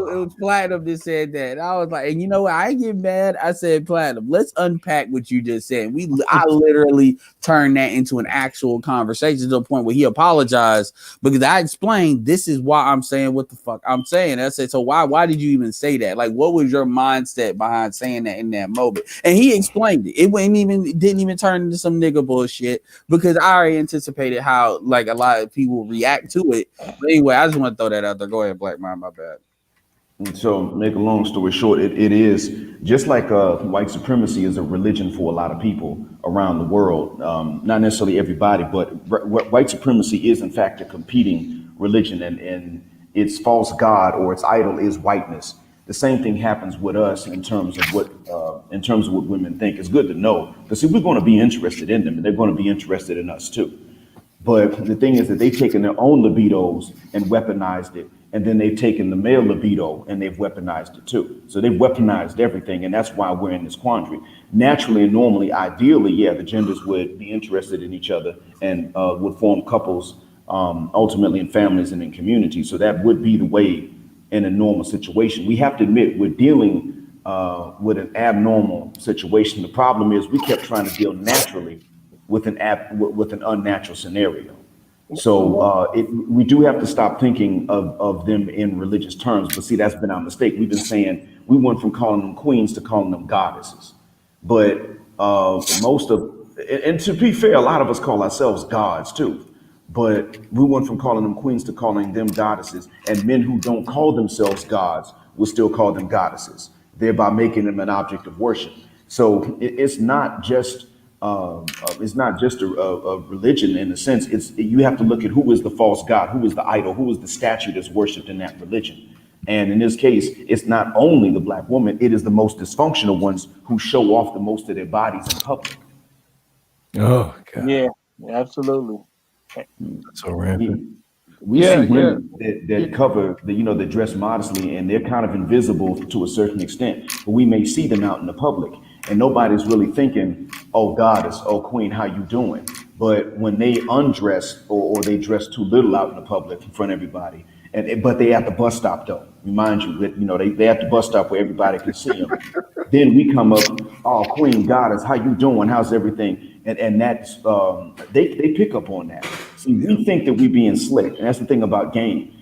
was Platinum that said that. And I was like, and you know what? I ain't get mad. I said, Platinum, let's unpack what you just said. I literally turned that into an actual conversation to the point where he apologized, because I explained this is why I'm saying what the fuck I'm saying. I said, so why did you even say that? Like, what was your mindset behind saying that in that moment? And he explained it. It didn't even turn into some nigga bullshit, because I already anticipated how like a lot of people react to it. But anyway, I just want to throw that out there. Go ahead, Black Man, my bad. And so, make a long story short, it is just like white supremacy is a religion for a lot of people around the world. Not necessarily everybody, but white supremacy is in fact a competing religion, and its false god or its idol is whiteness. The same thing happens with us in terms of what women think. It's good to know, because see, we're going to be interested in them, and they're going to be interested in us too. But the thing is that they've taken their own libidos and weaponized it And then they've taken the male libido and they've weaponized it too. So they've weaponized everything, and that's why we're in this quandary. Naturally and normally, ideally, yeah, the genders would be interested in each other and would form couples, ultimately in families and in communities. So that would be the way in a normal situation. We have to admit we're dealing with an abnormal situation. The problem is we kept trying to deal naturally with an unnatural scenario. So we do have to stop thinking of them in religious terms. But see, that's been our mistake. We've been saying we went from calling them queens to calling them goddesses. But and to be fair, a lot of us call ourselves gods too. But we went from calling them queens to calling them goddesses. And men who don't call themselves gods will still call them goddesses, thereby making them an object of worship. So it's not just a religion in a sense. You have to look at who is the false god, who is the idol, who is the statue that's worshipped in that religion. And in this case, it's not only the black woman, it is the most dysfunctional ones who show off the most of their bodies in public. Oh, God. Yeah, absolutely. That's so rampant. We see women that cover, that dress modestly, and they're kind of invisible to a certain extent, but we may see them out in the public, and nobody's really thinking, oh, goddess, oh, queen, how you doing? But when they undress or they dress too little out in the public in front of everybody, but they at the bus stop though, remind you that, they at the bus stop where everybody can see them. Then we come up, oh, queen, goddess, how you doing? How's everything? And that's they pick up on that. See, we think that we being slick, and that's the thing about game.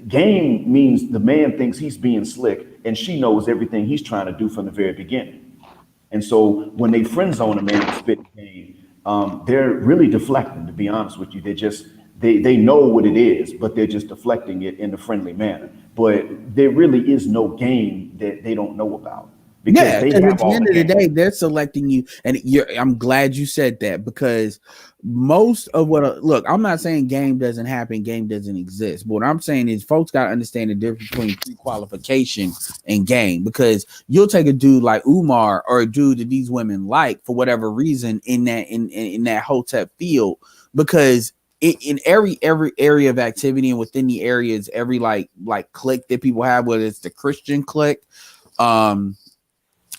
Game means the man thinks he's being slick, and she knows everything he's trying to do from the very beginning. And so when they friend zone a man with spit game, they're really deflecting. To be honest with you, they know what it is, but they're just deflecting it in a friendly manner. But there really is no game that they don't know about. Because at the end of the day, they're selecting you, and I'm glad you said that, because most of look, I'm not saying game doesn't happen, game doesn't exist, but what I'm saying is folks got to understand the difference between pre-qualification and game, because you'll take a dude like Umar or a dude that these women like for whatever reason in that hotep field, because in every area of activity and within the areas, every like clique that people have, whether it's the Christian clique,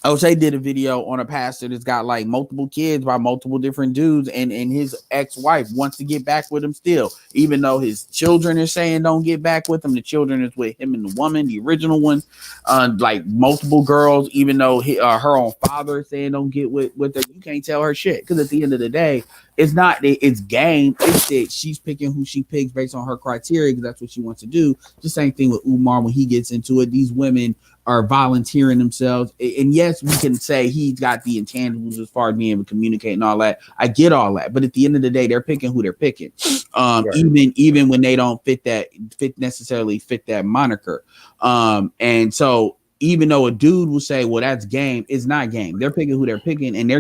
O'Shea did a video on a pastor that's got like multiple kids by multiple different dudes, and his ex-wife wants to get back with him still, even though his children are saying don't get back with him. The children is with him and the woman, the original one, like multiple girls, even though her own father is saying don't get with her. You can't tell her shit, because at the end of the day, it's not that it's game. It's that she's picking who she picks based on her criteria, because that's what she wants to do. The same thing with Umar when he gets into it. These women are volunteering themselves, and yes, we can say he's got the intangibles as far as being able to communicate and all that. I get all that, but at the end of the day, they're picking who they're picking. Right. Even when they don't necessarily fit that moniker. And so even though a dude will say, well, that's game, it's not game. They're picking who they're picking, and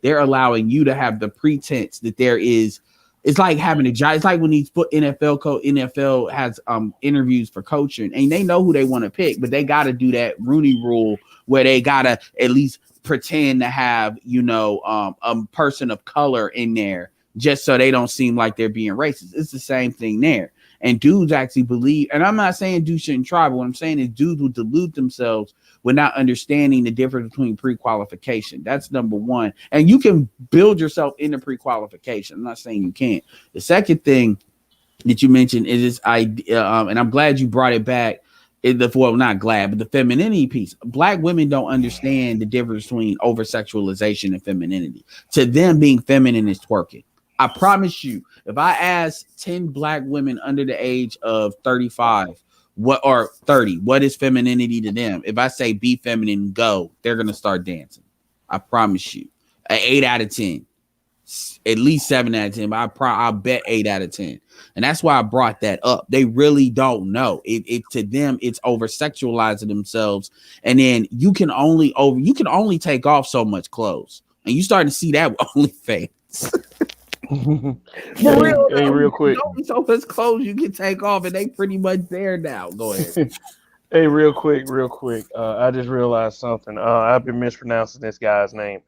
they're allowing you to have the pretense that there is. It's like having a job. It's like when these NFL has interviews for coaching, and they know who they want to pick, but they got to do that Rooney Rule where they got to at least pretend to have, a person of color in there just so they don't seem like they're being racist. It's the same thing there. And dudes actually believe, and I'm not saying dudes shouldn't try, but what I'm saying is dudes will delude themselves without understanding the difference between pre-qualification. That's number one. And you can build yourself into pre-qualification. I'm not saying you can't. The second thing that you mentioned is this idea, and I'm glad you brought it back. Not glad, but the femininity piece. Black women don't understand the difference between over-sexualization and femininity. To them, being feminine is twerking. I promise you, if I ask 10 black women under the age of 35, or 30, what is femininity to them? If I say be feminine, go, they're going to start dancing. I promise you. 8 out of 10. At least 7 out of 10, but I'll bet 8 out of 10. And that's why I brought that up. They really don't know. It to them, it's over sexualizing themselves. And then you can only take off so much clothes. And you starting to see that with OnlyFans. Real quick. So much clothes you can take off, and they pretty much there now. Go ahead. Hey, real quick. I just realized something. I've been mispronouncing this guy's name.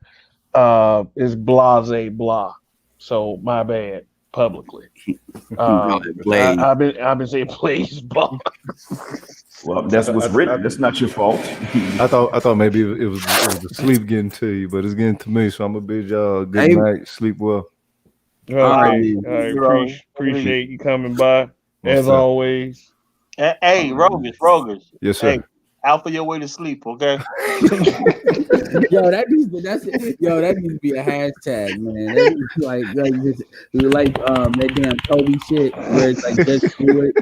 It's Blase Blah. So my bad. publicly. Blaze. I've been saying Blaze ball. Well, that's what's written. That's not your fault. I thought maybe it was the sleep getting to you, but it's getting to me. So I'm gonna bid y'all good Hey. night, sleep well. Okay, right. appreciate you coming by as Most always. Hey, Rogers. Yes, sir. Hey, alpha your way to sleep, okay? Yo, that needs to be a hashtag, man. That needs to that damn Kobe shit where it's like just do it.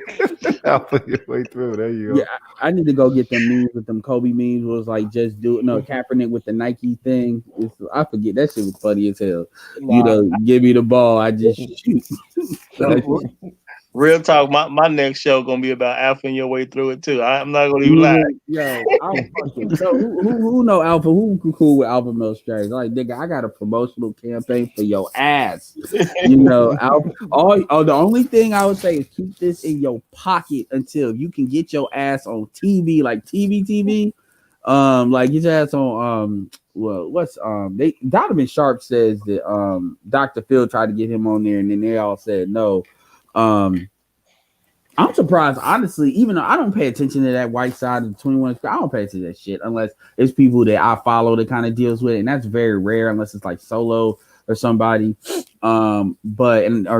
Alpha your way through. There you go. Yeah, I need to go get them memes with them Kobe memes. Where it's like just do it. No, Kaepernick with the Nike thing. I forget that shit was funny as hell. You know, give me the ball, I just shoot. Real talk, my next show gonna be about alphaing your way through it too. I'm not gonna even lie. Yo, I'm fucking. So who know Alpha? Who cool with Alpha Male strategy? Like, nigga, I got a promotional campaign for your ass. You know, Alpha. The only thing I would say is keep this in your pocket until you can get your ass on TV, like TV. Like get your ass on Donovan Sharp says that Dr. Phil tried to get him on there and then they all said no. I'm surprised, honestly, even though I don't pay attention to that white side of the 21. I don't pay attention to that shit unless it's people that I follow that kind of deals with it. And that's very rare unless it's like Solo or somebody. Or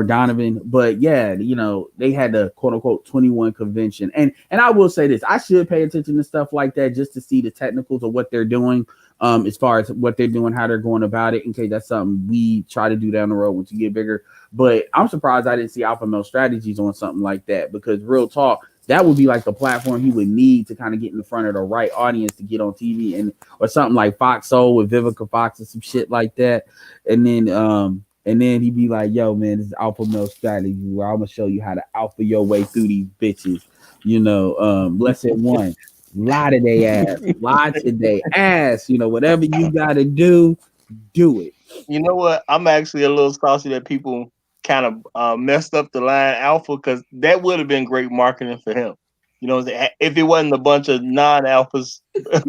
Donovan. But yeah, you know, they had the quote unquote 21 convention. And I will say this, I should pay attention to stuff like that just to see the technicals of what they're doing. As far as what they're doing, how they're going about it, in case that's something we try to do down the road once you get bigger. But I'm surprised I didn't see Alpha Male Strategies on something like that, because real talk, that would be like the platform he would need to kind of get in front of the right audience to get on TV, or something like Fox Soul with Vivica Fox or some shit like that. And then he'd be like, yo, man, this is Alpha Male Strategy where I'm gonna show you how to alpha your way through these bitches. You know, lesson one. Lie to their ass, you know, whatever you gotta do it. You know what? I'm actually a little saucy that people kind of messed up the line alpha, because that would have been great marketing for him. You know, if it wasn't a bunch of non-alphas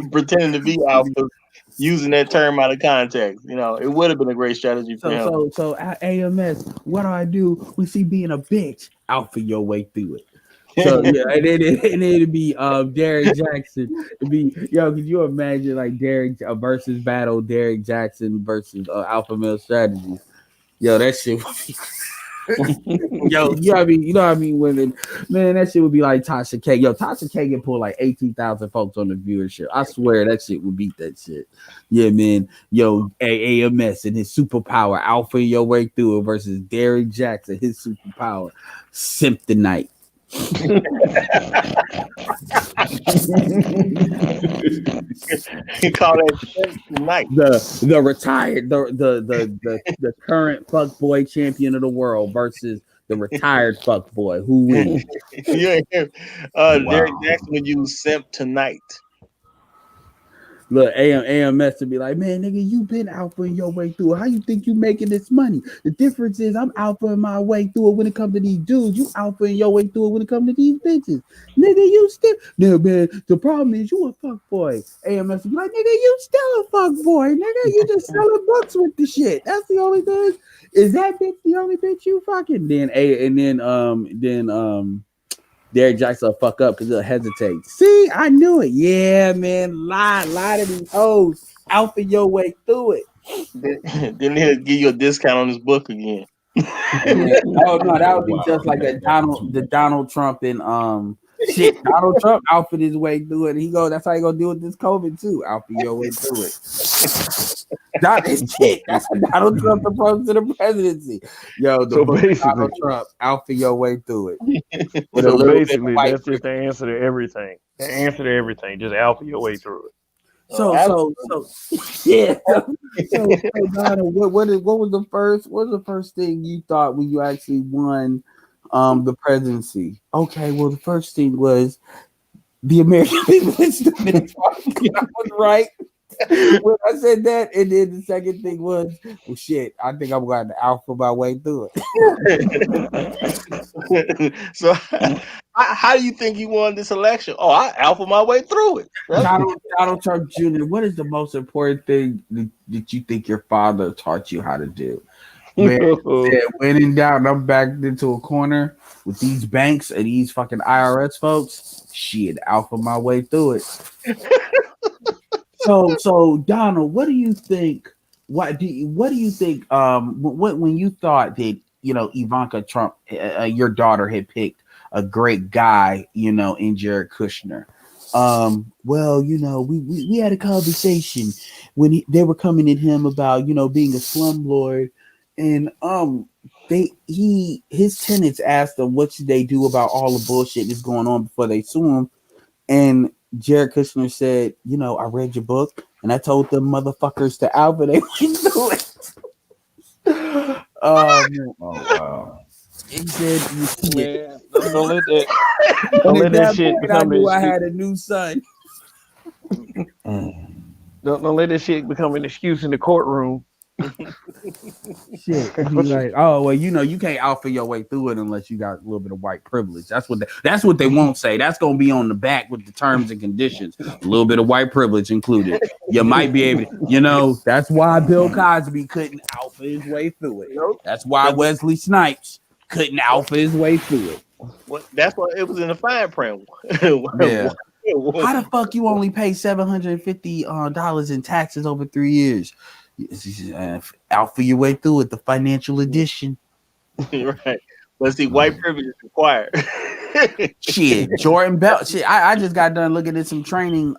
pretending to be alphas using that term out of context, you know, it would have been a great strategy for him. So AMS, what do I do? We see being a bitch, alpha your way through it. So yeah, and then it'd be Derek Jackson. It'd be, yo, could you imagine like Derek versus battle, Derek Jackson versus Alpha Male Strategies? Yo, that shit would be yo, you know what I mean, women, man, that shit would be like Tasha K. Yo, Tasha K can pull like 18,000 folks on the viewership. I swear that shit would beat that shit. Yeah, man. Yo, AMS and his superpower, alpha your way through it versus Derek Jackson, his superpower, simp the night. You call that tonight. The retired the current fuckboy champion of the world versus the retired fuckboy. Who wins? Yeah, Derek Jackson would use simp tonight. Look, AMS to be like, man, nigga, you been alphaing your way through it. How you think you making this money? The difference is I'm alphaing my way through it when it comes to these dudes. You alphaing your way through it when it comes to these bitches. Nigga, you still... No, man, the problem is you a fuckboy. AMS be like, nigga, you still a fuckboy. Nigga, you just selling books with the shit. That's the only thing. Is that bitch the only bitch you fucking? Then Derek Jackson will fuck up because he'll hesitate. See, I knew it. Yeah, man. Lie to these hoes. Alpha your way through it. Then he'll give you a discount on his book again. Oh no, that would be just like the Donald Trump and shit. Donald Trump alpha his way through it. That's how he gonna deal with this COVID too. Alpha your way through it. That is shit. That's a Donald Trump approach to the presidency. Yo, Donald Trump, alpha your way through it. So basically, that's just the answer to everything. The answer to everything, just alpha your way through it. So yeah. So Donna, what was the first thing you thought when you actually won the presidency? Okay, well the first thing was the American people is stupid. I was right when I said that, and then the second thing was, well, shit, I think I'm going to alpha my way through it. So, how do you think you won this election? Oh, I alpha my way through it. Donald Trump Jr., what is the most important thing that you think your father taught you how to do? Man said, when in doubt, I'm backed into a corner with these banks and these fucking IRS folks. Shit, alpha my way through it. So Donald, what do you think? What do you think? When you thought that Ivanka Trump, your daughter, had picked a great guy, in Jared Kushner. Well, we had a conversation when they were coming at him about being a slumlord, and his tenants asked him what should they do about all the bullshit that's going on before they sue him, and Jared Kushner said, I read your book and I told them motherfuckers to alpha they wouldn't do it. Oh wow. He said, Man, don't let that and at that that shit point, I become knew an I excuse. had a new son. Don't let that shit become an excuse in the courtroom. Shit, he's like, oh well, you can't alpha your way through it unless you got a little bit of white privilege. That's what they won't say. That's gonna be on the back with the terms and conditions. A little bit of white privilege included. You might be able to, that's why Bill Cosby couldn't alpha his way through it. Nope. That's why Wesley Snipes couldn't alpha his way through it. That's why it was in the fine print. Yeah. How the fuck you only pay $750 in taxes over 3 years? Alpha your way through it, the financial edition. Right. Let's see, white privilege is required. Shit, Jordan Bell. Shit, I just got done looking at some training,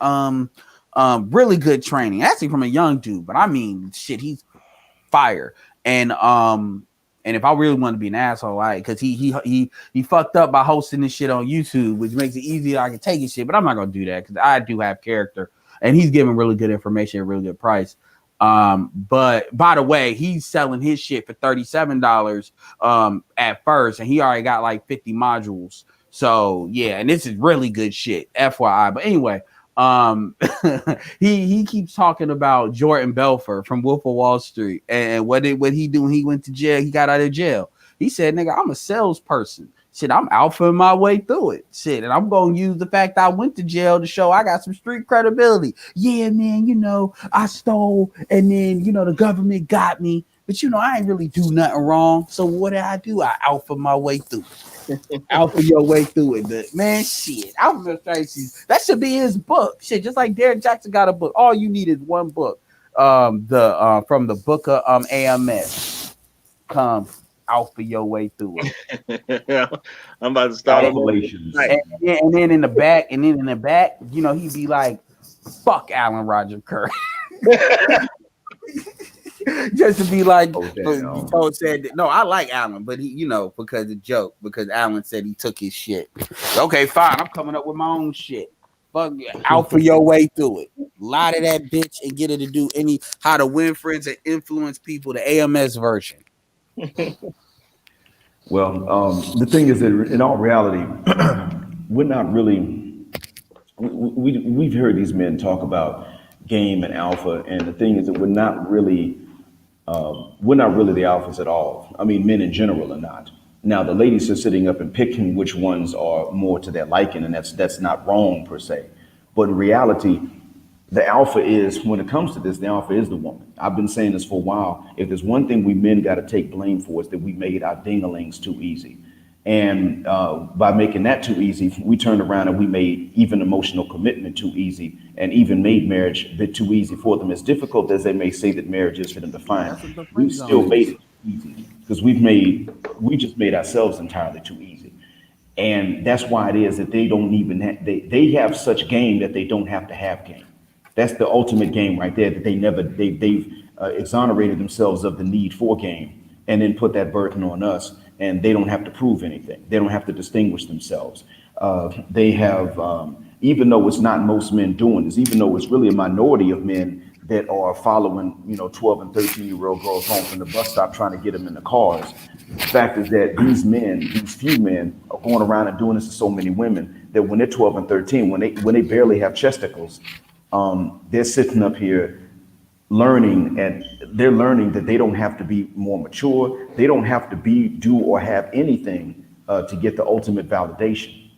really good training, actually from a young dude. But I mean, shit, he's fire. And if I really want to be an asshole, because he fucked up by hosting this shit on YouTube, which makes it easier I can take his shit. But I'm not gonna do that because I do have character, and he's giving really good information at a really good price. But by the way, he's selling his shit for $37 at first, and he already got like 50 modules. So yeah, and this is really good shit, FYI. But anyway, he keeps talking about Jordan Belfort from Wolf of Wall Street and what he do when he went to jail. He got out of jail. He said, "Nigga, I'm a salesperson. Shit, I'm alphaing my way through it. Shit, and I'm gonna use the fact I went to jail to show I got some street credibility. Yeah, man, I stole, and then the government got me, but I ain't really do nothing wrong. So what did I do? I alpha my way through it. Alpha your way through it, but man, shit, alpha strategies. That should be his book. Shit, just like Derek Jackson got a book. All you need is one book. From the book of AMS. Come. Alpha your way through it. I'm about to start and then in the back, he'd be like, "Fuck Alan Roger Curry," just to be like, said, "No, I like Alan, but he, because the joke, because Alan said he took his shit. Okay, fine, I'm coming up with my own shit. Fuck, alpha your way through it. Lie to that bitch and get her to do how to win friends and influence people. The AMS version." Well, the thing is that in all reality, we're not really. We've heard these men talk about game and alpha, and the thing is that we're not really the alphas at all. I mean, men in general are not. Now, the ladies are sitting up and picking which ones are more to their liking, and that's not wrong per se. But in reality, the alpha is, when it comes to this, the alpha is the woman. I've been saying this for a while. If there's one thing we men got to take blame for, is that we made our dingalings too easy. And by making that too easy, we turned around and we made even emotional commitment too easy, and even made marriage a bit too easy for them. As difficult as they may say that marriage is for them to find, we still made it easy because we just made ourselves entirely too easy. And that's why it is that they don't even they have such game that they don't have to have game. That's the ultimate game right there, that they've exonerated themselves of the need for game, and then put that burden on us, and they don't have to prove anything. They don't have to distinguish themselves. They have, even though it's not most men doing this, even though it's really a minority of men that are following, 12 and 13-year-old girls home from the bus stop trying to get them in the cars. The fact is that these few men are going around and doing this to so many women that when they're 12 and 13, when they barely have chesticles, they're sitting up here learning, and they're learning that they don't have to be more mature. They don't have to do or have anything to get the ultimate validation.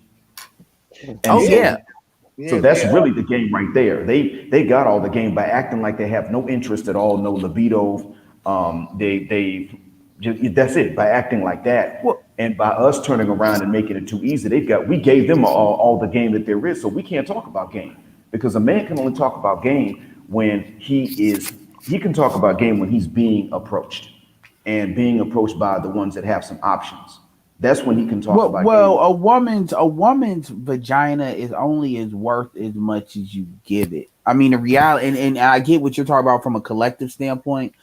So that's really the game right there. They got all the game by acting like they have no interest at all, no libido. That's it. By acting like that, and by us turning around and making it too easy, we gave them all the game that there is. So we can't talk about game because a man can only talk about game when he can talk about game when he's being approached and being approached by the ones that have some options. That's when he can talk about well, game. a woman's vagina is only as worth as much as you give it. I mean, the reality, and I get what you're talking about from a collective standpoint.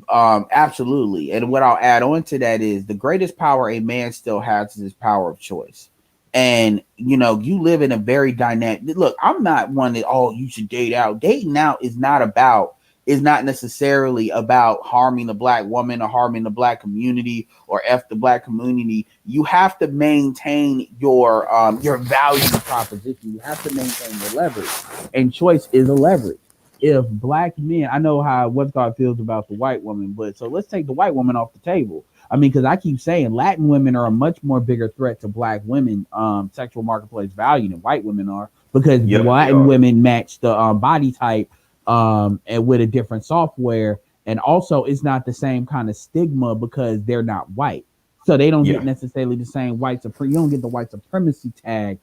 Absolutely. And what I'll add on to that is the greatest power a man still has is his power of choice. And you know, you live in a very dynamic. Look, I'm not one that you should date out. Dating out is not necessarily about harming the black woman or harming the black community or the black community. You have to maintain your value proposition. You have to maintain your leverage, and choice is a leverage. If black men, I know how what God feels about the white woman, but so let's take the white woman off the table. I mean, because I keep saying Latin women are a much more bigger threat to black women sexual marketplace value than white women are, because Latin women match the body type and with a different software, and also it's not the same kind of stigma because they're not white, so they don't get necessarily the same you don't get the white supremacy tag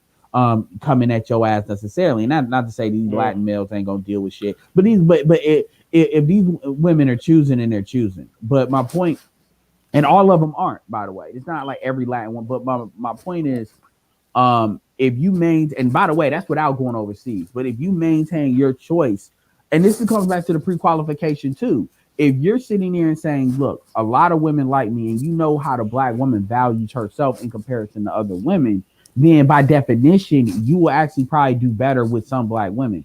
coming at your ass necessarily. And not to say these Latin males ain't gonna deal with shit, but if these women are choosing, and they're choosing, but my point, and all of them aren't, by the way, it's not like every Latin one, but my point is, if you maintain, and by the way, that's without going overseas, but if you maintain your choice, and this comes back to the pre-qualification too. If you're sitting there and saying, look, a lot of women like me, and you know how the black woman values herself in comparison to other women, then by definition, you will actually probably do better with some black women,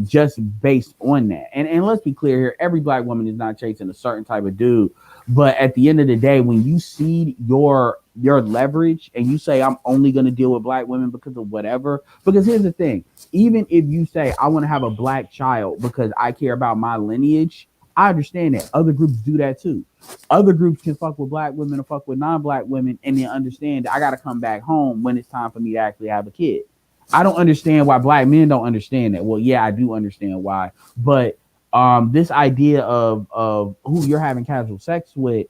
just based on that. And let's be clear here, every black woman is not chasing a certain type of dude. But at the end of the day, when you see your leverage and you say, I'm only going to deal with black women because of whatever, because here's the thing, even if you say, I want to have a black child because I care about my lineage, I understand that. Other groups do that too. Other groups can fuck with black women or fuck with non-black women, and then understand that I got to come back home when it's time for me to actually have a kid. I don't understand why black men don't understand that. Well, yeah, I do understand why. But this idea of who you're having casual sex with,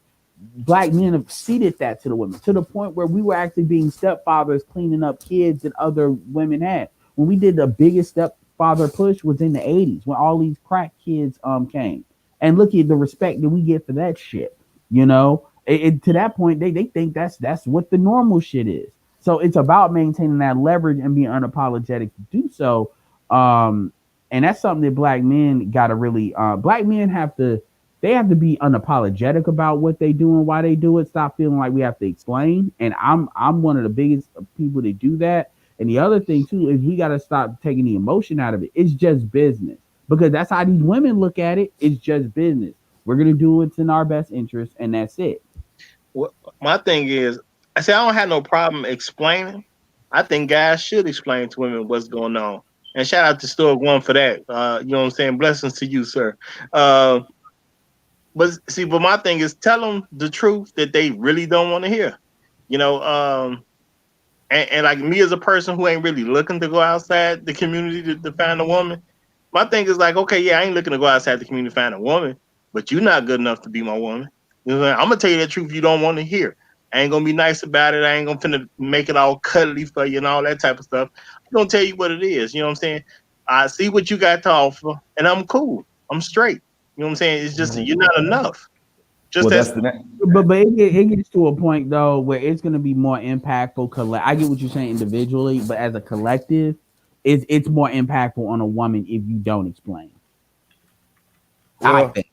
black men have ceded that to the women, to the point where we were actually being stepfathers cleaning up kids that other women had. When we did the biggest stepfather push was in the 80s, when all these crack kids came. And look at the respect that we get for that shit. You know, to that point, they think that's what the normal shit is. So it's about maintaining that leverage and being unapologetic to do so. And that's something that black men gotta really black men have to be unapologetic about what they do and why they do it. Stop feeling like we have to explain. And I'm one of the biggest people that do that. And the other thing too is we gotta stop taking the emotion out of it. It's just business. Because that's how these women look at it. It's just business. We're going to do what's in our best interest, and that's it. Well, my thing is, I don't have no problem explaining. I think guys should explain to women what's going on. And shout out to Store One for that. You know what I'm saying? Blessings to you, sir. But my thing is, tell them the truth that they really don't want to hear. You know, and like me as a person who ain't really looking to go outside the community to find a woman, my thing is like, okay, yeah, I ain't looking to go outside the community to find a woman, but you're not good enough to be my woman. You know what I'm saying? I'm gonna tell you the truth you don't want to hear. I ain't gonna be nice about it. I ain't gonna finna make it all cuddly for you and all that type of stuff. I'm gonna tell you what it is. You know what I'm saying? I see what you got to offer, and I'm cool. I'm straight. You know what I'm saying? It's just you're not enough. Just Well, that's that's the But it gets to a point though where it's going to be more impactful. I get what you're saying individually, but as a collective, it's more impactful on a woman if you don't explain. I think.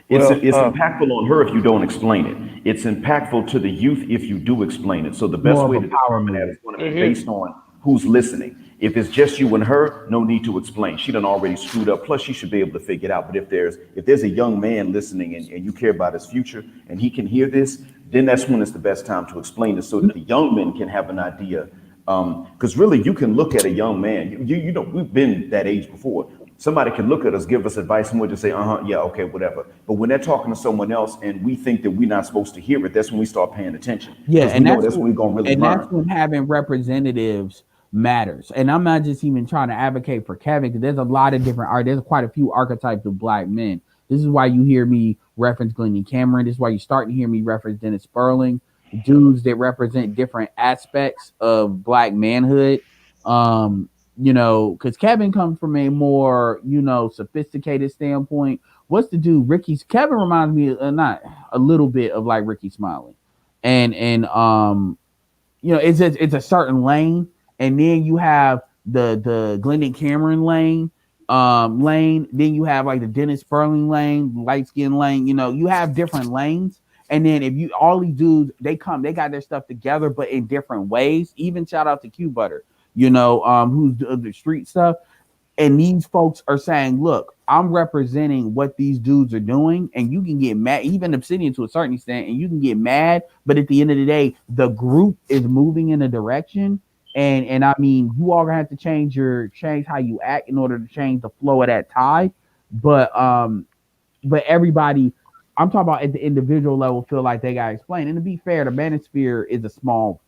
It's impactful on her if you don't explain it. It's impactful to the youth if you do explain it. So the best way to determine that is going to be based on who's listening. If it's just you and her, no need to explain. She done already screwed up. Plus, she should be able to figure it out. But if there's a young man listening and you care about his future and he can hear this, then that's when it's the best time to explain it so that the young men can have an idea. Because really, you can look at a young man. You know, we've been that age before. Somebody can look at us, give us advice, and we'll just say, yeah, okay, whatever. But when they're talking to someone else and we think that we're not supposed to hear it, that's when we start paying attention. Yeah, and that's when we're going to really learn. That's when having representatives matters. And I'm not just even trying to advocate for Kevin, because there's a lot of different there's quite a few archetypes of black men. This is why you hear me reference Glennie Cameron. This is why you're starting to hear me reference Dennis Sperling, dudes that represent different aspects of black manhood. Because Kevin comes from a more, sophisticated standpoint. What's the dude? Kevin reminds me not a little bit of like Ricky Smiley. And it's a certain lane, and then you have the Glendon Cameron lane. Then you have like the Dennis Sperling lane, light skin lane. You have different lanes. And then if you all these dudes, they got their stuff together, but in different ways. Even shout out to Q Butter, who's the street stuff. And these folks are saying, look, I'm representing what these dudes are doing, and you can get mad, even Obsidian to a certain extent, and you can get mad, but at the end of the day, the group is moving in a direction. And I mean, you all gonna have to change how you act in order to change the flow of that tide. But everybody, I'm talking about at the individual level, feel like they gotta explain. And to be fair, the manosphere is a small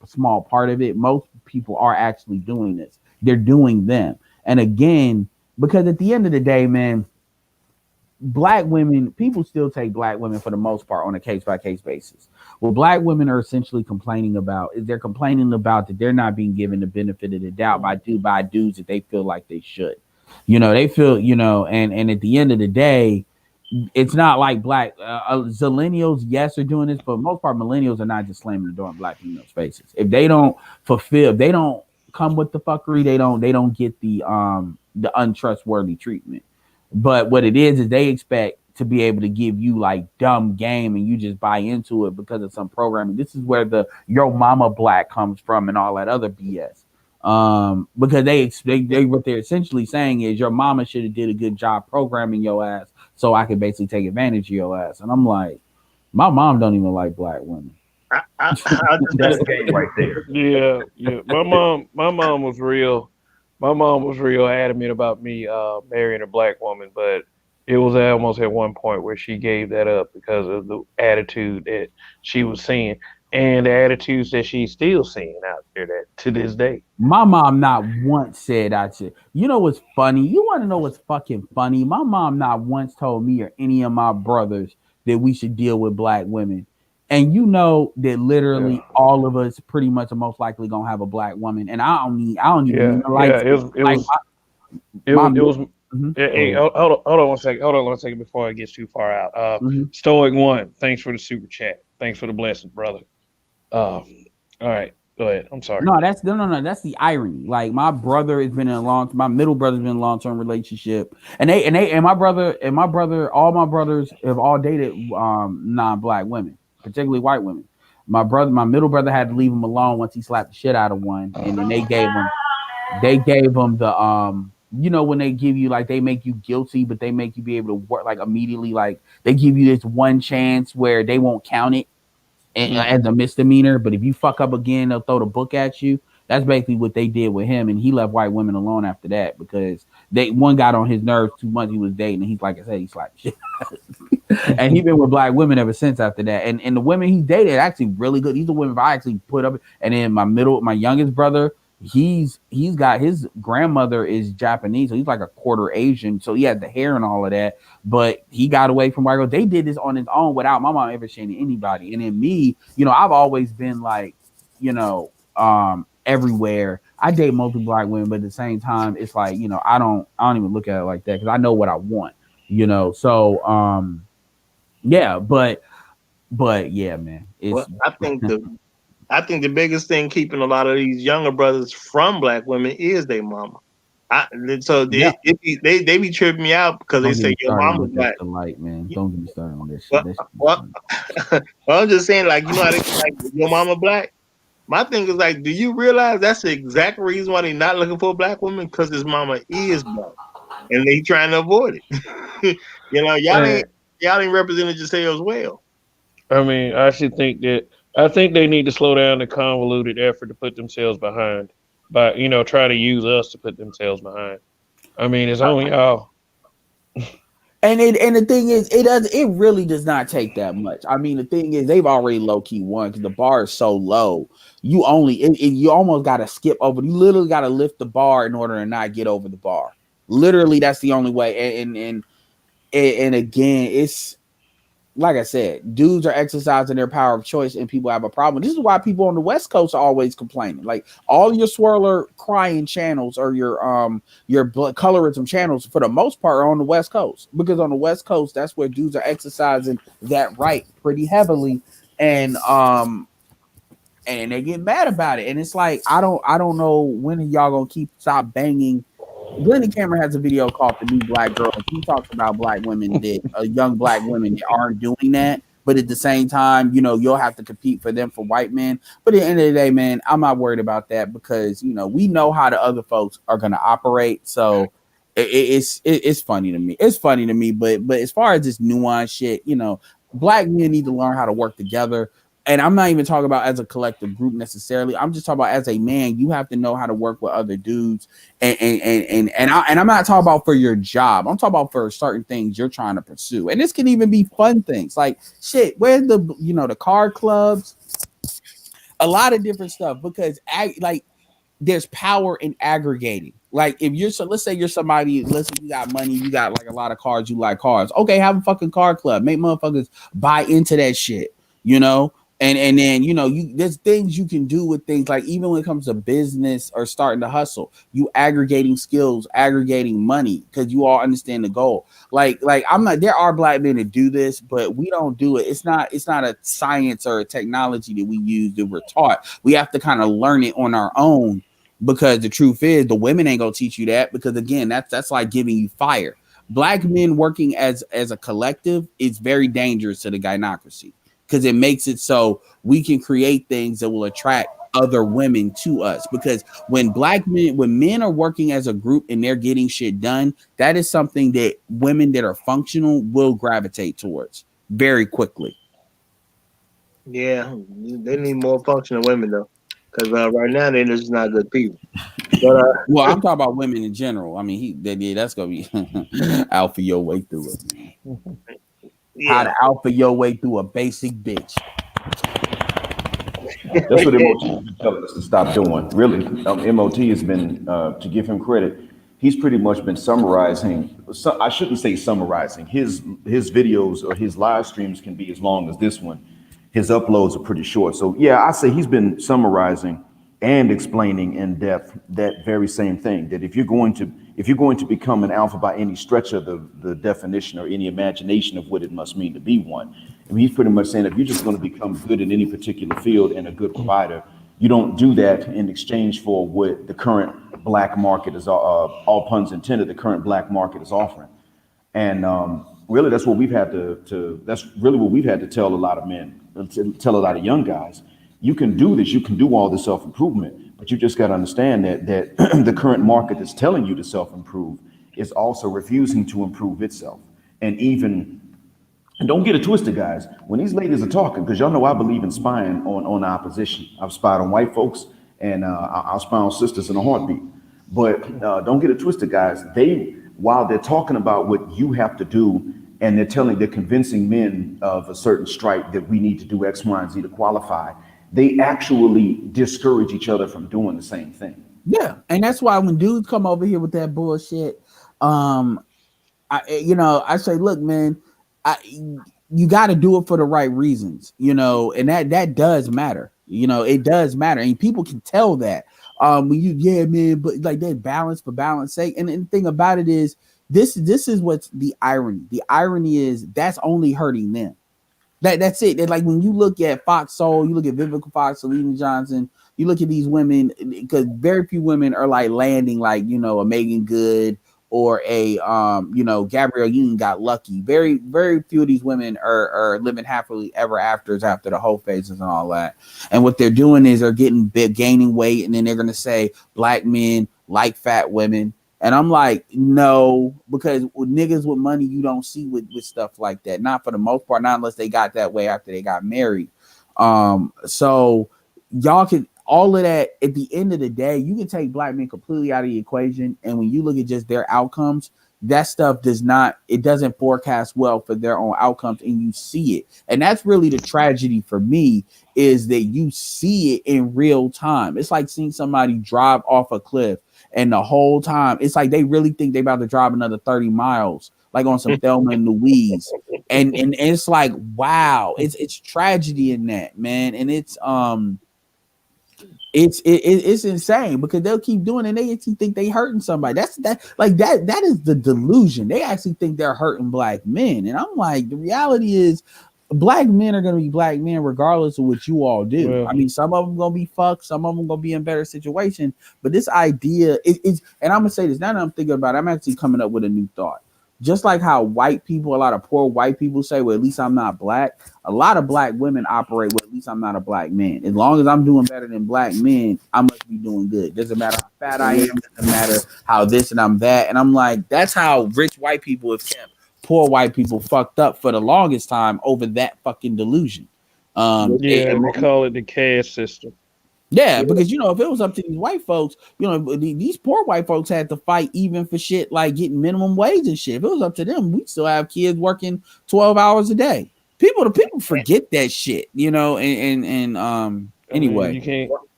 part of it. Most people are actually doing this. They're doing them. And again, because at the end of the day, man, black women, people still take black women for the most part on a case-by-case basis. What black women are essentially complaining about is they're complaining about that they're not being given the benefit of the doubt by dudes that they feel like they should. They feel, and at the end of the day, it's not like black millennials, yes, are doing this, but most part millennials are not just slamming the door in black females' faces. If they don't come with the fuckery, they don't get the untrustworthy treatment. But what it is they expect to be able to give you like dumb game, and you just buy into it because of some programming. This is where the yo mama black comes from and all that other BS. Because they what they're essentially saying is your mama should have did a good job programming your ass, so I could basically take advantage of your ass. And I'm like, my mom don't even like black women. That's the game right there. Yeah. My mom was real. My mom was real adamant about me marrying a black woman, but it was almost at one point where she gave that up because of the attitude that she was seeing and the attitudes that she's still seeing out there that to this day. My mom not once said I should. You know what's funny? You want to know what's fucking funny? My mom not once told me or any of my brothers that we should deal with black women. And you know that literally all of us pretty much are most likely gonna have a black woman. And I don't even mean like it was Hey, hold on one second. Hold on one second before it gets too far out. Stoic One, thanks for the super chat. Thanks for the blessing, brother. All right, go ahead. I'm sorry. No, that's the irony. Like my middle brother's been in a long-term relationship, and my brother, all my brothers have all dated non-black women, particularly white women. My middle brother had to leave him alone once he slapped the shit out of one, and then they gave him the when they give you like they make you guilty, but they make you be able to work like immediately, like they give you this one chance where they won't count it as a misdemeanor, but if you fuck up again, they'll throw the book at you. That's basically what they did with him, and he left white women alone after that because one got on his nerves too much. He was dating, and he's like I said, he slapped shit. And he's been with black women ever since after that. And the women he dated are actually really good. These are women I actually put up. And then my youngest brother, he's got his grandmother is Japanese, so he's like a quarter Asian, so he had the hair and all of that, but he got away from white girls. They did this on his own without my mom ever shaming anybody. And then me, I've always been like, everywhere. I date multiple black women, but at the same time, it's like, I don't even look at it like that because I know what I want, so yeah, but yeah, man. I think the biggest thing keeping a lot of these younger brothers from black women is their mama. They be tripping me out because they say your mama's black. Light, man. Don't get me started on this shit. Well, I'm just saying, like, how they like your mama black. My thing is like, do you realize that's the exact reason why they're not looking for a black woman? Because his mama is black, and they trying to avoid it. Y'all ain't represented yourselves well. I mean, I think they need to slow down the convoluted effort to put themselves behind by, try to use us to put themselves behind. I mean, it's only y'all. And the thing is, it really does not take that much. I mean, the thing is, they've already low key won because the bar is so low. You almost got to skip over. You literally got to lift the bar in order to not get over the bar. Literally, that's the only way. And again, like I said, dudes are exercising their power of choice and people have a problem. This is why people on the West Coast are always complaining. Like all your swirler crying channels or your blood colorism channels for the most part are on the West Coast, because on the West Coast that's where dudes are exercising that right pretty heavily, and they get mad about it. And it's like I don't know when y'all gonna stop banging. Glenny Cameron has a video called "The New Black Girls." He talks about black women that young black women that aren't doing that, but at the same time, you'll have to compete for them for white men. But at the end of the day, man, I'm not worried about that because we know how the other folks are going to operate. So it's funny to me. It's funny to me. But as far as this nuance shit, black men need to learn how to work together. And I'm not even talking about as a collective group necessarily. I'm just talking about as a man, you have to know how to work with other dudes. And I'm not talking about for your job. I'm talking about for certain things you're trying to pursue. And this can even be fun things like shit. Where's the card clubs? A lot of different stuff because there's power in aggregating. Like if let's say you're somebody, listen, you got money, you got like a lot of cards, you like cards. Okay, have a fucking card club. Make motherfuckers buy into that shit, And then there's things you can do with things like even when it comes to business or starting to hustle, you aggregating skills, aggregating money because you all understand the goal. Like I'm not. There are black men that do this, but we don't do it. It's not a science or a technology that we use that we're taught. We have to kind of learn it on our own because the truth is the women ain't gonna teach you that because again that's like giving you fire. Black men working as a collective is very dangerous to the gynocracy. Because it makes it so we can create things that will attract other women to us. Because when men are working as a group and they're getting shit done, that is something that women that are functional will gravitate towards very quickly. Yeah, they need more functional women though, because right now they're just not good people. But well, I'm talking about women in general. I mean, that's gonna be alpha your way through it, man. yeah. How to alpha your way through a basic bitch. That's what MOT is telling us to stop doing. Really, MOT has been, to give him credit, he's pretty much been summarizing. I shouldn't say summarizing. His videos or his live streams can be as long as this one. His uploads are pretty short. So yeah, I say he's been summarizing and explaining in depth that very same thing. That if you're going to become an alpha by any stretch of the definition or any imagination of what it must mean to be one, I mean, he's pretty much saying if you're just going to become good in any particular field and a good provider, you don't do that in exchange for what the current black market is, all puns intended, the current black market is offering. And really, that's what we've had that's really what we've had to tell a lot of men, tell a lot of young guys. You can do this, you can do all this self-improvement, but you just got to understand that the current market that's telling you to self-improve is also refusing to improve itself. And don't get it twisted, guys. When these ladies are talking, because y'all know I believe in spying on the opposition. I've spied on white folks, and I'll spy on sisters in a heartbeat. But don't get it twisted, guys. While they're talking about what you have to do, and they're convincing men of a certain stripe that we need to do X, Y, and Z to qualify, they actually discourage each other from doing the same thing. Yeah, and that's why when dudes come over here with that bullshit, I say, look, man, you got to do it for the right reasons, and that does matter. It does matter, and people can tell that. Man, but like that balance for balance sake, and the thing about it is, this is what's the irony. The irony is that's only hurting them. That's it. Like when you look at Fox Soul, you look at Vivica Fox, Selena Johnson, you look at these women, because very few women are like landing like, a Megan Good or a Gabrielle Union got lucky. Very, very few of these women are living happily ever afters after the whole phases and all that. And what they're doing is they're gaining weight, and then they're gonna say black men like fat women. And I'm like, no, because with niggas with money, you don't see with stuff like that. Not for the most part, not unless they got that way after they got married. So y'all can, all of that, at the end of the day, you can take black men completely out of the equation. And when you look at just their outcomes, that stuff doesn't forecast well for their own outcomes, and you see it. And that's really the tragedy for me, is that you see it in real time. It's like seeing somebody drive off a cliff, and the whole time it's like they really think they about to drive another 30 miles. like on some Thelma and Louise, and it's like, wow, it's tragedy in that, man, and it's insane because they'll keep doing it and they actually think they hurting somebody. That is the delusion. They actually think they're hurting black men. And I'm like, the reality is black men are going to be black men regardless of what you all do. Well, I mean, some of them going to be fucked, some of them going to be in better situation. But this idea is, and I'm going to say this now that I'm thinking about it, I'm actually coming up with a new thought. Just like how white people, a lot of poor white people say, well, at least I'm not black. A lot of black women operate with, at least I'm not a black man. As long as I'm doing better than black men, I must be doing good. Doesn't matter how fat I am. Doesn't matter how this and I'm that. And I'm like, that's how rich white people have kept poor white people fucked up for the longest time over that fucking delusion. they call it the caste system. Yeah, because if it was up to these white folks, these poor white folks had to fight even for shit like getting minimum wage and shit. If it was up to them, we'd still have kids working 12 hours a day. People forget that shit, anyway.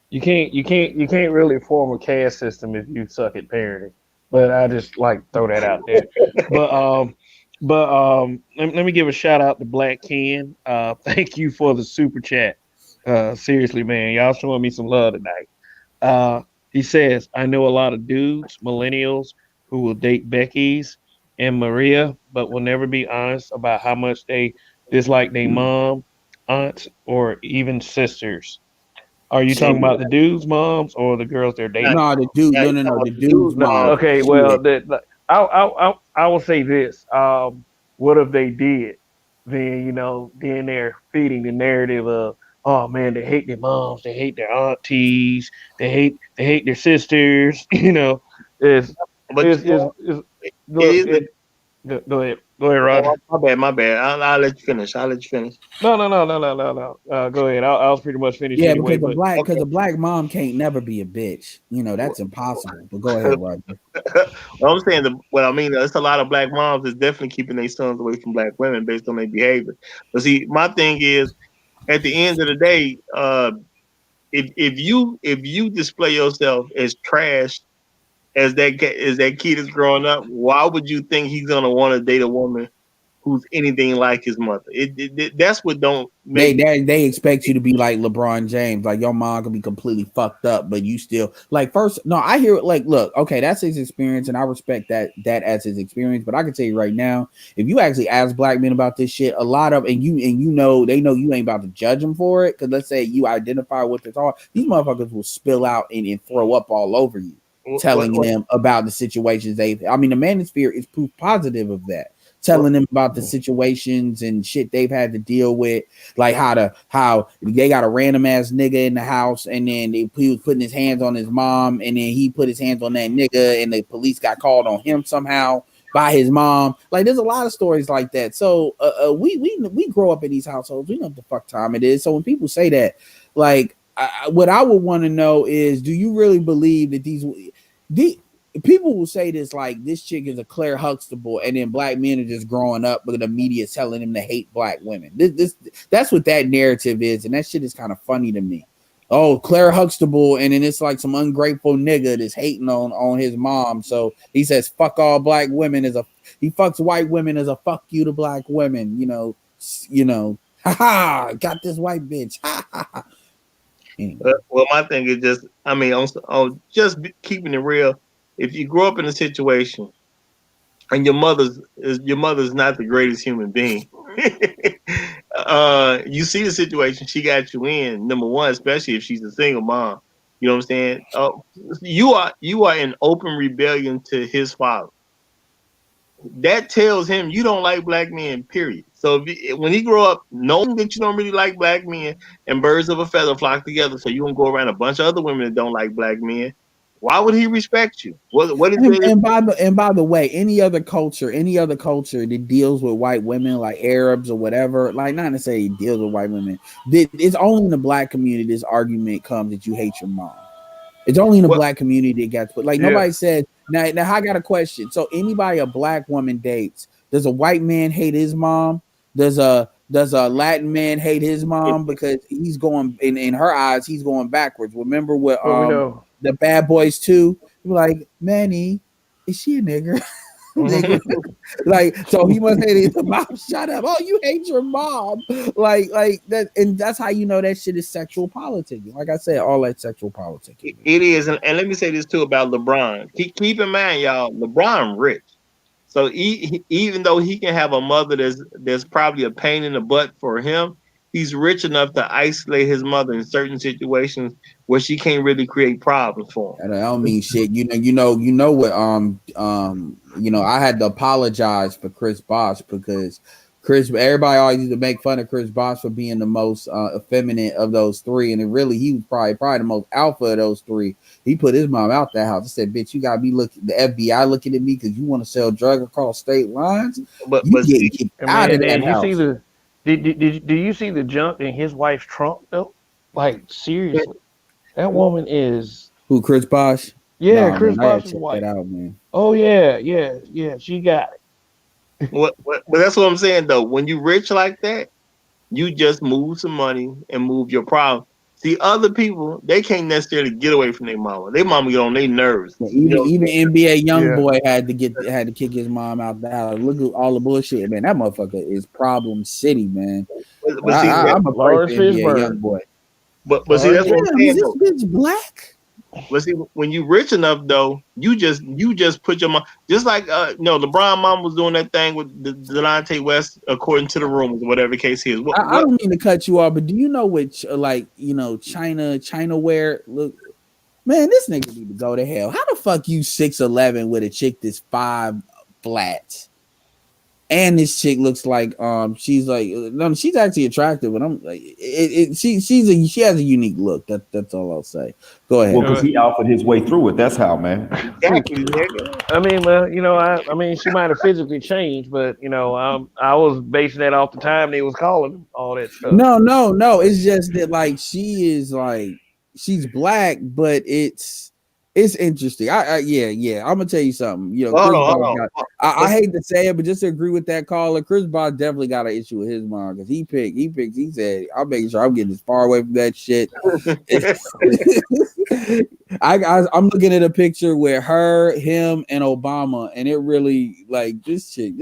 You can't really form a caste system if you suck at parenting. But I just like throw that out there. But let me give a shout out to Black Ken. Thank you for the super chat. Seriously, man, y'all showing me some love tonight. He says, I know a lot of dudes, millennials, who will date Becky's and Maria, but will never be honest about how much they dislike their mom, aunts, or even sisters. Are you talking about the dudes' moms or the girls they're dating? No, the dude. No, the dude's mom. Okay, well, I will say this. What if they did? Then then they're feeding the narrative of, oh man, they hate their moms, they hate their aunties, they hate their sisters. Go ahead, Roger. My bad. I'll let you finish. No. Go ahead. I was pretty much finished. Yeah, anyway, because a black mom can't never be a bitch. That's impossible. But go ahead, Roger. Well, I'm saying what I mean. There's a lot of black moms that's definitely keeping their sons away from black women based on their behavior. But see, my thing is, at the end of the day, if you display yourself as trash as that kid is growing up, why would you think he's gonna want to date a woman who's anything like his mother? That's what don't make they expect you to be like LeBron James, like your mom can be completely fucked up, but you still like first. No, I hear it. Like, look, okay, that's his experience, and I respect that as his experience. But I can tell you right now, if you actually ask black men about this shit, a lot of they know you ain't about to judge them for it. Because let's say you identify with this, these motherfuckers will spill out and throw up all over you. Telling them about the situations the manosphere is proof positive of that. Telling them about the situations and shit they've had to deal with, like how they got a random ass nigga in the house, and then he was putting his hands on his mom, and then he put his hands on that nigga, and the police got called on him somehow by his mom. Like, there's a lot of stories like that. So we grow up in these households. We know what the fuck time it is. So when people say that, like, what I would want to know is, do you really believe that these people will say this, like, this chick is a Claire Huxtable, and then black men are just growing up with the media telling them to hate black women. That's what that narrative is, and that shit is kind of funny to me. Oh, Claire Huxtable, and then it's like some ungrateful nigga that's hating on his mom. So he says fuck all black women he fucks white women as a fuck you to black women. Got this white bitch. Well, my thing is just, on just keeping it real. If you grow up in a situation and your mother's not the greatest human being, you see the situation she got you in. Number one, especially if she's a single mom, you know what I'm saying? You are in open rebellion to his father. That tells him you don't like black men, period. So when he grow up knowing that you don't really like black men, and birds of a feather flock together, so you gonna go around a bunch of other women that don't like black men, why would he respect you? What is it? And by the way, any other culture that deals with white women, like Arabs or whatever, like, not to say deals with white women, it's only in the black community this argument comes that you hate your mom. It's only in the black community that gets put. Like, nobody said. Now I got a question. So anybody a black woman dates, does a white man hate his mom? Does a Latin man hate his mom because he's going in her eyes, he's going backwards? Remember what the Bad Boys 2? Like, Manny, is she a nigger? Nigga. Like, so he must hate the mom. Shut up! Oh, you hate your mom, like that, and that's how you know that shit is sexual politicking. Like I said, all that sexual politicking. It is, and let me say this too about LeBron. Keep in mind, y'all, LeBron rich. So even though he can have a mother that's probably a pain in the butt for him, he's rich enough to isolate his mother in certain situations where she can't really create problems for him. I don't mean shit. You know what? I had to apologize for Chris Bosh because everybody always used to make fun of Chris Bosh for being the most effeminate of those three, and he was probably the most alpha of those three. He put his mom out that house. He said, "Bitch, you gotta be looking the FBI looking at me because you want to sell drugs across state lines. But you get out of that house." Do you see the junk in his wife's trunk though? Like seriously, that woman is who? Chris Bosh? Yeah, nah, Chris Bosh's wife. That out, man. Oh yeah, she got it. But that's what I'm saying though. When you rich like that, you just move some money and move your problem. See, other people, they can't necessarily get away from their mama. Their mama get on their nerves. Even NBA young boy had to kick his mom out the house. Look at all the bullshit, man. That motherfucker is problem city, man. But see, I'm a Lawrence NBA young boy. But see, that's what I'm saying. Is this bitch black? But see, when you rich enough though, you just put your mom, just like LeBron mom was doing that thing with Delonte West, according to the rumors, whatever the case is. I don't mean to cut you off, but do you know which China wear look? Man, this nigga need to go to hell. How the fuck you 6'11" with a chick that's 5 flat? And this chick looks like she's actually attractive, but I'm like she has a unique look. That's all I'll say. Go ahead. Well, because he alphaed his way through it. That's how, man. I mean, I mean, she might have physically changed, but I was basing that off the time they was calling him all that stuff. No. It's just that like she's black, but it's interesting. Yeah. I'm gonna tell you something. I hate to say it, but just to agree with that caller, Chris Bosh definitely got an issue with his mom because he said, "I'm making sure I'm getting as far away from that shit." I'm looking at a picture with her, him, and Obama, and it really like this chick.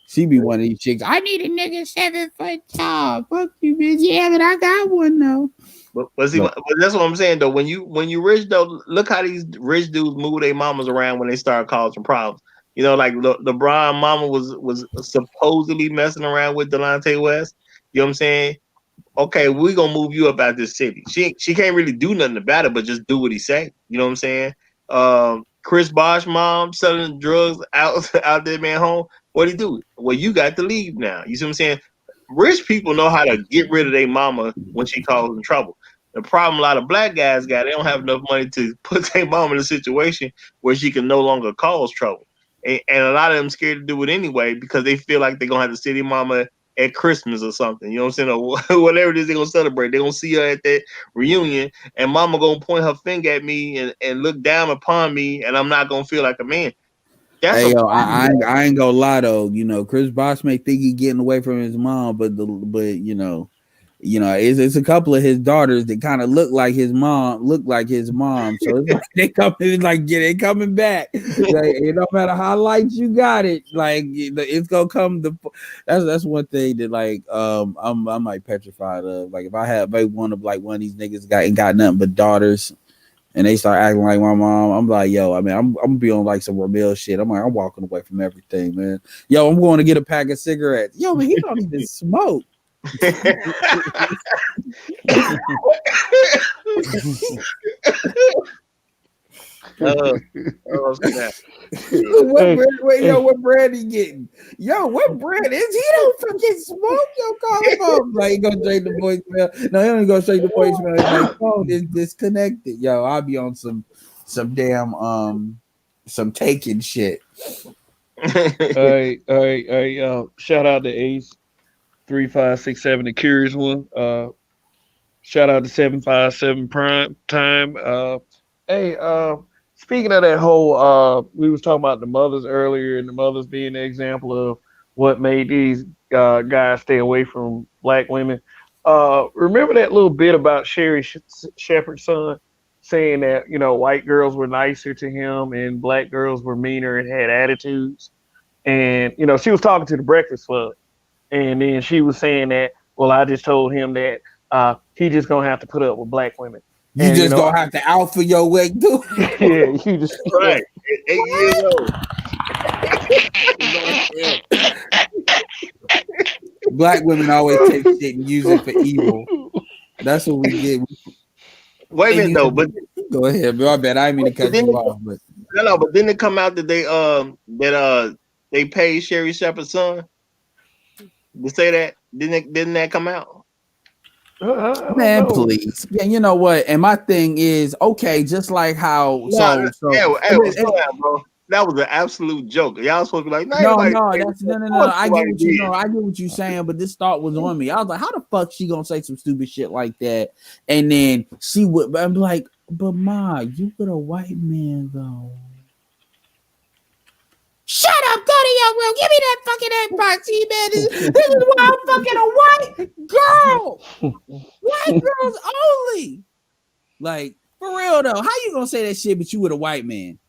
She be one of these chicks. I need a nigga 7 foot tall. Fuck you, bitch. Yeah, but I got one though. But see, but that's what I'm saying though. When you rich though, look how these rich dudes move their mamas around when they start causing problems. Like LeBron mama was supposedly messing around with Delonte West. You know what I'm saying? Okay, we're gonna move you up out this city. She can't really do nothing about it, but just do what he say. You know what I'm saying? Chris Bosh mom selling drugs out there, man, home. What'd he do? Well, you got to leave now. You see what I'm saying? Rich people know how to get rid of their mama when she causes trouble. The problem a lot of black guys got, they don't have enough money to put their mom in a situation where she can no longer cause trouble. And a lot of them scared to do it anyway because they feel like they're going to have to see their mama at Christmas or something. You know what I'm saying? Or whatever it is they're going to celebrate. They're going to see her at that reunion and mama going to point her finger at me and look down upon me and I'm not going to feel like a man. Hey, I ain't gonna lie though. Chris Bosh may think he getting away from his mom, but it's a couple of his daughters that kind of look like his mom. So it's like they coming back. Like, it don't matter how light you got it. Like it's gonna come. That's one thing that like I'm like petrified of. Like if one of these niggas ain't got nothing but daughters. And they start acting like my mom. I'm like, yo, I mean, I'm gonna be on like some Ramil shit. I'm like, I'm walking away from everything, man. Yo, I'm going to get a pack of cigarettes. Yo, man, he don't even smoke. What brand he getting? Yo, what brand is he? Don't fucking smoke. Yo, call him up. Like he go straight to voicemail. No, he don't go straight to voicemail. My phone is disconnected. Yo, I'll be on some damn some taking shit. All right. Shout out to Ace 3567, the curious one. Shout out to 757 Prime Time. Speaking of that whole, we was talking about the mothers earlier, and the mothers being the example of what made these guys stay away from black women. Remember that little bit about Sherry Shepherd's son saying that white girls were nicer to him and black girls were meaner and had attitudes. And she was talking to the Breakfast Club, and then she was saying that, well, I just told him that he just gonna have to put up with black women. You just gonna have to alpha your way, dude. Yeah, you just Right. 8 years old. Black women always take shit and use it for evil. That's what we did. Wait a minute though, but go ahead, bro. I bet I didn't mean to cut you off, but no, but didn't it come out that they paid Sherry Shepherd's son to say that? Didn't that come out? Man, please. Yeah, you know what? And my thing is, okay, just like how bro. That was an absolute joke. Y'all supposed to be like, no. I get what you're saying, but this thought was on me. I was like, how the fuck she gonna say some stupid shit like that? And then she would. I'm like, but Ma, you with a white man though. Shut up, go to your room. Give me that fucking Xbox, man. This is why I'm fucking a white girl. White girls only. Like, for real though, how you gonna say that shit, but you with a white man?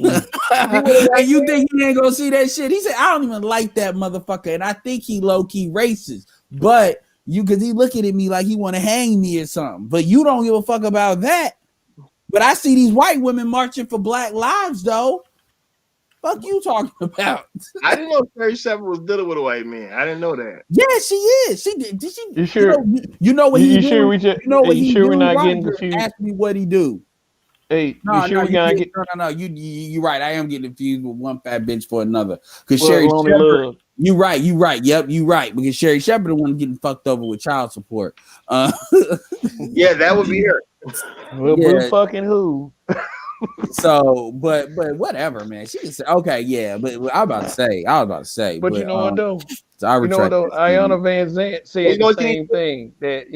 And you think he ain't gonna see that shit? He said, I don't even like that motherfucker, and I think he low-key racist. But because he looking at me like he want to hang me or something. But you don't give a fuck about that. But I see these white women marching for Black lives though. Fuck you talking about? I didn't know Sherry Shepherd was dealing with a white man. I didn't know that. Yeah, she is. She did. Did she? You sure? You know what he do? Sure what he do? We're not getting confused? Ask me what he do. Hey, no, you sure we gotta get? No. You right. I am getting confused with one fat bitch for another. Because Sherry Shepherd. You right. Yep, you right. Because Sherry Shepherd the one getting fucked over with child support. Yeah, that would be her. Well, yeah. Fucking who? So, but whatever, man. She can say, okay, yeah. But I was about to say. But you know what though? So you know what though? Ayanna Van Zant said the same thing. That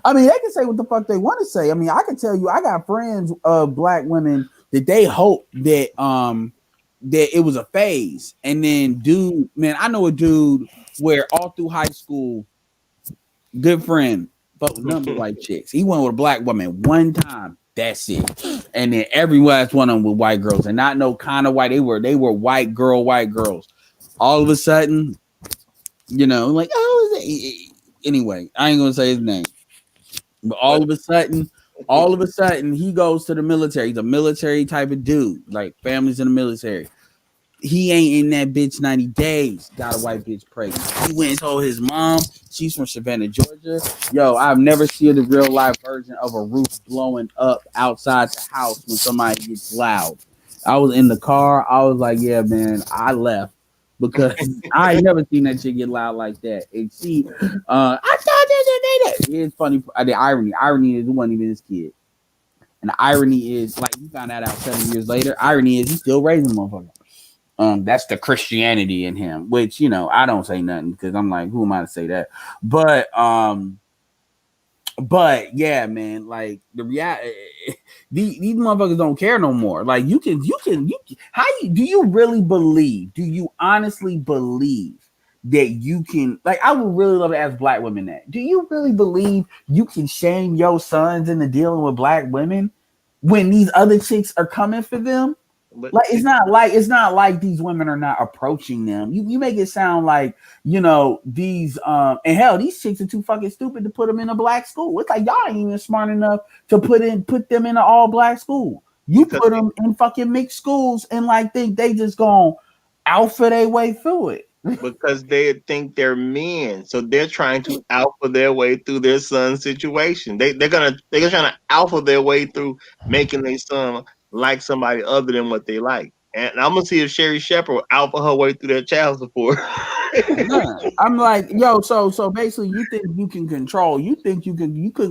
I mean, they can say what the fuck they want to say. I mean, I can tell you, I got friends of black women that they hope that that it was a phase. And then, dude, man, I know a dude where all through high school, good friend, but none of white chicks. He went with a black woman one time. That's it. And then every last one of them with white girls, and not no kind of white. They were white girls. All of a sudden, like, oh, anyway, I ain't gonna say his name. But all of a sudden, he goes to the military. He's a military type of dude, like families in the military. He ain't in that bitch 90 days. Got a white bitch pregnant. He went and told his mom. She's from Savannah, Georgia. Yo, I've never seen the real life version of a roof blowing up outside the house when somebody gets loud. I was in the car. I was like, yeah, man, I left because I ain't never seen that shit get loud like that. And she, I thought this. It's funny. The irony is it wasn't even his kid. And the irony is, like, you found that out 7 years later. Irony is he's still raising motherfucker. That's the Christianity in him, which, I don't say nothing because I'm like, who am I to say that? But yeah, man, like the reality, these motherfuckers don't care no more. Like do you really believe? Do you honestly believe that you can? Like, I would really love to ask black women that. Do you really believe you can shame your sons into dealing with black women when these other chicks are coming for them? But like it's not like these women are not approaching them. You make it sound like these and hell, these chicks are too fucking stupid to put them in a black school. It's like y'all ain't even smart enough to put them in an all black school. You put them in fucking mixed schools and like think they just gonna alpha their way through it. Because they think they're men, so they're trying to alpha their way through their son's situation. They're trying to alpha their way through making their son like somebody other than what they like. And I'm gonna see if Sherry Shepherd will alpha her way through that child support. I'm like, yo, so basically you think you can control, you couldn't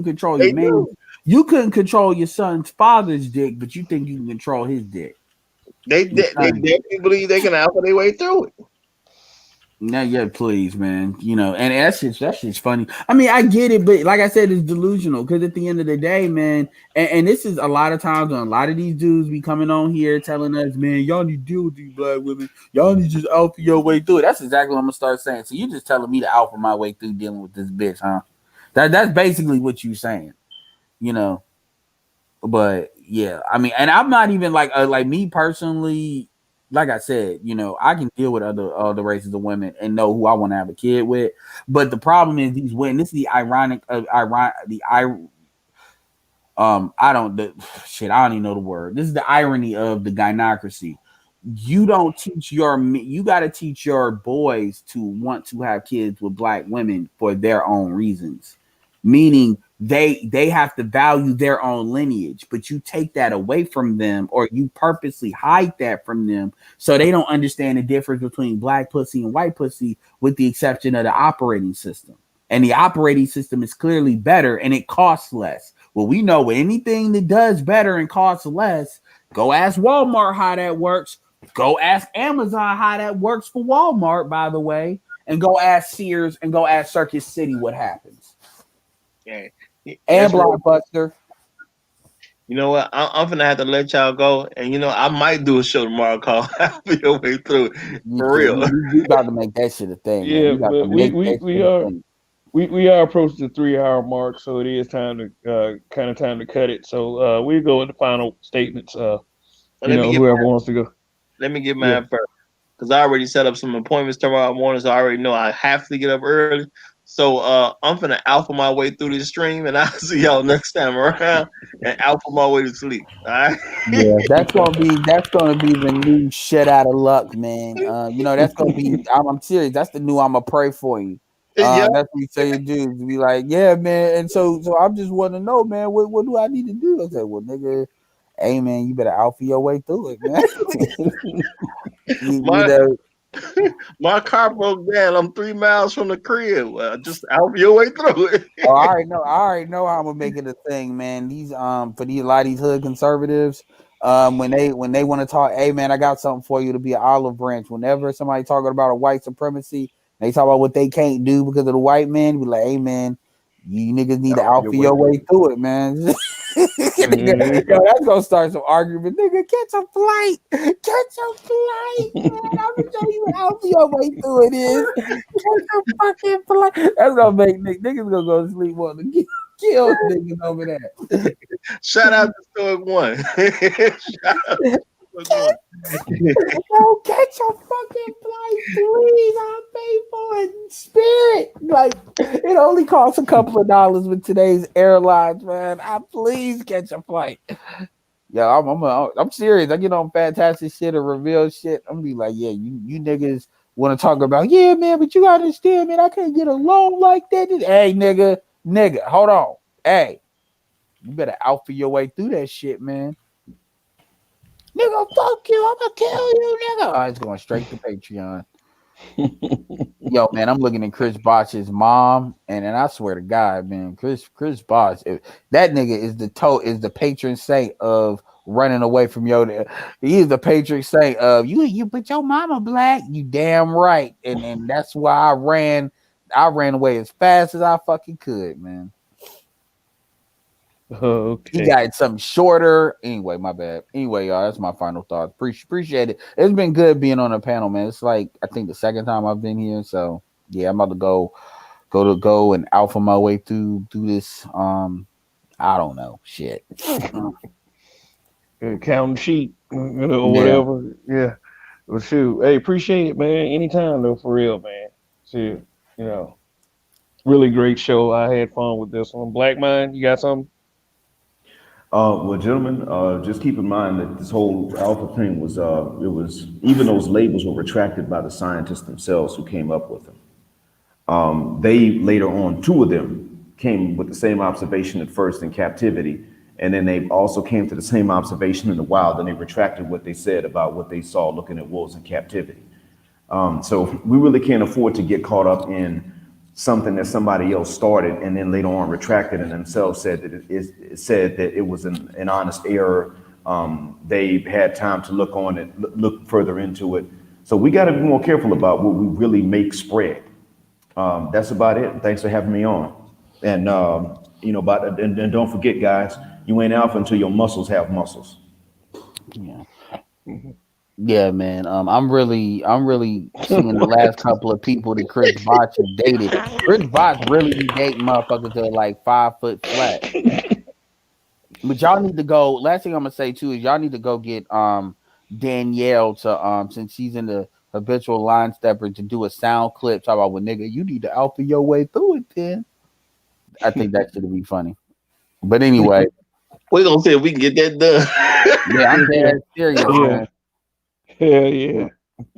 control your man. You couldn't control your son's father's dick, but you think you can control his dick. They definitely believe they can alpha their way through it. Yeah, please, man. And that's just funny. I mean, I get it, but like I said, it's delusional because at the end of the day, man, and this is a lot of times when a lot of these dudes be coming on here telling us, man, y'all need to deal with these black women. Y'all need to just alpha your way through it. That's exactly what I'm gonna start saying. So you just telling me to alpha my way through dealing with this bitch, huh? That's basically what you saying. you know. But yeah, I mean, and I'm not even like me personally. Like I said, you know, I can deal with other races of women and know who I want to have a kid with. But the problem is these women. This is the I don't shit. I don't even know the word. This is the irony of the gynocracy. You don't teach you got to teach your boys to want to have kids with black women for their own reasons, meaning they have to value their own lineage, but you take that away from them or you purposely hide that from them so they don't understand the difference between black pussy and white pussy, with the exception of the operating system. And the operating system is clearly better and it costs less. Well, we know anything that does better and costs less, go ask Walmart how that works. Go ask Amazon how that works for Walmart, by the way, and go ask Sears and go ask Circuit City what happens. Yeah. And Blockbuster. You know what? I'm gonna have to let y'all go, and you know I might do a show tomorrow called "Halfway Your Way Through." For real, we about to make that shit a thing. Yeah, man. but we are approaching the 3 hour mark, so it is time to time to cut it. So we go with the final statements. Whoever wants to go. Let me get mine first, because I already set up some appointments tomorrow morning, so I already know I have to get up early. So I'm finna alpha my way through this stream, and I'll see y'all next time around, and alpha my way to sleep. All right? Yeah, that's gonna be the new shit out of luck, man. That's gonna be. I'm serious. That's the new. I'ma pray for you. That's what you say, dude. To be like, yeah, man. And so I'm just want to know, man. What do I need to do? I said, well, nigga, hey, man, you better alpha your way through it, man. My car broke down. I'm 3 miles from the crib. Well, just alpha your way through it. I already know how I'm gonna make it a thing, man. These for a lot of these hood conservatives, when they want to talk, hey man, I got something for you to be an olive branch. Whenever somebody talking about a white supremacy, they talk about what they can't do because of the white man. Be like, hey man, you niggas need to alpha your way through it, man. That's gonna start some argument. Nigga, catch a flight, man. I'm gonna show you how alpha your way through it is. Catch a fucking flight. That's gonna make niggas gonna go to sleep wanting to kill niggas over there. Shout out to Stoic One. Shout out to Stoic One. Catch a fucking flight, please. I'll pay for it in spirit. Like, it only costs a couple of dollars with today's airlines, man. Please catch a flight. Yeah, I'm serious. I get on fantastic shit or reveal shit. I'm gonna be like, yeah, you niggas want to talk about, yeah, man, but you gotta understand, man, I can't get a loan like that. Hey, nigga, hold on. Hey, you better alpha your way through that shit, man. Nigga, fuck you. I'm gonna kill you, nigga. It's going straight to Patreon. Yo, man, I'm looking at Chris Bosh's mom, and I swear to God, man, Chris Bosh, that nigga is the patron saint of running away from your. He is the patron saint of you put your mama black. You damn right, and that's why I ran away as fast as I fucking could, man. Okay. He got something shorter. Anyway, my bad. Anyway, y'all, that's my final thoughts. Appreciate it. It's been good being on the panel, man. It's like I think the second time I've been here. So yeah, I'm about to go and alpha my way through this. I don't know. Shit. Counting sheep or whatever. Yeah. Well, shoot. Hey, appreciate it, man. Anytime though, for real, man. Shoot. Really great show. I had fun with this one. Black Mind, you got something? Well, gentlemen, just keep in mind that this whole alpha thing was even those labels were retracted by the scientists themselves who came up with them. They later on, two of them came with the same observation at first in captivity, and then they also came to the same observation in the wild, and they retracted what they said about what they saw looking at wolves in captivity. So we really can't afford to get caught up in something that somebody else started and then later on retracted and themselves said that it was an honest error. They had time to look further into it. So we got to be more careful about what we really make spread. That's about it. Thanks for having me on. And and don't forget, guys, you ain't alpha until your muscles have muscles. Yeah. Yeah, man. I'm really seeing the last couple of people that Chris Bosh has dated. Chris Bosh really be dating motherfuckers that are like 5 foot flat. But y'all need to go. Last thing I'm gonna say too is y'all need to go get Danielle to since she's in the habitual line stepper to do a sound clip talk about, well, nigga, you need to alpha your way through it. Then I think that should be funny. But anyway, We're gonna see if we can get that done. yeah, I'm dead serious, man. Yeah.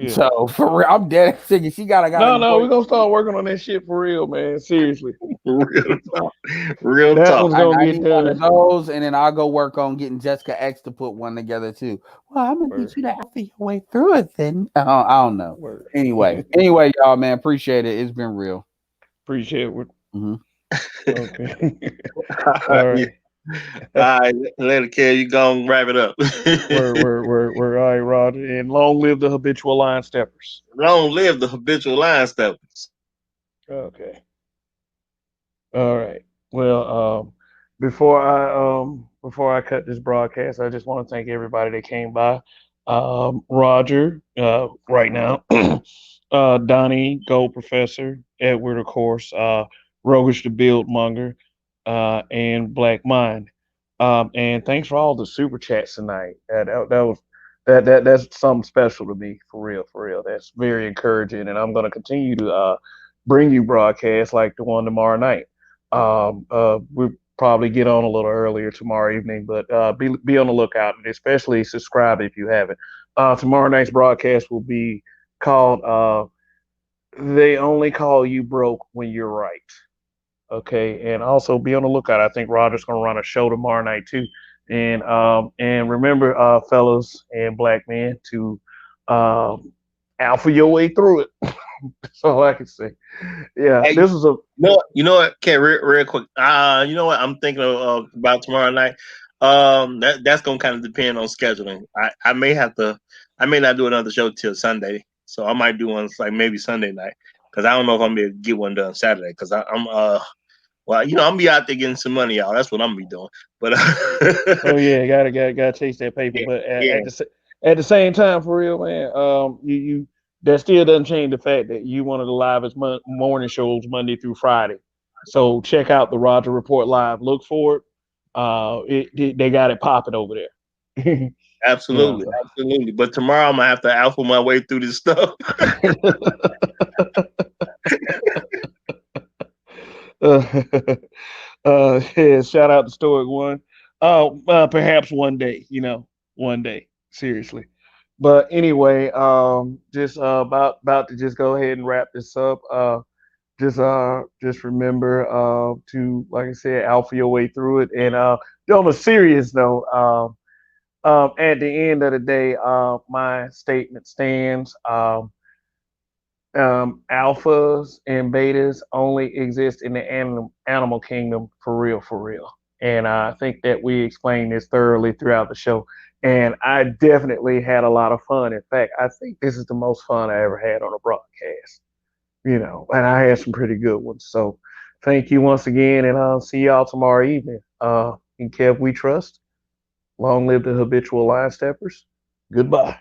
So for real, I'm dead serious. She gotta No, we're gonna start working on that shit for real, man. Seriously. Real talk. Real That talk. one's gonna I get need one done. of those, and then I'll go work on getting Jessica X to put one together too. Well, I'm gonna Word. get you to alpha your way through it. Then I don't know. Word. Anyway, y'all, man, appreciate it. It's been real. Appreciate it. Mhm. Okay. All right. All right, later, Kel. You go and wrap it up. We're all right, Roger. And long live the habitual line steppers. Long live the habitual line steppers. Okay. All right. Well, before I cut this broadcast, I just want to thank everybody that came by. Roger, right now, Donnie, Gold Professor, Edward, of course, Rogish the Build Monger, and Black Mind. And thanks for all the super chats tonight. That's something special to me, for real, for real. That's very encouraging, and I'm going to continue to bring you broadcasts like the one tomorrow night. We'll probably get on a little earlier tomorrow evening, but be on the lookout, and especially subscribe if you haven't. Tomorrow night's broadcast will be called "They Only Call You Broke When You're Right." Okay, and also be on the lookout. I think Roger's gonna run a show tomorrow night too, and remember, fellas and black men, to alpha your way through it. That's all I can say. Yeah, Hey, this is a you know what? Okay, real quick. You know what? I'm thinking about tomorrow night. That's gonna kind of depend on scheduling. I may not do another show till Sunday, so I might do one like maybe Sunday night because I don't know if I'm gonna be able to get one done Saturday because I'm well, I'm gonna be out there getting some money, y'all. That's what I'm gonna be doing. But oh yeah, gotta chase that paper. yeah, But yeah, at the same time, for real, man, you that still doesn't change the fact that you one of the livest morning shows Monday through Friday. So check out the Roger Report live. Look for it. They got it popping over there. Yeah. absolutely. But tomorrow I'm gonna have to alpha my way through this stuff. Yeah, shout out to Stoic One. Perhaps one day, one day, seriously. But anyway, just about to just go ahead and wrap this up. Just remember to, like I said, alpha your way through it. And on a serious note, at the end of the day, my statement stands. Alphas and betas only exist in the animal kingdom, for real, for real. And I think that we explained this thoroughly throughout the show. And I definitely had a lot of fun. In fact, I think this is the most fun I ever had on a broadcast. And I had some pretty good ones. So thank you once again, and I'll see y'all tomorrow evening. In Kev We Trust. Long live the habitual line steppers. Goodbye.